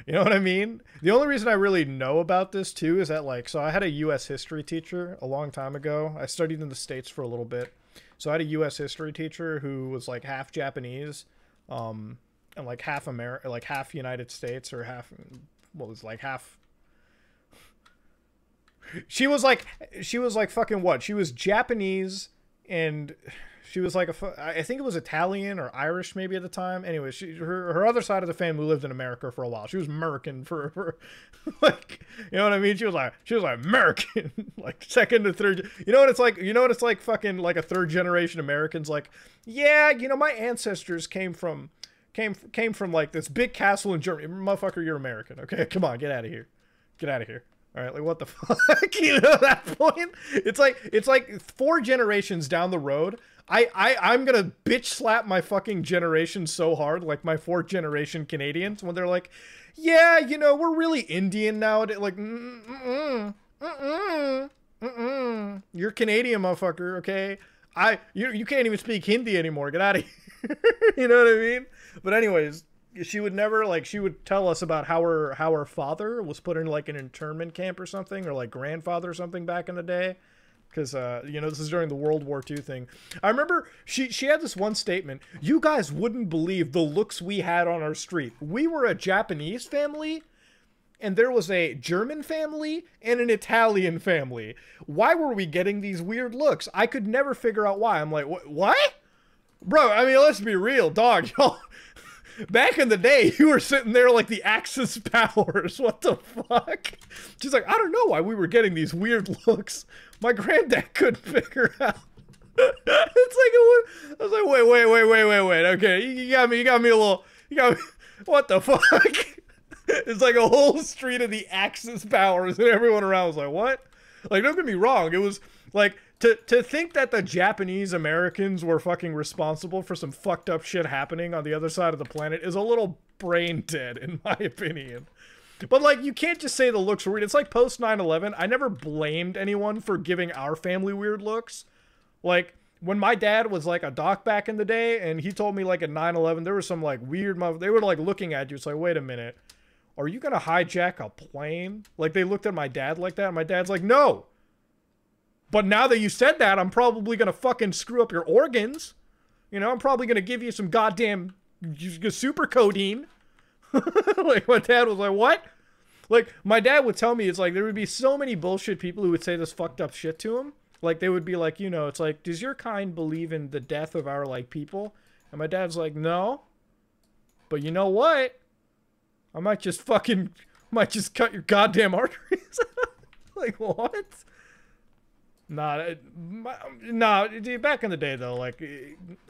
You know what I mean? The only reason I really know about this, too, is that, like, so I had a U.S. history teacher a long time ago. I studied in the States for a little bit. So I had a U.S. history teacher who was, like, half Japanese, and, like, half United States, or half, what was, like, half... She was like fucking what? She was Japanese, and... She was like I think it was Italian or Irish maybe at the time. Anyway, her other side of the family lived in America for a while. She was American for like, you know what I mean? She was like American, like second to third. You know what it's like? You know what it's like? Fucking like a third generation Americans. Like, yeah, you know, my ancestors came from like this big castle in Germany. Motherfucker, you're American. Okay, come on, get out of here. Get out of here. All right, like, what the fuck? You know, at that point, it's like 4 generations down the road. I'm gonna bitch slap my fucking generation so hard, like my 4th generation Canadians, when they're like, yeah, you know, we're really Indian nowadays. Like, you're Canadian, motherfucker. Okay, you can't even speak Hindi anymore. Get out of here. You know what I mean? But anyways, she would never, like, she would tell us about how her father was put in, like, an internment camp or something, or like grandfather or something back in the day. Because, you know, this is during the World War II thing. I remember she had this one statement. You guys wouldn't believe the looks we had on our street. We were a Japanese family, and there was a German family and an Italian family. Why were we getting these weird looks? I could never figure out why. I'm like, what? Bro, I mean, let's be real, dog. Y'all, back in the day, you were sitting there like the Axis powers. What the fuck? She's like, I don't know why we were getting these weird looks. My granddad couldn't figure out. It's like, I was like, wait. Okay, you got me a little, what the fuck? It's like a whole street of the Axis powers, and everyone around was like, what? Like, don't get me wrong. It was like, to think that the Japanese Americans were fucking responsible for some fucked up shit happening on the other side of the planet is a little brain dead, in my opinion. But, like, you can't just say the looks were weird. It's like post 9/11. I never blamed anyone for giving our family weird looks. Like, when my dad was, like, a doc back in the day, and he told me, like, at 9/11, there was some, like, weird... They were, like, looking at you. It's like, wait a minute. Are you gonna hijack a plane? Like, they looked at my dad like that, and my dad's like, no! But now that you said that, I'm probably gonna fucking screw up your organs. You know, I'm probably gonna give you some goddamn super codeine. Like, my dad was like, what? Like, my dad would tell me, it's like, there would be so many bullshit people who would say this fucked up shit to him. Like, they would be like, you know, it's like, does your kind believe in the death of our, like, people? And my dad's like, no. But you know what? I might just cut your goddamn arteries. Like, what? Nah, dude, back in the day, though, like,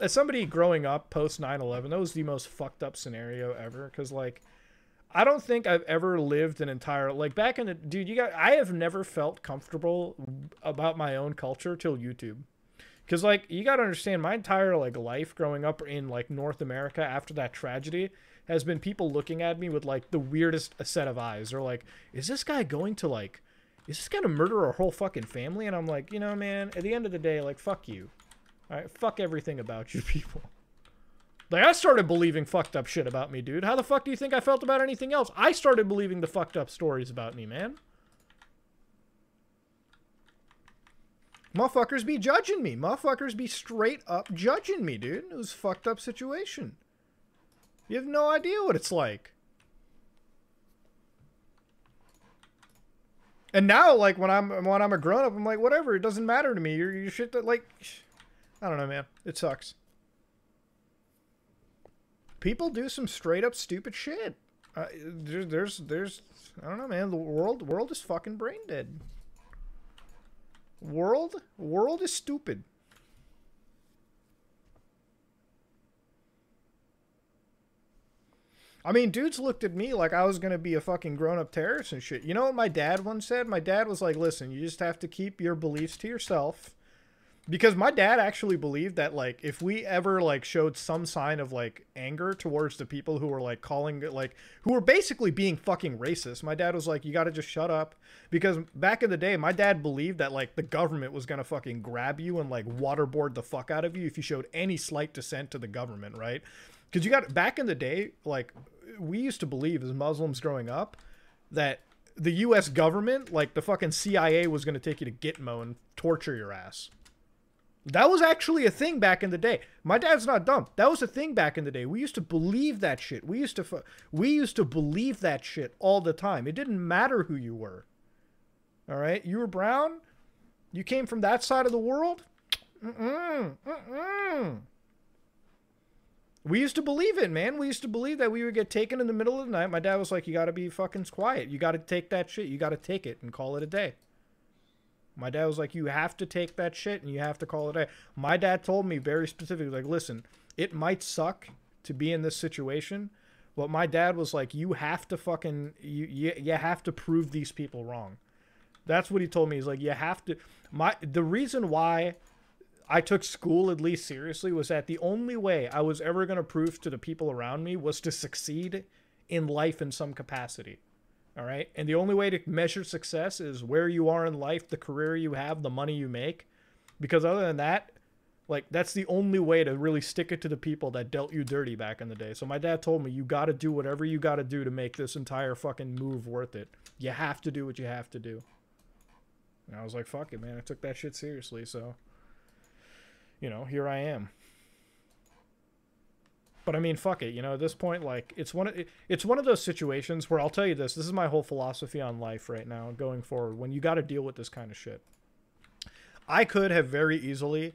as somebody growing up post 9/11, that was the most fucked up scenario ever. Because, like, I don't think I've ever lived an entire, like, back in the, dude, I have never felt comfortable about my own culture till YouTube. Because, like, you gotta understand, my entire, like, life growing up in, like, North America after that tragedy has been people looking at me with, like, the weirdest set of eyes. They're like, is this guy going to, like, is this gonna murder our whole fucking family? And I'm like, you know, man, at the end of the day, like, fuck you. Alright, fuck everything about you people. Like, I started believing fucked up shit about me, dude. How the fuck do you think I felt about anything else? I started believing the fucked up stories about me, man. Motherfuckers be judging me. Motherfuckers be straight up judging me, dude. It was a fucked up situation. You have no idea what it's like. And now, like, when I'm a grown up, I'm like, whatever. It doesn't matter to me. Your shit that, like, I don't know, man. It sucks. People do some straight up stupid shit. There's I don't know, man. The world is fucking brain dead. World is stupid. I mean, dudes looked at me like I was going to be a fucking grown-up terrorist and shit. You know what my dad once said? My dad was like, listen, you just have to keep your beliefs to yourself. Because my dad actually believed that, like, if we ever, like, showed some sign of, like, anger towards the people who were, like, calling, like, who were basically being fucking racist, my dad was like, you gotta just shut up. Because back in the day, my dad believed that, like, the government was gonna fucking grab you and, like, waterboard the fuck out of you if you showed any slight dissent to the government, right? Because you got, back in the day, like, we used to believe as Muslims growing up that the U.S. government, like, the fucking CIA was gonna take you to Gitmo and torture your ass. That was actually a thing back in the day. My dad's not dumb. That was a thing back in the day. We used to believe that shit. We used to believe that shit all the time. It didn't matter who you were. All right? You were brown? You came from that side of the world? We used to believe it, man. We used to believe that we would get taken in the middle of the night. My dad was like, you got to be fucking quiet. You got to take that shit. You got to take it and call it a day. My dad was like, you have to take that shit and you have to call it a day. My dad told me very specifically, like, listen, it might suck to be in this situation, but my dad was like, you have to fucking, you have to prove these people wrong. That's what he told me. He's like, you have to, the reason why I took school at least seriously was that the only way I was ever going to prove to the people around me was to succeed in life in some capacity. All right. And the only way to measure success is where you are in life, the career you have, the money you make. Because other than that, like, that's the only way to really stick it to the people that dealt you dirty back in the day. So my dad told me, you got to do whatever you got to do to make this entire fucking move worth it. You have to do what you have to do. And I was like, fuck it, man. I took that shit seriously. So, you know, here I am. But I mean, fuck it, you know, at this point, like, it's one of those situations where I'll tell you this is my whole philosophy on life right now going forward, when you got to deal with this kind of shit. I could have very easily,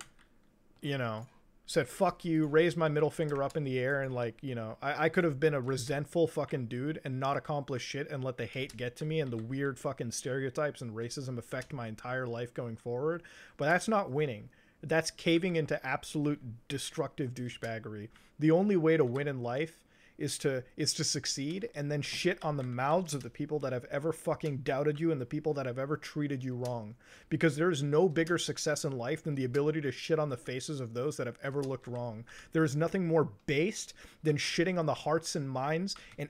you know, said, fuck you, raised my middle finger up in the air, and, like, you know, I could have been a resentful fucking dude and not accomplish shit and let the hate get to me and the weird fucking stereotypes and racism affect my entire life going forward. But that's not winning. That's caving into absolute destructive douchebaggery. The only way to win in life is to succeed and then shit on the mouths of the people that have ever fucking doubted you and the people that have ever treated you wrong. Because there is no bigger success in life than the ability to shit on the faces of those that have ever looked wrong. There is nothing more based than shitting on the hearts and minds and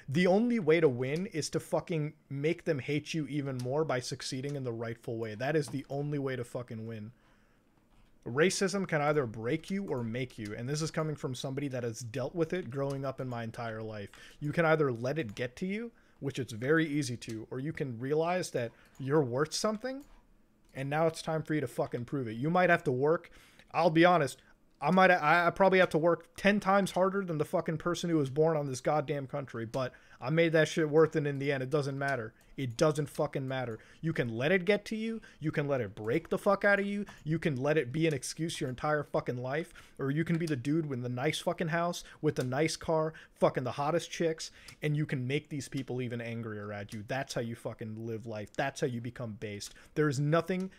the only way to win is to fucking make them hate you even more by succeeding in the rightful way. That is the only way to fucking win. Racism can either break you or make you, and this is coming from somebody that has dealt with it growing up in my entire life. You can either let it get to you, which it's very easy to, or you can realize that you're worth something, and now it's time for you to fucking prove it. You might have to work. I'll be honest, I probably have to work 10 times harder than the fucking person who was born on this goddamn country, but I made that shit worth it in the end. It doesn't matter. It doesn't fucking matter. You can let it get to you. You can let it break the fuck out of you. You can let it be an excuse your entire fucking life. Or you can be the dude with the nice fucking house, with the nice car, fucking the hottest chicks, and you can make these people even angrier at you. That's how you fucking live life. That's how you become based. There is nothing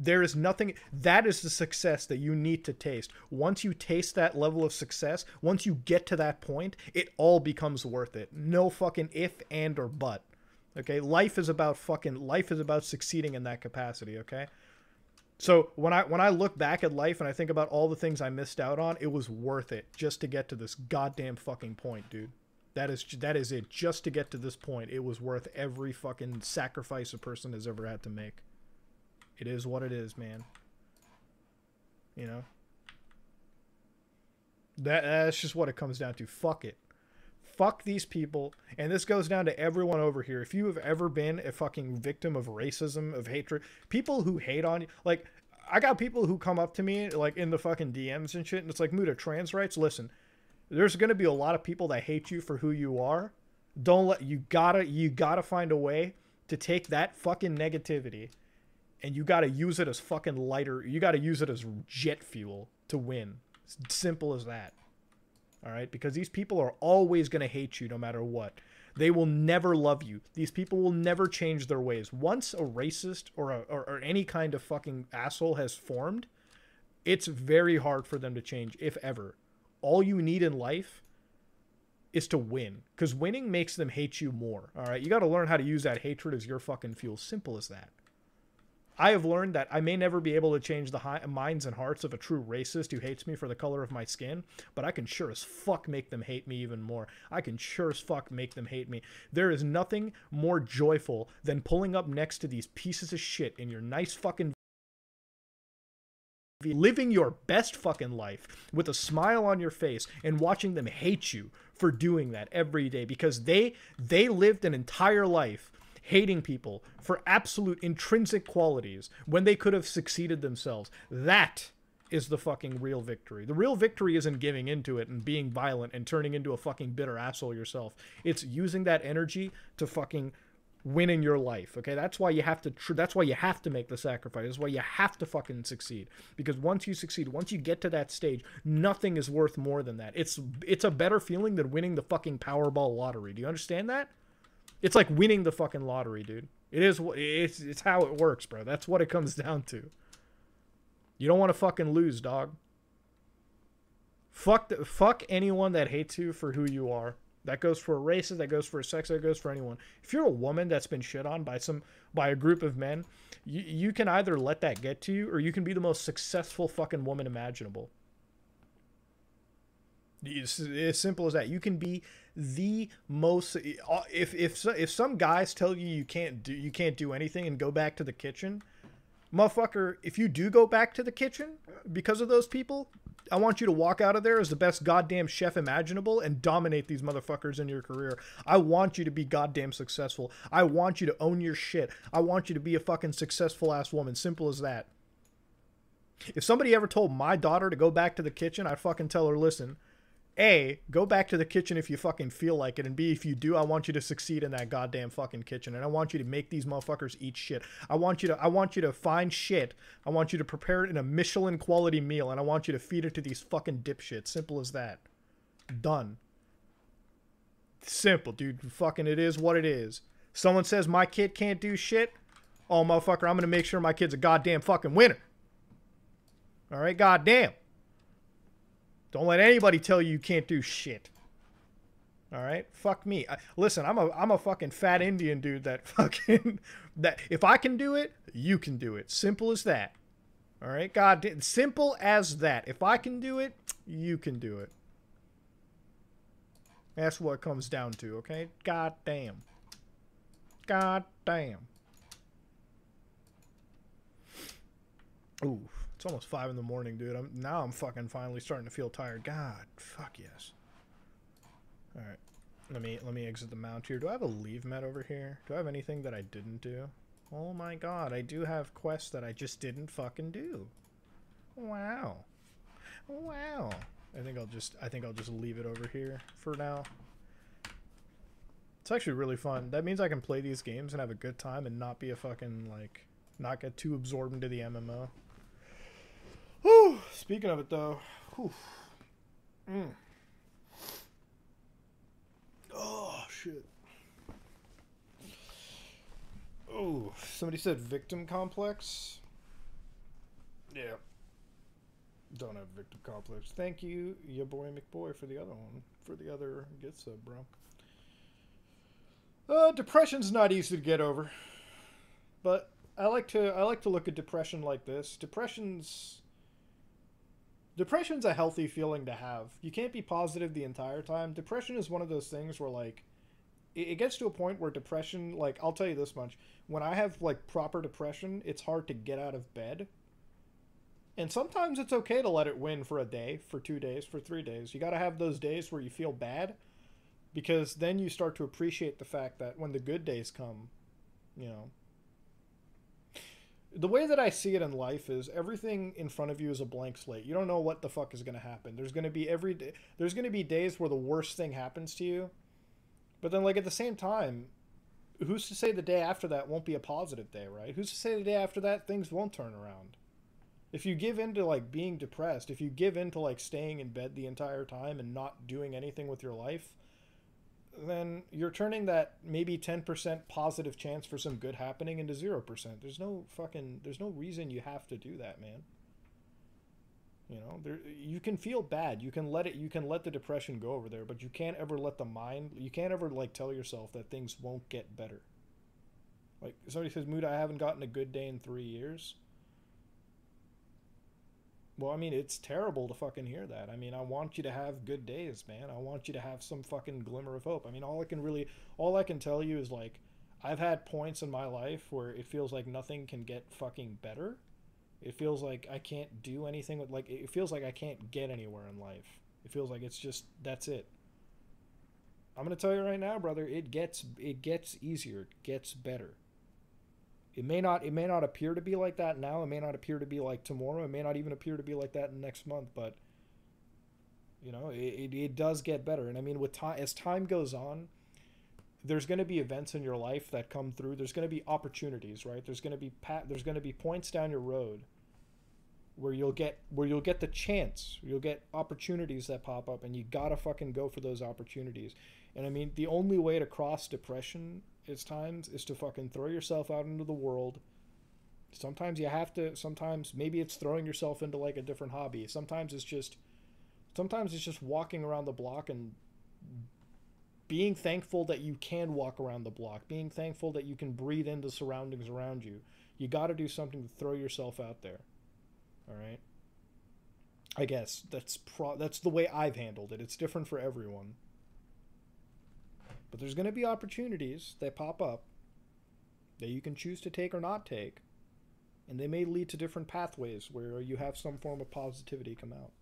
that is the success that you need to taste. Once you taste that level of success, once you get to that point, it all becomes worth it. No fucking if, and, or but. Okay, life is about succeeding in that capacity. Okay, so when I look back at life and I think about all the things I missed out on, it was worth it just to get to this goddamn fucking point, dude. That is it. Just to get to this point, it was worth every fucking sacrifice a person has ever had to make. It is what it is, man. You know? That's just what it comes down to. Fuck it. Fuck these people. And this goes down to everyone over here. If you have ever been a fucking victim of racism, of hatred, people who hate on you, like, I got people who come up to me, like, in the fucking DMs and shit, and it's like, Muda, trans rights, listen, there's gonna be a lot of people that hate you for who you are. You gotta find a way to take that fucking negativity and you got to use it as fucking lighter. You got to use it as jet fuel to win. It's simple as that. All right? Because these people are always going to hate you no matter what. They will never love you. These people will never change their ways. Once a racist or any kind of fucking asshole has formed, it's very hard for them to change, if ever. All you need in life is to win. Because winning makes them hate you more. All right? You got to learn how to use that hatred as your fucking fuel. Simple as that. I have learned that I may never be able to change the minds and hearts of a true racist who hates me for the color of my skin, but I can sure as fuck make them hate me even more. I can sure as fuck make them hate me. There is nothing more joyful than pulling up next to these pieces of shit in your nice fucking living your best fucking life with a smile on your face and watching them hate you for doing that every day because they lived an entire life hating people for absolute intrinsic qualities when they could have succeeded themselves. That is the fucking real victory. The real victory isn't giving into it and being violent and turning into a fucking bitter asshole yourself. It's using that energy to fucking win in your life. Okay, that's why you have to that's why you have to make the sacrifice. That's why you have to fucking succeed. Because once you succeed, once you get to that stage, nothing is worth more than that. It's a better feeling than winning the fucking Powerball lottery. Do you understand that? It's like winning the fucking lottery, dude. It's how it works, bro. That's what it comes down to. You don't want to fucking lose, dog. Fuck anyone that hates you for who you are. That goes for a racist, that goes for a sexist, that goes for anyone. If you're a woman that's been shit on by a group of men, you can either let that get to you or you can be the most successful fucking woman imaginable. It's as simple as that. You can be the most. If some guys tell you you can't do anything and go back to the kitchen, motherfucker. If you do go back to the kitchen because of those people, I want you to walk out of there as the best goddamn chef imaginable and dominate these motherfuckers in your career. I want you to be goddamn successful. I want you to own your shit. I want you to be a fucking successful ass woman. Simple as that. If somebody ever told my daughter to go back to the kitchen, I'd fucking tell her, listen. A, go back to the kitchen if you fucking feel like it, and B, if you do, I want you to succeed in that goddamn fucking kitchen, and I want you to make these motherfuckers eat shit. I want you to find shit. I want you to prepare it in a Michelin quality meal, and I want you to feed it to these fucking dipshits. Simple as that. Done. Simple, dude. Fucking it is what it is. Someone says my kid can't do shit. Oh, motherfucker, I'm gonna make sure my kid's a goddamn fucking winner. All right, goddamn. Don't let anybody tell you can't do shit. All right? Fuck me. Listen, I'm a fucking fat Indian dude that fucking... that if I can do it, you can do it. Simple as that. All right? God, simple as that. If I can do it, you can do it. That's what it comes down to, okay? God damn. God damn. Ooh. It's almost 5 in the morning, dude. I'm fucking finally starting to feel tired. God, fuck yes. All right, let me exit the mount here. Do I have a leave met over here? Do I have anything that I didn't do? Oh my god, I do have quests that I just didn't fucking do. Wow, wow. I think I'll just leave it over here for now. It's actually really fun. That means I can play these games and have a good time and not be a fucking, like, not get too absorbed into the MMO. Whew. Speaking of it, though. Whew. Oh, shit. Oh, somebody said victim complex. Yeah. Don't have victim complex. Thank you, your boy McBoy, for the other one. For the other get sub, bro. Depression's not easy to get over. But I like to look at depression like this. Depression's a healthy feeling to have. You can't be positive the entire time. Depression is one of those things where, like, it gets to a point where depression, like, I'll tell you this much. When I have, like, proper depression, it's hard to get out of bed. And sometimes it's okay to let it win for a day, for 2 days, for 3 days. You gotta have those days where you feel bad, because then you start to appreciate the fact that when the good days come, you know. The way that I see it in life is everything in front of you is a blank slate. You don't know what the fuck is gonna happen. There's gonna be there's gonna be days where the worst thing happens to you, but then, like, at the same time, who's to say the day after that won't be a positive day, right? Who's to say the day after that things won't turn around? If you give in to, like, being depressed, if you give in to, like, staying in bed the entire time and not doing anything with your life, then you're turning that maybe 10% positive chance for some good happening into 0%. There's no reason you have to do that, man. You know, you can feel bad. You can let the depression go over there, but you can't ever you can't ever, like, tell yourself that things won't get better. Like, somebody says, Mood, I haven't gotten a good day in 3 years. Well, I mean, it's terrible to fucking hear that. I mean, I want you to have good days, man. I want you to have some fucking glimmer of hope. I mean, all I can tell you is, like, I've had points in my life where it feels like nothing can get fucking better. It feels like I can't do anything with, like, it feels like I can't get anywhere in life. It feels like it's just, that's it. I'm going to tell you right now, brother, it gets easier. It gets better. It may not appear to be like that now. It may not appear to be like tomorrow. It may not even appear to be like that next month. But, you know, it does get better. And I mean, as time goes on, there's going to be events in your life that come through. There's going to be opportunities, right? There's going to be points down your road where you'll get the chance. You'll get opportunities that pop up, and you gotta fucking go for those opportunities. And I mean, the only way to cross depression is to fucking throw yourself out into the world. Sometimes you have to. Sometimes maybe it's throwing yourself into, like, a different hobby. Sometimes it's just walking around the block and being thankful that you can walk around the block. Being thankful that you can breathe in the surroundings around you. You got to do something to throw yourself out there. All right. I guess that's the way I've handled it. It's different for everyone. But there's going to be opportunities that pop up that you can choose to take or not take. And they may lead to different pathways where you have some form of positivity come out.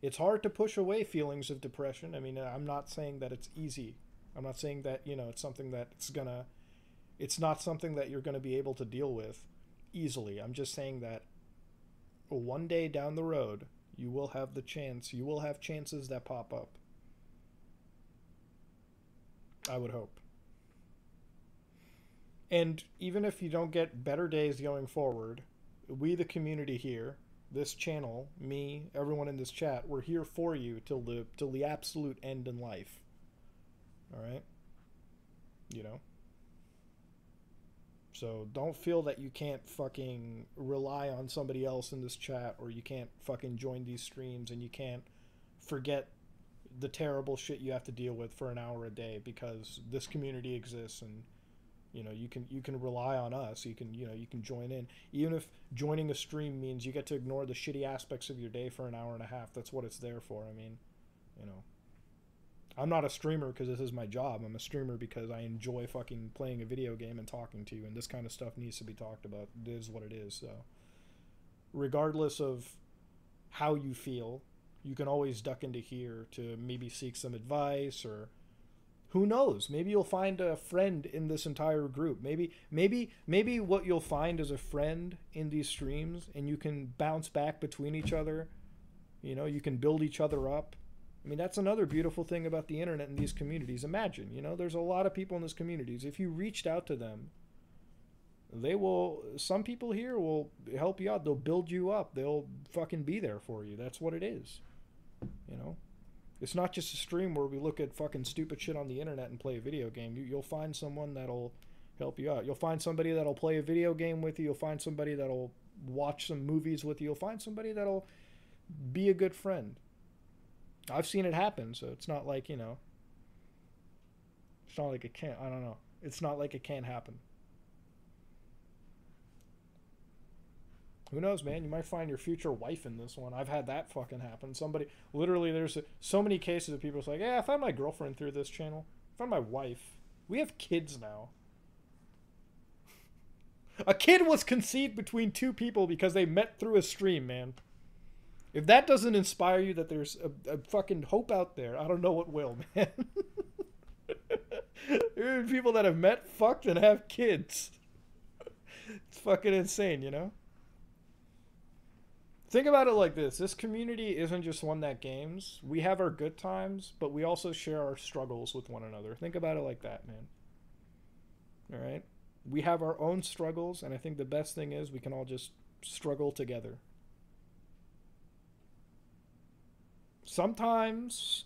It's hard to push away feelings of depression. I mean, I'm not saying that it's easy. I'm not saying that, you know, it's something that it's not something that you're going to be able to deal with easily. I'm just saying that one day down the road, you will have chances that pop up. I would hope. And even if you don't get better days going forward, we, the community here, this channel, me, everyone in this chat, we're here for you till the absolute end in life. All right? You know? So don't feel that you can't fucking rely on somebody else in this chat, or you can't fucking join these streams, and you can't forget the terrible shit you have to deal with for an hour a day, because this community exists, and you know, you can rely on us. You can join in, even if joining a stream means you get to ignore the shitty aspects of your day for an hour and a half. That's what it's there for. I mean, you know, I'm not a streamer because this is my job. I'm a streamer because I enjoy fucking playing a video game and talking to you, and this kind of stuff needs to be talked about. It is what it is. So regardless of how you feel, you can always duck into here to maybe seek some advice, or who knows, maybe you'll find a friend in this entire group. Maybe what you'll find is a friend in these streams, and you can bounce back between each other. You know, you can build each other up. I mean, that's another beautiful thing about the internet and these communities. Imagine, you know, there's a lot of people in these communities. If you reached out to them, they will, some people here will help you out. They'll build you up. They'll fucking be there for you. That's what it is. You know? It's not just a stream where we look at fucking stupid shit on the internet and play a video game. You'll find someone that'll help you out. You'll find somebody that'll play a video game with you. You'll find somebody that'll watch some movies with you. You'll find somebody that'll be a good friend. I've seen it happen, so it's not like, you know, it's not like it can't, I don't know. It's not like it can't happen. Who knows, man? You might find your future wife in this one. I've had that fucking happen. Somebody, literally, there's so many cases of people like, yeah, I found my girlfriend through this channel. I found my wife. We have kids now. A kid was conceived between two people because they met through a stream, man. If that doesn't inspire you that there's a fucking hope out there, I don't know what will, man. There are people that have met, fucked, and have kids. It's fucking insane, you know? Think about it like this. This community isn't just one that games. We have our good times, but we also share our struggles with one another. Think about it like that, man. All right? We have our own struggles, and I think the best thing is we can all just struggle together. Sometimes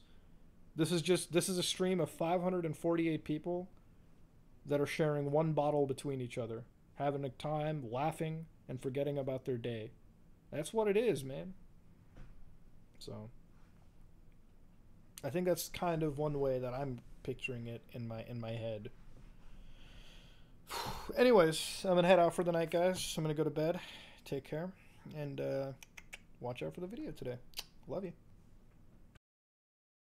this is a stream of 548 people that are sharing one bottle between each other, having a time, laughing, and forgetting about their day. That's what it is, man. So I think that's kind of one way that I'm picturing it in my head. Anyways, I'm gonna head out for the night, guys. I'm gonna go to bed. Take care, and watch out for the video today. Love you.